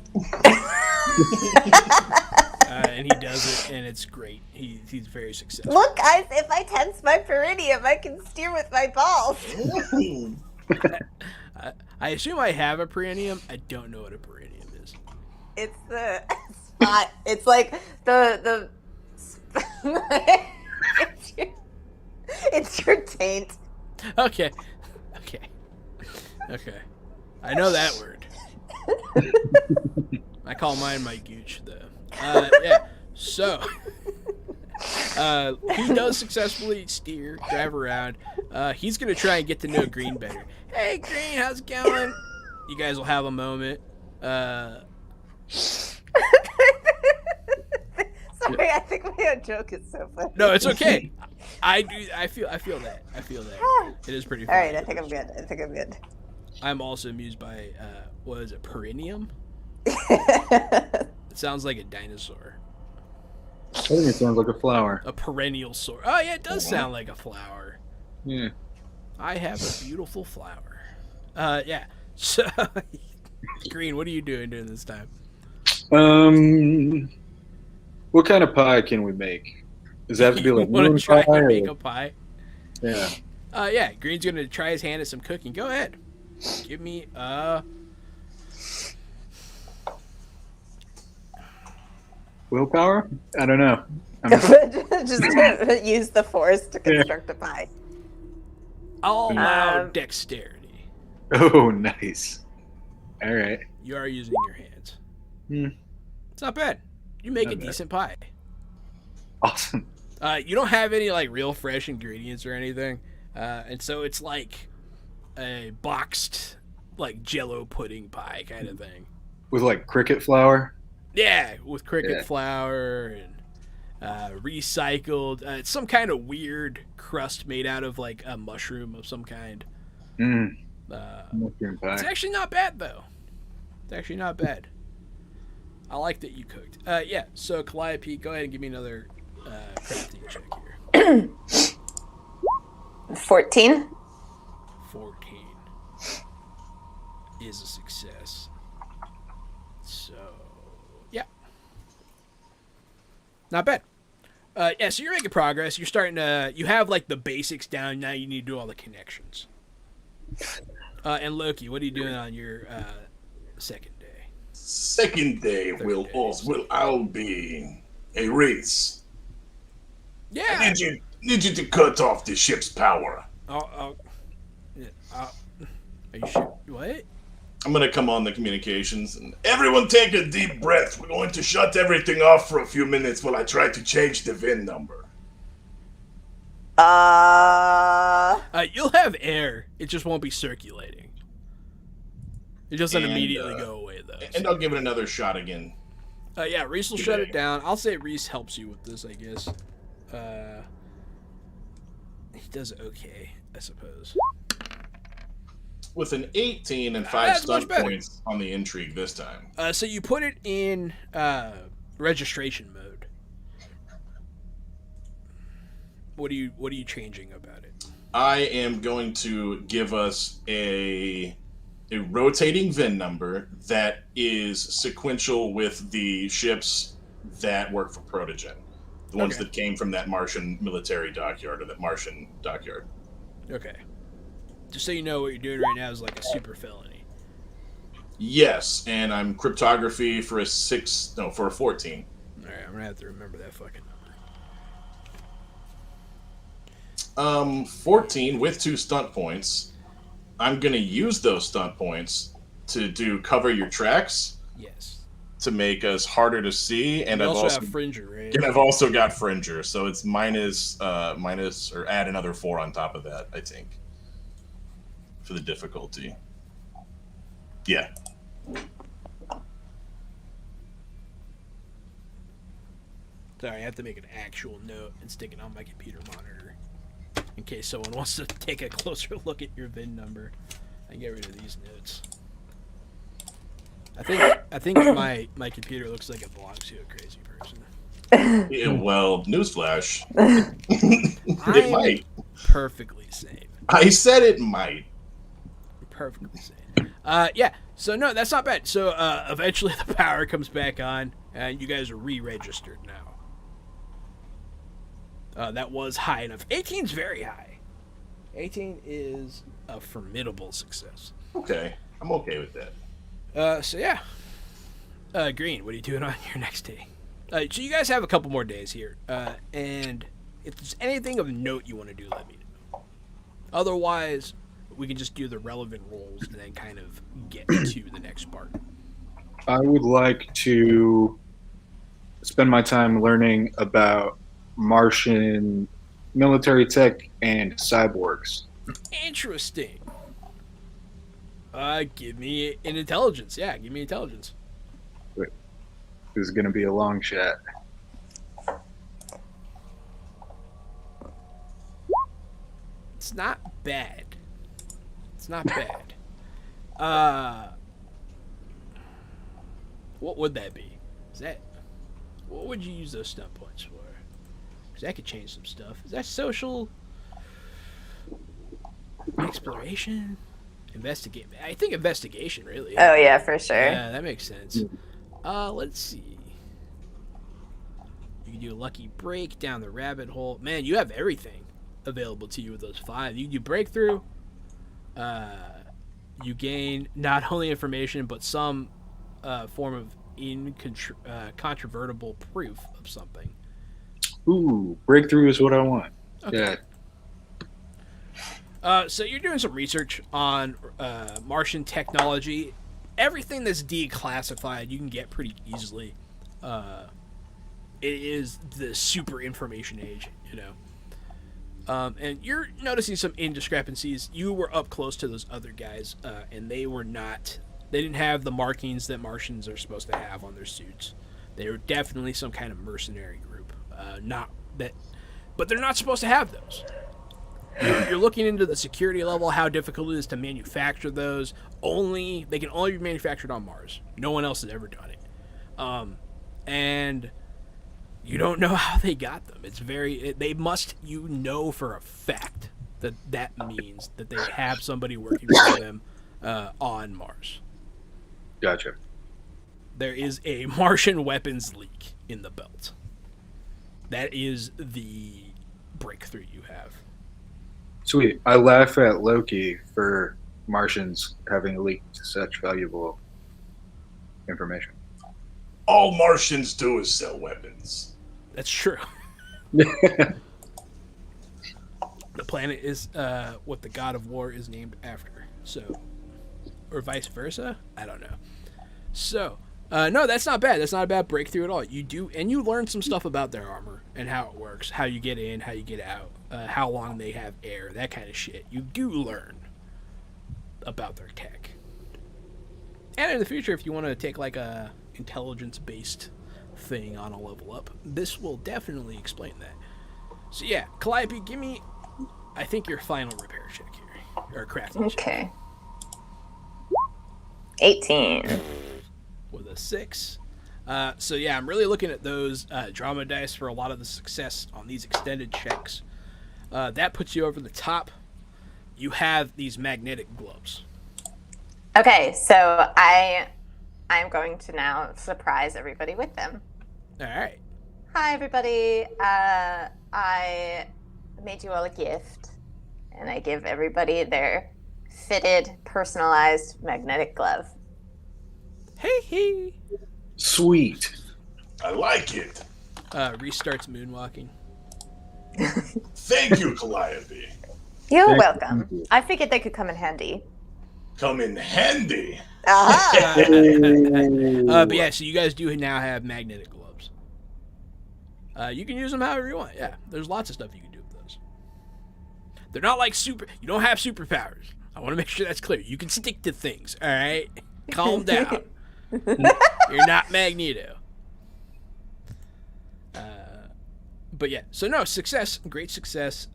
And he does it, and it's great. He's very successful. Look, guys, if I tense my perineum, I can steer with my balls. I assume I have a perineum. I don't know what a perineum is. It's the spot. It's like the it's your taint. Okay. I know that word. I call mine my gooch, though. Yeah. So, he does successfully drive around. He's gonna try and get to know Green better. Hey, Green, how's it going? You guys will have a moment. Sorry, I think my own joke is so funny. No, it's okay. I feel that. It is pretty funny. All right, I think I'm good. I'm also amused by what is it, perineum? It sounds like a dinosaur. I think it sounds like a flower. A perennial sort. Oh yeah, it does sound like a flower. Yeah. I have a beautiful flower. Yeah. So, Green, what are you doing during this time? What kind of pie can we make? Does it have to be like Want moon to try pie? and make or- a pie? Yeah. Yeah. Green's gonna try his hand at some cooking. Go ahead. Give me Willpower? I don't know. Just use the force to construct a pie. I'll allow dexterity. Oh, nice. All right. You are using your hands. Hmm. It's not bad. You make Not a bad. decent pie. Awesome. You don't have any like real fresh ingredients or anything, and so it's like a boxed like Jello pudding pie kind of thing. With like cricket flour? Yeah, with cricket Yeah. flour and recycled. It's some kind of weird crust made out of like a mushroom of some kind. Mmm. It's Mushroom pie. actually not bad though. It's actually not bad. I like that you cooked. Yeah. So Calliope, go ahead and give me another crafting check here. 14. 14 is a success. So, yeah. Not bad. Yeah, so you're making progress. You're starting to, you have like the basics down. Now you need to do all the connections. And Loki, what are you doing on your second day? Second day will I'll be a race. I Yeah. need you to cut off the ship's power. Are you sure? What? I'm gonna come on the communications and everyone take a deep breath. We're going to shut everything off for a few minutes while I try to change the VIN number. You'll have air. It just won't be circulating. It doesn't And, immediately go away though. And I'll give it another shot again. Yeah, Reese will shut it down. I'll say Reese helps you with this, I guess. He does okay, I suppose. With an 18 and 5 That's much stun better. points on the intrigue this time. So you put it in registration mode. What are you changing about it? I am going to give us a rotating VIN number that is sequential with the ships that work for Protogen. The ones Okay. that came from that Martian military dockyard, or that Martian dockyard. Okay. Just so you know, what you're doing right now is like a super felony. Yes, and I'm cryptography for a 14. All right, I'm gonna have to remember that fucking number. 14 with 2 stunt points. I'm going to use those stunt points to do cover your tracks Yes. to make us harder to see, and You I've also also have Fringer, right? and I've also got Fringer, so it's minus or add another 4 on top of that, I think, for the difficulty. Yeah. Sorry, I have to make an actual note and stick it on my computer monitor in case someone wants to take a closer look at your VIN number. I can get rid of these notes. I think my computer looks like it belongs to a crazy person. Yeah, well, newsflash. I'm It might. perfectly sane. I said it might. Perfectly sane. Yeah. So no, that's not bad. So eventually the power comes back on, and you guys are re-registered now. That was high enough. 18's very high. 18 is a formidable success. Okay, I'm okay with that. So yeah. Green, what are you doing on your next day? So you guys have a couple more days here, and if there's anything of note you want to do, let me know. Otherwise, we can just do the relevant roles and then kind of get to the next part. I would like to spend my time learning about Martian military tech and cyborgs. Interesting. Give me an intelligence. Yeah, give me intelligence. This is going to be a long shot. It's not bad. It's not bad. What would that be? Is that... What would you use those stunt points for? Because that could change some stuff. Is that social... Exploration? Investigate. I think investigation, really. Oh yeah, for sure. Yeah, that makes sense. Let's see. You can do a lucky break down the rabbit hole. Man, you have everything available to you with those 5. You can do breakthrough. You gain not only information, but some form of incontrovertible proof of something. Ooh, breakthrough is what I want. Okay. Yeah. So you're doing some research on Martian technology. Everything that's declassified you can get pretty easily. It is the super information age, you know. And you're noticing some indiscrepancies. You were up close to those other guys, and they didn't have the markings that Martians are supposed to have on their suits. They were definitely some kind of mercenary group. But they're not supposed to have those. You're looking into the security level, how difficult it is to manufacture those. They can only be manufactured on Mars. No one else has ever done it. And you don't know how they got them. They must, for a fact that means that they have somebody working for them on Mars. Gotcha. There is a Martian weapons leak in the belt. That is the breakthrough you have. Sweet. I laugh at Loki for Martians having leaked such valuable information. All Martians do is sell weapons. That's true. The planet is what the god of war is named after. So, or vice versa? I don't know. So, no, that's not bad. That's not a bad breakthrough at all. You learn some stuff about their armor and how it works, how you get in, how you get out, how long they have air, that kind of shit. You do learn about their tech. And in the future, if you want to take like a intelligence-based thing on a level up, this will definitely explain that. So yeah, Calliope, give me, I think, your final repair check here, or crafting check. Okay. 18. With a 6. So yeah, I'm really looking at those drama dice for a lot of the success on these extended checks. That puts you over the top. You have these magnetic gloves. Okay, so I'm going to now surprise everybody with them. All right. Hi, everybody. I made you all a gift, and I give everybody their fitted, personalized magnetic glove. Hey. Sweet. I like it. Restarts moonwalking. Thank you, Calliope. You're Thank welcome. you. I figured they could come in handy. Come in handy. Aha! But yeah, so you guys do now have magnetic gloves. You can use them however you want. Yeah, there's lots of stuff you can do with those. They're not like you don't have superpowers. I want to make sure that's clear. You can stick to things, all right? Calm down. You're not Magneto. But yeah, so no, success, great success.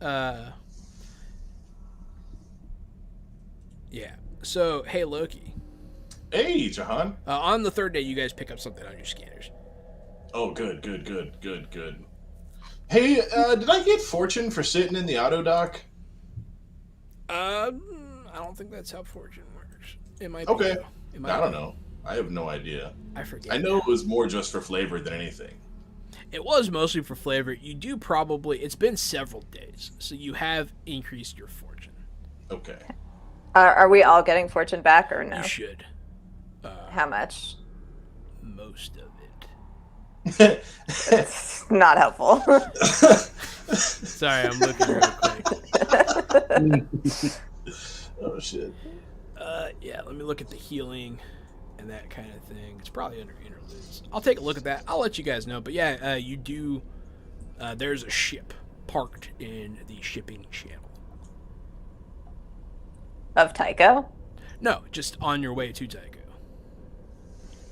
Yeah. So, hey, Loki. Hey, Jahan. On the 3rd day, you guys pick up something on your scanners. Oh, good. Hey, did I get fortune for sitting in the auto dock? I don't think that's how fortune works. It might Okay. be. It might I don't be. know. I have no idea. I forget. I know it was more just for flavor than anything. It was mostly for flavor. You do probably. It's been several days, so you have increased your fortune. Okay. Are we all getting fortune back or no? You should. How much? Most of it. It's not helpful. Sorry, I'm looking real quick. Oh shit. Yeah, let me look at the healing and that kind of thing. It's probably under interludes. I'll take a look at that. I'll let you guys know. But yeah, you do. There's a ship parked in the shipping channel. Of Tycho? No, just on your way to Tycho.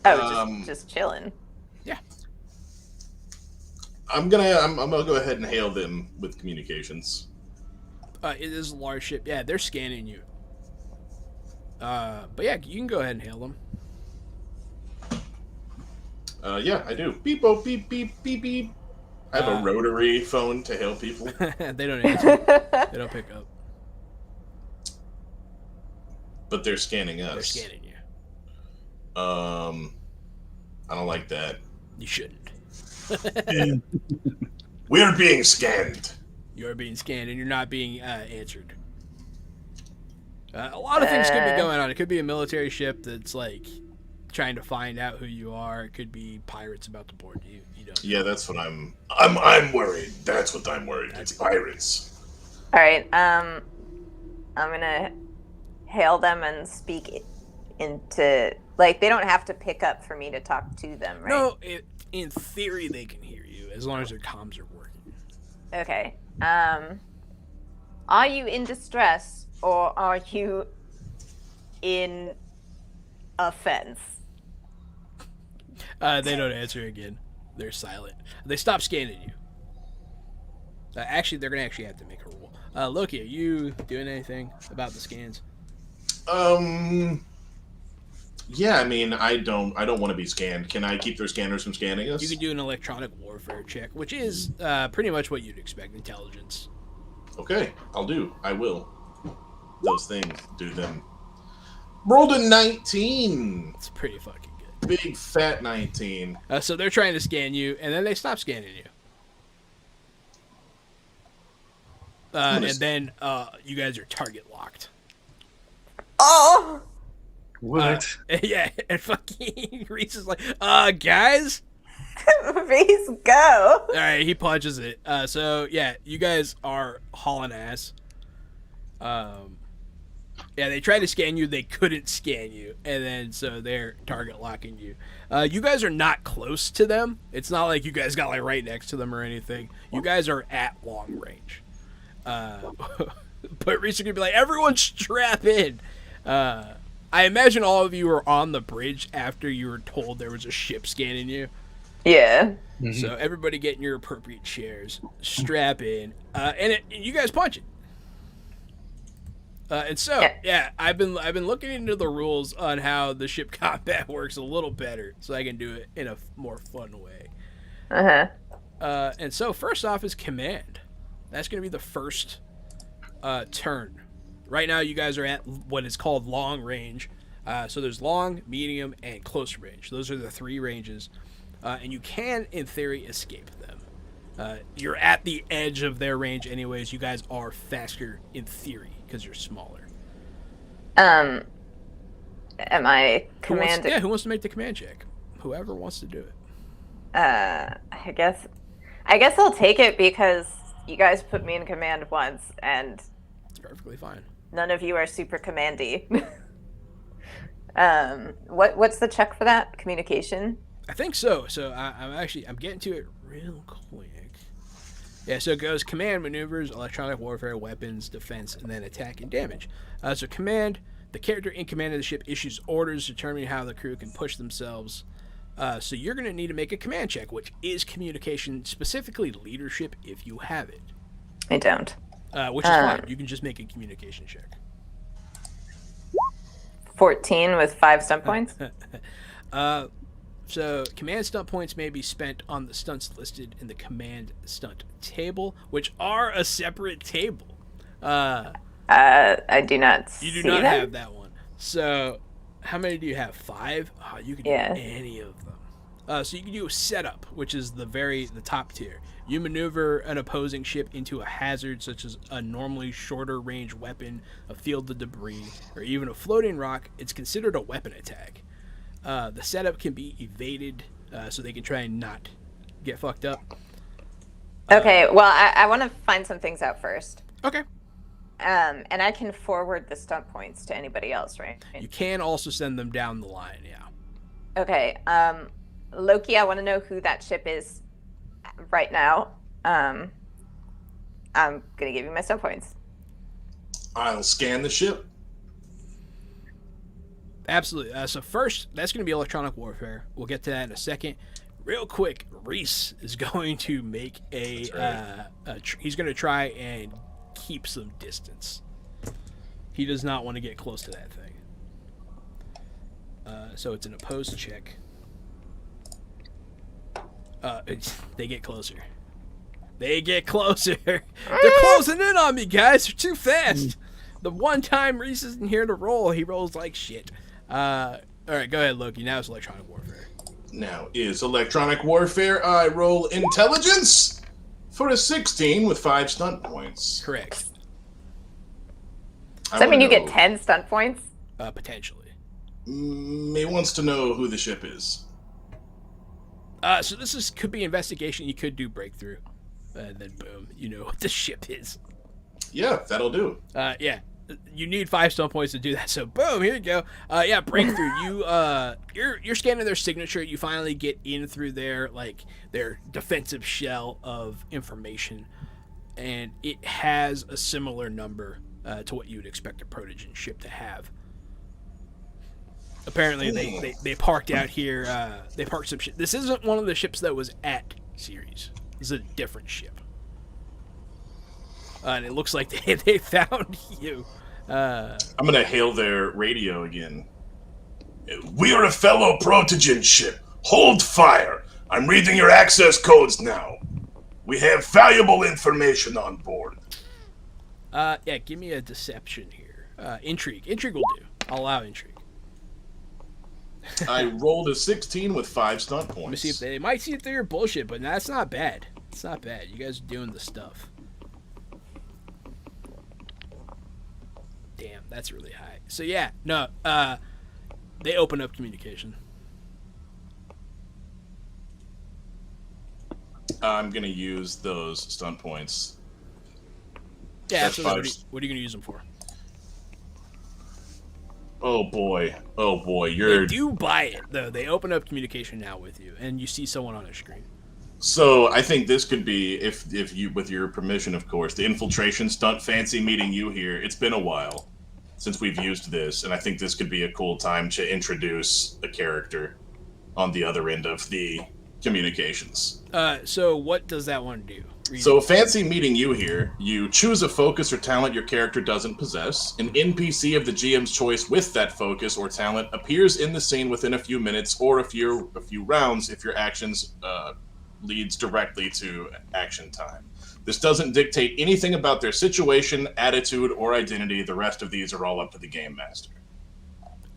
Oh, just chilling. Yeah. I'm gonna go ahead and hail them with communications. It is a large ship. Yeah, they're scanning you. But yeah, you can go ahead and hail them. Yeah, I do. Beep, boop, beep, beep, beep, beep. I have a rotary phone to hail people. They don't answer. They don't pick up. But they're scanning us. They're scanning you. I don't like that. You shouldn't. We're being scanned. You're being scanned and you're not being answered. A lot of things could be going on. It could be a military ship that's like trying to find out who you are. It could be pirates about to board you. You don't. Yeah, that's what I'm worried. That's what I'm worried. It's pirates. All right. I'm gonna hail them and speak into, like, they don't have to pick up for me to talk to them, right? No, in theory they can hear you as long as their comms are working. Okay. Are you in distress or are you in offense? They don't answer again. They're silent. They stop scanning you. Actually, they're gonna actually have to make a roll. Loki, are you doing anything about the scans? Yeah, I mean, I don't want to be scanned. Can I keep their scanners from scanning us? You can do an electronic warfare check, which is pretty much what you'd expect. Intelligence. Okay, I will. Those things do them. Rolled a 19. It's pretty fucking good. Big fat 19. So they're trying to scan you, and then they stop scanning you. And then you guys are target locked. Oh! What? Yeah, and fucking Reese is like, guys? Please go. Alright, he punches it. So, yeah, you guys are hauling ass. Yeah, they tried to scan you, they couldn't scan you, and then so they're target locking you. You guys are not close to them. It's not like you guys got like right next to them or anything. You guys are at long range. But Reese is gonna be like, everyone strap in. I imagine all of you are on the bridge after you were told there was a ship scanning you. Yeah. Mm-hmm. So everybody get in your appropriate chairs, strap in, and you guys punch it. And so, yeah, I've been looking into the rules on how the ship combat works a little better, so I can do it in a more fun way. And so, first off is command. That's going to be the first turn. Right now, you guys are at what is called long range. So there's long, medium, and close range. Those are the three ranges, and you can, in theory, escape them. You're at the edge of their range, anyways. You guys are faster in theory because you're smaller. Am I commanding? Who wants to make the command check? Whoever wants to do it. I guess I'll take it because you guys put me in command once, and It's perfectly fine. none of you are super commandy. What's the check for that? Communication? I think so. So I'm getting to it real quick. Yeah, so it goes command, maneuvers, electronic warfare, weapons, defense, and then attack and damage. So command, the character in command of the ship issues orders determining how the crew can push themselves. So you're going to need to make a command check, which is communication, specifically leadership if you have it. I don't. Which is fine. You can just make a communication check. 14 with 5 stunt points? So command stunt points may be spent on the stunts listed in the command stunt table, which are a separate table. I do not see You do not them. have that one. So How many do you have? 5? Oh, you can do any of them. So you can do a setup, which is the top tier. You maneuver an opposing ship into a hazard, such as a normally shorter range weapon, a field of debris, or even a floating rock. It's considered a weapon attack. The setup can be evaded, so they can try and not get fucked up. Okay, well, I want to find some things out first. Okay. And I can forward the stunt points to anybody else, right? You can also send them down the line, yeah. Okay, Loki, I want to know who that ship is right now. I'm going to give you my stunt points. I'll scan the ship. Absolutely. So first, that's going to be electronic warfare. We'll get to that in a second. Real quick, Reese is going to make he's going to try and keep some distance. He does not want to get close to that thing. So it's an opposed check. They get closer. They get closer. They're closing in on me, guys. They're too fast. The one time Reese isn't here to roll, he rolls like shit. All right, go ahead, Loki. Now it's electronic warfare. Now is electronic warfare. I roll intelligence for a 16 with 5 stunt points. Correct. Does that mean you get 10 stunt points? Potentially. He wants to know who the ship is. So this could be investigation. You could do breakthrough. And then boom, you know what the ship is. Yeah, that'll do. Yeah. You need 5 stone points to do that, so boom, here you go. Yeah, breakthrough. You're scanning their signature. You finally get in through their defensive shell of information, and it has a similar number to what you would expect a Protogen ship to have. Apparently, they parked out here. They parked some ship. This isn't one of the ships that was at Ceres. This is a different ship. And it looks like they found you. I'm going to hail their radio again. We are a fellow Protogen ship. Hold fire. I'm reading your access codes now. We have valuable information on board. Yeah, give me a deception here. Intrigue. Intrigue will do. I'll allow intrigue. I rolled a 16 with 5 stunt points. Let me see if they might see if they're bullshit, but that's not bad. It's not bad. You guys are doing the stuff. Damn, that's really high. So yeah, no, they open up communication. I'm gonna use those stunt points. Yeah, so what are you gonna use them for? Oh boy, They do buy it though. They open up communication now with you, and you see someone on a screen. So I think this could be, if you, with your permission, of course, the infiltration stunt. Fancy meeting you here. It's been a while since we've used this, and I think this could be a cool time to introduce a character on the other end of the communications. So what does that one do? So fancy meeting you here. You choose a focus or talent your character doesn't possess. An NPC of the GM's choice with that focus or talent appears in the scene within a few minutes or a few rounds if your actions leads directly to action time. This doesn't dictate anything about their situation, attitude, or identity. The rest of these are all up to the game master.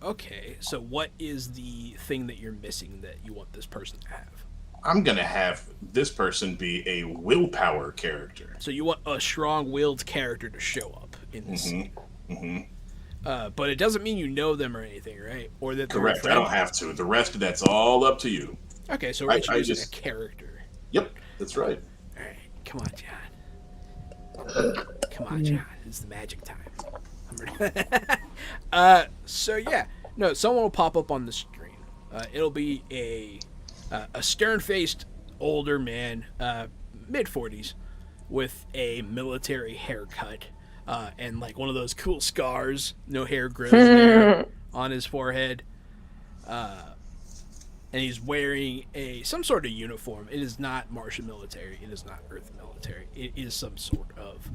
Okay, so what is the thing that you're missing that you want this person to have? I'm going to have this person be a willpower character. So you want a strong-willed character to show up in this scene. Mm-hmm. But it doesn't mean you know them or anything, right? Or that correct. I don't have to. The rest, that's all up to you. Okay, so we're choosing a character. Yep, that's right. All right, come on, John. Come on, John. It's the magic time. So yeah, no, someone will pop up on the screen. It'll be a stern-faced older man, mid-40s, with a military haircut and like one of those cool scars, no hair grows there on his forehead. And he's wearing some sort of uniform. It is not Martian military. It is not Earth military. It is some sort of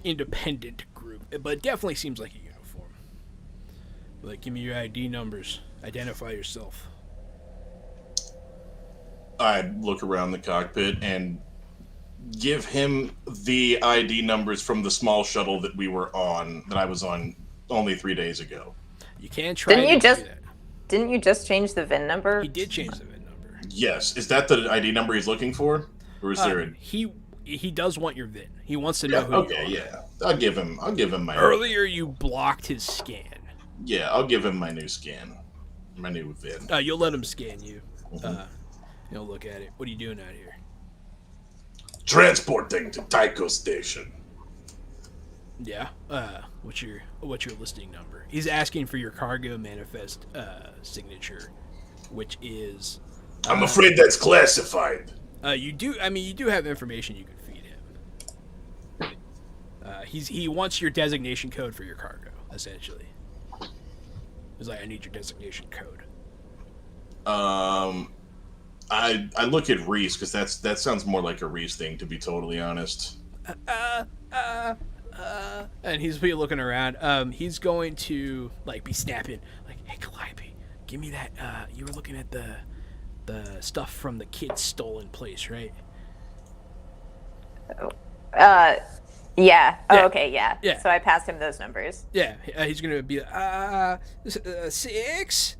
independent group, but it definitely seems like a uniform. Like, give me your ID numbers. Identify yourself. I look around the cockpit and give him the ID numbers from the small shuttle that I was on only 3 days ago. You can try. Didn't you just change the VIN number? He did change the VIN number. Yes. Is that the ID number he's looking for, or is there? He does want your VIN. He wants to know who you are. Yeah. I'll give him my. Earlier, you blocked his scan. Yeah, I'll give him my new scan, my new VIN. You'll let him scan you. He'll look at it. What are you doing out here? Transporting to Tycho Station. Yeah. What's your listing number? He's asking for your cargo manifest signature, which is. I'm afraid that's classified. You do have information you can feed him. He wants your designation code for your cargo, essentially. He's like, I need your designation code. I look at Reese because that sounds more like a Reese thing, to be totally honest. And he's be looking around. He's going to be snapping, like, hey, Calliope, give me that. You were looking at the stuff from the kid's stolen place, right? Yeah. Oh, okay, yeah. Yeah. So I passed him those numbers. Yeah, he's gonna be 6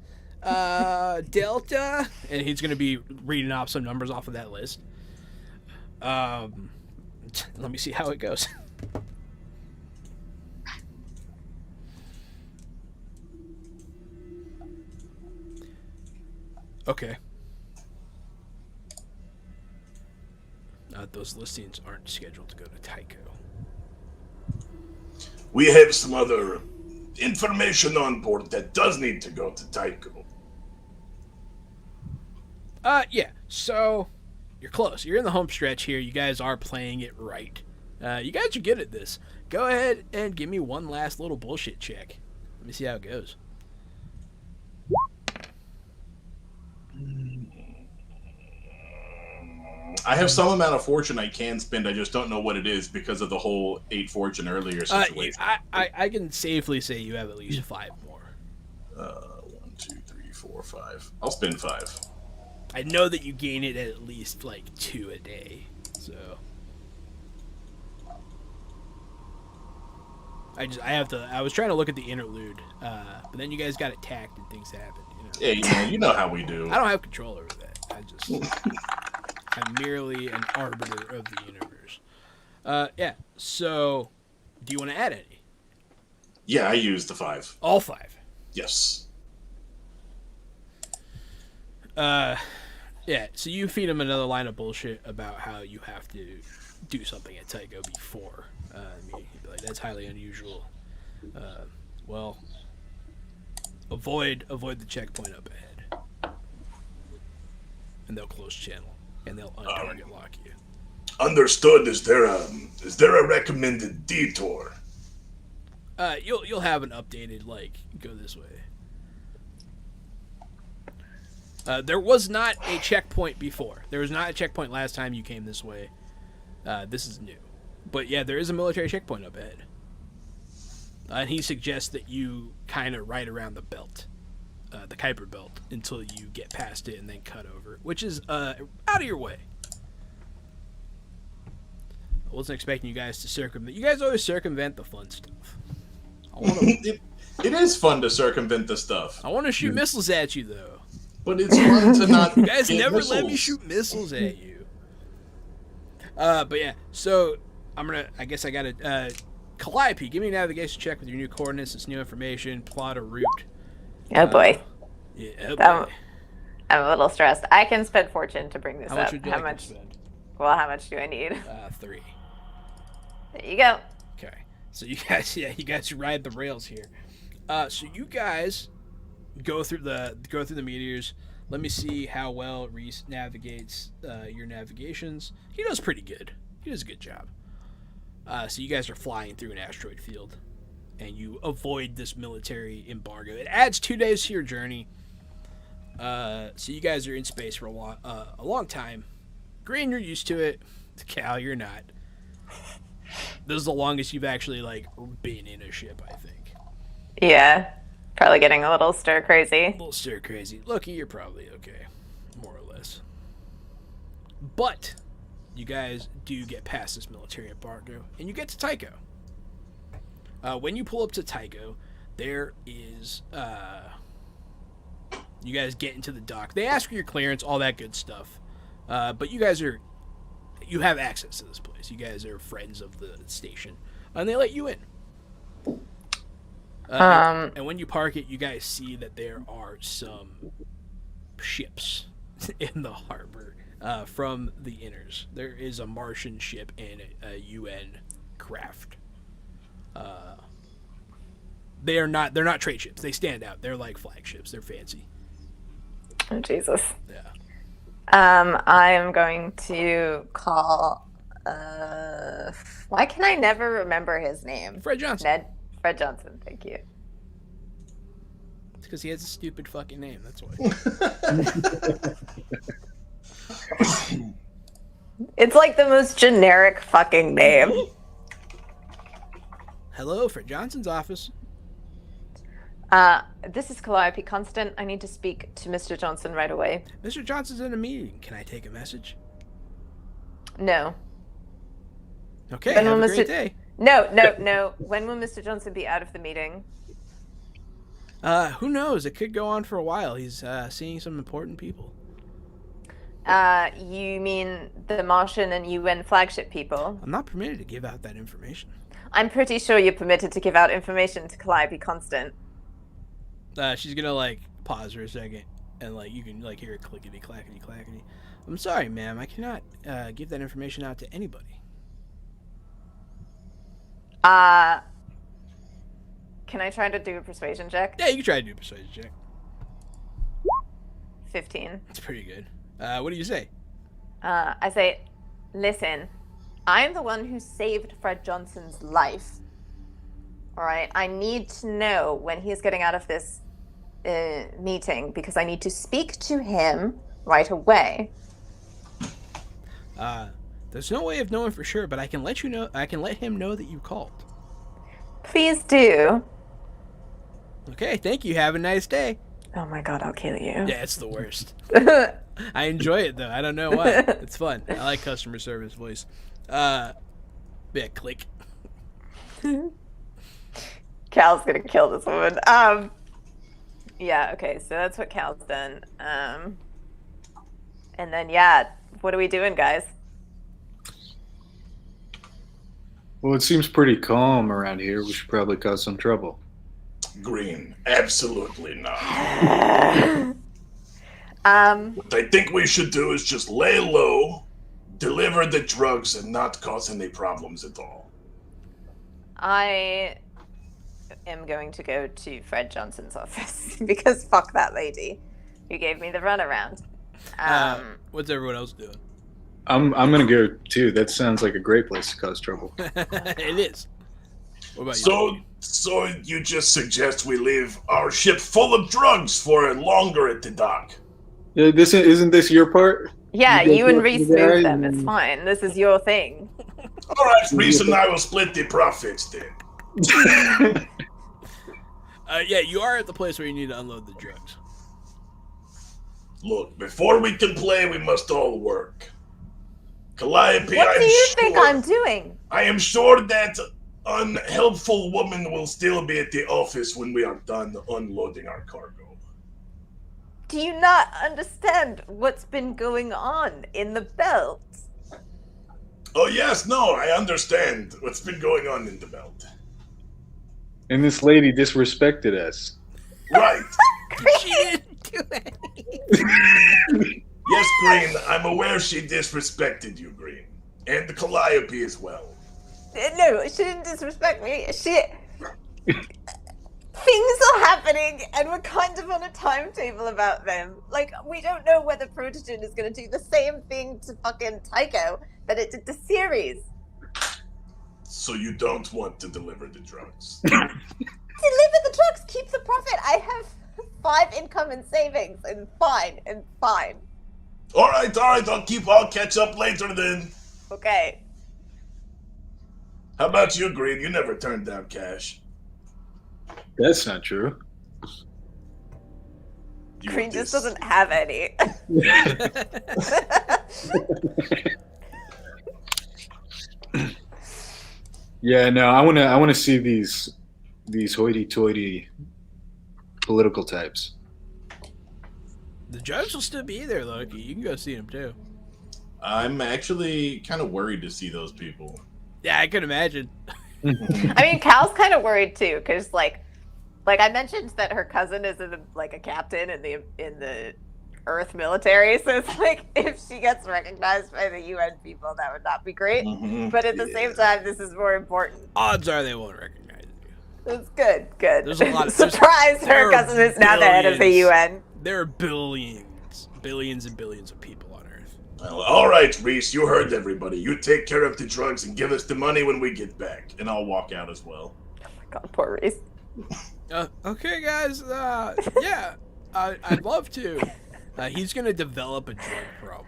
Delta, and he's gonna be reading off some numbers off of that list. Let me see how it goes. Okay. Those listings aren't scheduled to go to Tycho. We have some other information on board that does need to go to Tycho. Yeah. So you're close. You're in the home stretch here. You guys are playing it right. You guys are good at this. Go ahead and give me one last little bullshit check. Let me see how it goes. I have some amount of fortune I can spend. I just don't know what it is because of the whole 8 fortune earlier situation. I can safely say you have at least 5 more. 1, 2, 3, 4, 5. I'll spend 5. I know that you gain it at least 2 a day. So I was trying to look at the interlude, but then you guys got attacked and things happened. Yeah, you know how we do. I don't have control over that. I'm merely an arbiter of the universe. Yeah. So, do you want to add any? Yeah, I used the 5. All 5. Yes. Yeah. So you feed him another line of bullshit about how you have to do something at Tycho before. He'd be like, that's highly unusual. Well, avoid the checkpoint up ahead, and they'll close channel. And they'll untarget lock you. Understood. Is there a recommended detour? You'll have an updated go this way. There was not a checkpoint before. There was not a checkpoint last time you came this way. This is new, but yeah, there is a military checkpoint up ahead. And he suggests that you kind of ride around the belt. The Kuiper belt until you get past it and then cut over, which is out of your way. I wasn't expecting you guys to circumvent. You guys always circumvent the fun stuff. It is fun to circumvent the stuff. I want to shoot missiles at you though. But it's fun to not. You guys get never missiles. let me shoot missiles at you. But yeah, so I guess I gotta. Calliope, give me a navigation check with your new coordinates, this new information, plot a route. Oh boy. Yeah, oh boy. I'm a little stressed. I can spend fortune to bring this How much up. would you How like much? to spend? Well, how much do I need? 3. There you go. Okay. So you guys ride the rails here. So you guys go through the meteors. Let me see how well Reese navigates your navigations. He does pretty good. He does a good job. So you guys are flying through an asteroid field, and you avoid this military embargo. It adds 2 days to your journey. So you guys are in space for a long time. Green, you're used to it. Cal, you're not. This is the longest you've actually been in a ship, I think. Yeah. Probably getting a little stir crazy. A little stir crazy. Loki, you're probably okay, more or less. But you guys do get past this military embargo, and you get to Tycho. When you pull up to Tycho, there is you guys get into the dock. They ask for your clearance, all that good stuff, but you have access to this place. You guys are friends of the station, and they let you in. And when you park it, you guys see that there are some ships in the harbor from the inners. There is a Martian ship and a UN craft. They're not trade ships. They stand out. They're like flagships. They're fancy. Oh, Jesus. Yeah. I am going to call. Why can I never remember his name? Fred Johnson. Fred Johnson. Thank you. It's because he has a stupid fucking name. That's why. It's like the most generic fucking name. Hello, Fred Johnson's office. This is Calliope Constant. I need to speak to Mr. Johnson right away. Mr. Johnson's in a meeting. Can I take a message? No. Okay, When have will a great Mr. day. No. When will Mr. Johnson be out of the meeting? Who knows? It could go on for a while. He's seeing some important people. You mean the Martian and UN flagship people? I'm not permitted to give out that information. I'm pretty sure you're permitted to give out information to Calliope Constant. She's gonna like pause for a second, and like you can like hear a clickety clackety clackety. I'm sorry, ma'am. I cannot give that information out to anybody. Can I try to do a persuasion check? Yeah, you can try to do a persuasion check. 15. That's pretty good. What do you say? I say, listen, I'm the one who saved Fred Johnson's life. All right, I need to know when he's getting out of this meeting because I need to speak to him right away. There's no way of knowing for sure, but I can let you know. I can let him know that you called. Please do. Okay, thank you. Have a nice day. Oh my God, I'll kill you. Yeah, it's the worst. I enjoy it though. I don't know why. It's fun. I like customer service voice. Yeah, click. Cal's gonna kill this woman. Yeah, okay, so that's what Cal's done. And then yeah, what are we doing, guys? Well, it seems pretty calm around here. We should probably cause some trouble. Green, absolutely not. What I think we should do is just lay low, deliver the drugs, and not cause any problems at all. I am going to go to Fred Johnson's office because fuck that lady who gave me the runaround. What's everyone else doing? I'm gonna go too. That sounds like a great place to cause trouble. It is. What about you? So you just suggest we leave our ship full of drugs for longer at the dock? Yeah, isn't this your part? Yeah, you and Reese guys move them. and- It's fine. This is your thing. All right, Reese and I will split the profits then. Yeah, you are at the place where you need to unload the drugs. Look, before we can play, we must all work. Calliope, What do you think I'm doing? I am sure that unhelpful woman will still be at the office when we are done unloading our cargo. Do you not understand what's been going on in the belt? Oh yes, no, I understand what's been going on in the belt. And this lady disrespected us. Right. She didn't do anything. Yes, Green, I'm aware she disrespected you, Green. And the Calliope as well. No, she didn't disrespect me. Things are happening, and we're kind of on a timetable about them. Like, we don't know whether Protogen is going to do the same thing to fucking Tycho that it did to Ceres. So you don't want to deliver the drugs? Deliver the drugs, keep the profit. I have 5 income and savings, and fine. All right, I'll catch up later then. Okay. How about you, Green? You never turned down cash. That's not true. You Green were just dis- doesn't have any. Yeah, no, I wanna see these these hoity-toity political types. The drugs will still be there, Loki. You can go see them too. I'm actually kind of worried to see those people. Yeah, I can imagine. I mean, Cal's kind of worried too, because like I mentioned that her cousin is a captain in the Earth military, so it's like if she gets recognized by the UN people, that would not be great. Mhm. But at the same time, this is more important. Odds are they won't recognize you. It's good. There's a lot of surprise. Her cousin is now the head of the UN. There are billions and billions of people on Earth. Well, all right, Reese, you heard everybody. You take care of the drugs and give us the money when we get back, and I'll walk out as well. Oh my god, poor Reese. Okay, guys. Yeah, I'd love to. He's gonna develop a drug problem.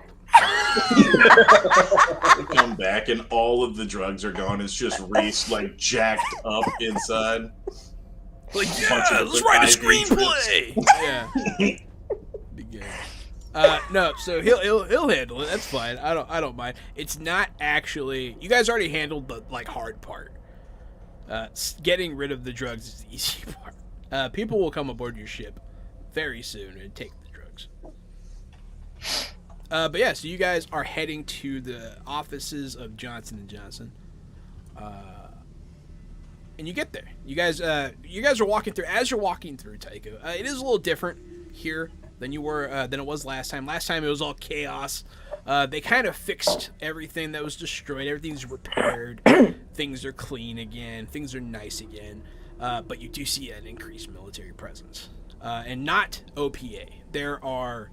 We come back and all of the drugs are gone. It's just Reese like jacked up inside. Like, Bunch yeah, of let's write a IV screenplay. Yeah. Be good. No, so he'll handle it. That's fine. I don't mind. It's not actually. You guys already handled the hard part. Getting rid of the drugs is the easy part. People will come aboard your ship very soon and take the drugs. But yeah, so you guys are heading to the offices of Johnson & Johnson. And you get there. You guys are walking through. As you're walking through, Tycho, it is a little different here than it was last time. Last time it was all chaos. They kind of fixed everything that was destroyed. Everything's repaired. Things are clean again. Things are nice again. But you do see an increased military presence, and not OPA. There are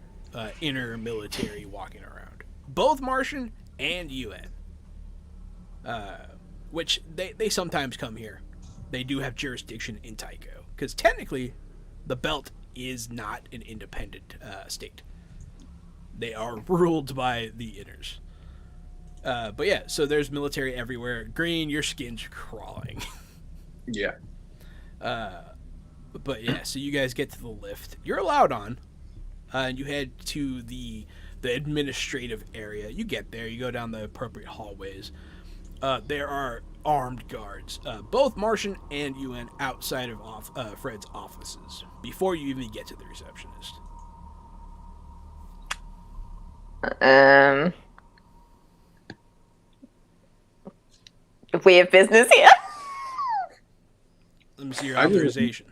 inner military walking around, both Martian and UN. Which they sometimes come here. They do have jurisdiction in Tycho, because technically, the Belt is not an independent state. They are ruled by the inners. But yeah, so there's military everywhere. Green, your skin's crawling. Yeah. But yeah, so you guys get to the lift. You're allowed on, and you head to the administrative area. You get there. You go down the appropriate hallways. There are armed guards, both Martian and UN, outside of Fred's offices before you even get to the receptionist. We have business here. Let me see your authorization.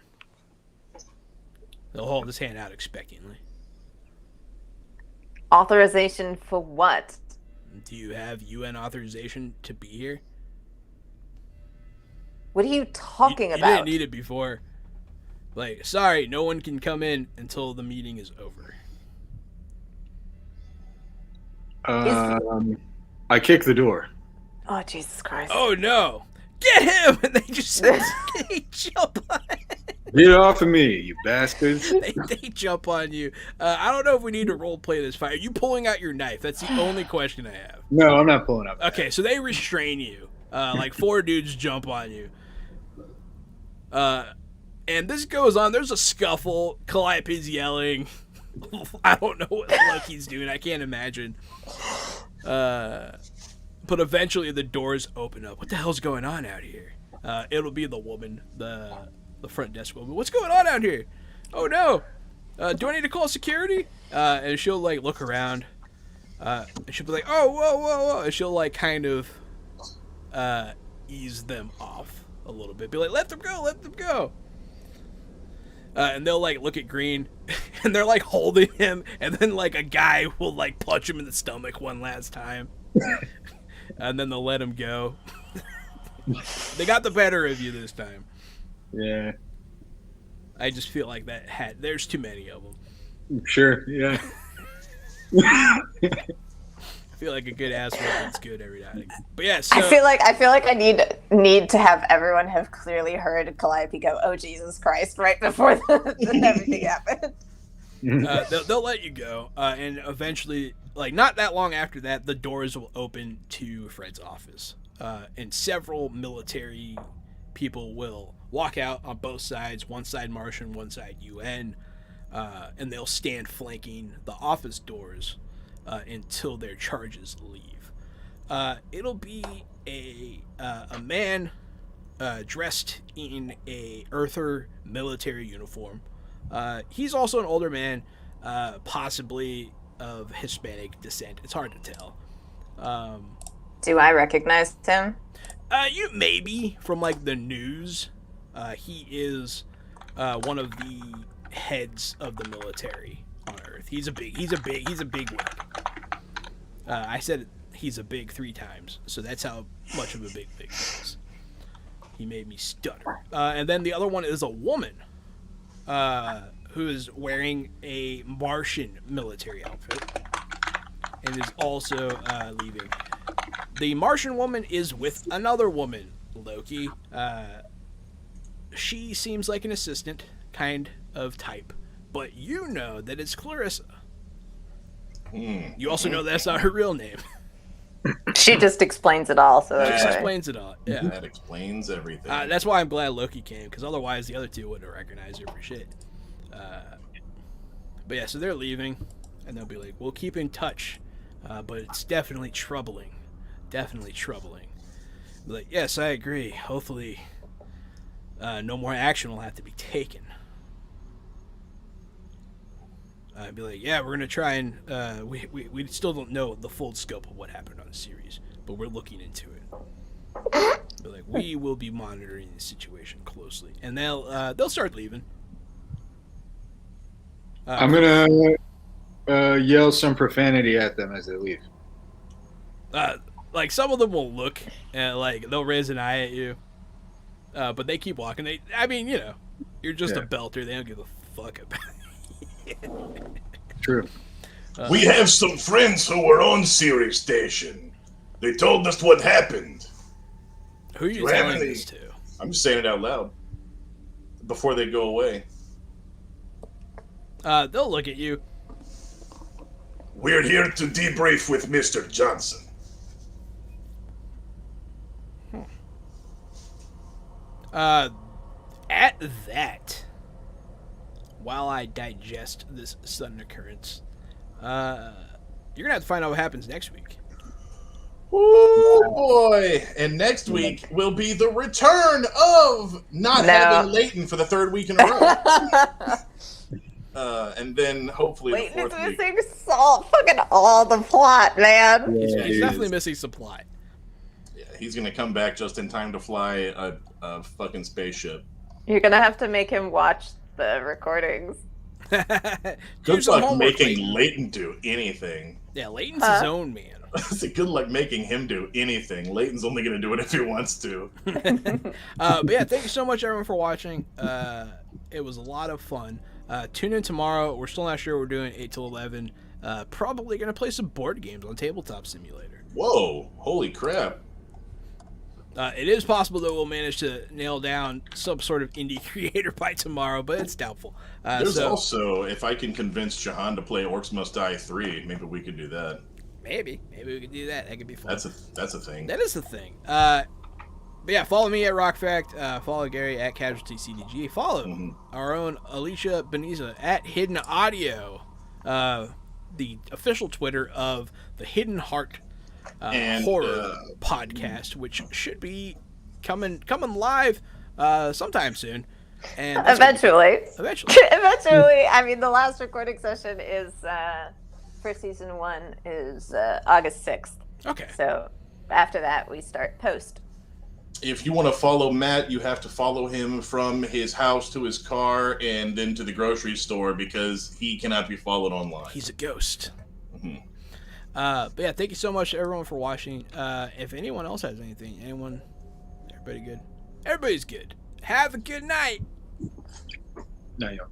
He'll hold his hand out expectantly. Authorization for what? Do you have UN authorization to be here? What are you talking You about? didn't need it before. Like, sorry, no one can come in until the meeting is over. I kick the door. Oh, Jesus Christ. Oh no! Get him! And they just they jump on Get off of me, you bastards. they jump on you. I don't know if we need to role play this fight. Are you pulling out your knife? That's the only question I have. No, I'm not pulling up. Okay, so they restrain you. Like 4 dudes jump on you. And this goes on. There's a scuffle. Calliope's yelling. I don't know what Loki's doing. I can't imagine. But eventually the doors open up. What the hell's going on out here? It'll be the woman, the front desk woman. What's going on out here? Oh no! Do I need to call security? And she'll like look around. And she'll be like, oh, whoa. And she'll like kind of ease them off a little bit. Be like, let them go. And they'll like look at Green, and they're like holding him, and then like a guy will like punch him in the stomach one last time, and then they'll let him go. They got the better of you this time. Yeah. I just feel like there's too many of them. Sure, yeah. I feel like a good ass weapon's good every now and again. But yeah, so I feel like I need to have everyone have clearly heard Calliope go, "Oh Jesus Christ!" right before everything happened. they'll let you go, and eventually, like not that long after that, the doors will open to Fred's office, and several military people will walk out on both sides. One side Martian, one side UN, and they'll stand flanking the office doors. Until their charges leave. It'll be a man dressed in a Earther military uniform. He's also an older man, possibly of Hispanic descent. It's hard to tell. Do I recognize him? You maybe from like the news. He is one of the heads of the military on Earth. He's a big wig. I said he's a big 3 times, so that's how much of a big he is. He made me stutter. And then the other one is a woman who is wearing a Martian military outfit and is also leaving. The Martian woman is with another woman, Loki. She seems like an assistant kind of type, but you know that it's Clarissa. You also know that's not her real name. She just explains it all. So She that's right. explains it all. Yeah, That explains everything. that's why I'm glad Loki came, because otherwise the other two wouldn't have recognized her for shit. But yeah, so they're leaving, and they'll be like, "We'll keep in touch, but it's definitely troubling. Definitely troubling." Be like, "Yes, I agree. Hopefully, no more action will have to be taken." I'd be like, "Yeah, we're gonna try and we still don't know the full scope of what happened on the series, but we're looking into it." Be like, "We will be monitoring the situation closely," and they'll start leaving. I'm gonna yell some profanity at them as they leave. Like some of them will look and like they'll raise an eye at you, but they keep walking. I mean, you know, you're just a belter. They don't give a fuck about it. True. We have some friends who were on Sirius Station. They told us what happened. Who are you Do you have telling any- this to? I'm just saying it out loud before they go away. They'll look at you. We're here to debrief with Mr. Johnson. At that, while I digest this sudden occurrence, you're gonna have to find out what happens next week. Oh boy! And next week will be the return of not having Leighton for the 3rd week in a row. And then hopefully Wait, the it's 4th week. missing fucking all the plot, man. He's definitely missing some plot. Yeah, he's gonna come back just in time to fly a fucking spaceship. You're gonna have to make him watch the recordings. Do Good some luck homework, making Leighton. Leighton do anything. Yeah, Leighton's his own man. I said, good luck making him do anything. Leighton's only gonna do it if he wants to. But yeah, thank you so much everyone for watching. It was a lot of fun. Tune in tomorrow. We're still not sure what we're doing 8 till 11. Probably gonna play some board games on Tabletop Simulator. Whoa! Holy crap! It is possible that we'll manage to nail down some sort of indie creator by tomorrow, but it's doubtful. There's also, if I can convince Jahan to play Orcs Must Die 3, maybe we could do that. Maybe we could do that. That could be fun. That's a thing. That is the thing. But yeah, follow me at RockFact. Follow Gary at Casualty CDG. Follow our own Alicia Beniza at Hidden Audio, the official Twitter of the Hidden Heart horror podcast, which should be coming live sometime soon. And Eventually. Eventually. Eventually. I mean, the last recording session is for season 1 is August 6th. Okay. So after that, we start post. If you want to follow Matt, you have to follow him from his house to his car and then to the grocery store because he cannot be followed online. He's a ghost. But yeah, thank you so much everyone for watching. If anyone else has anything, everybody good? Everybody's good. Have a good night. No, yo.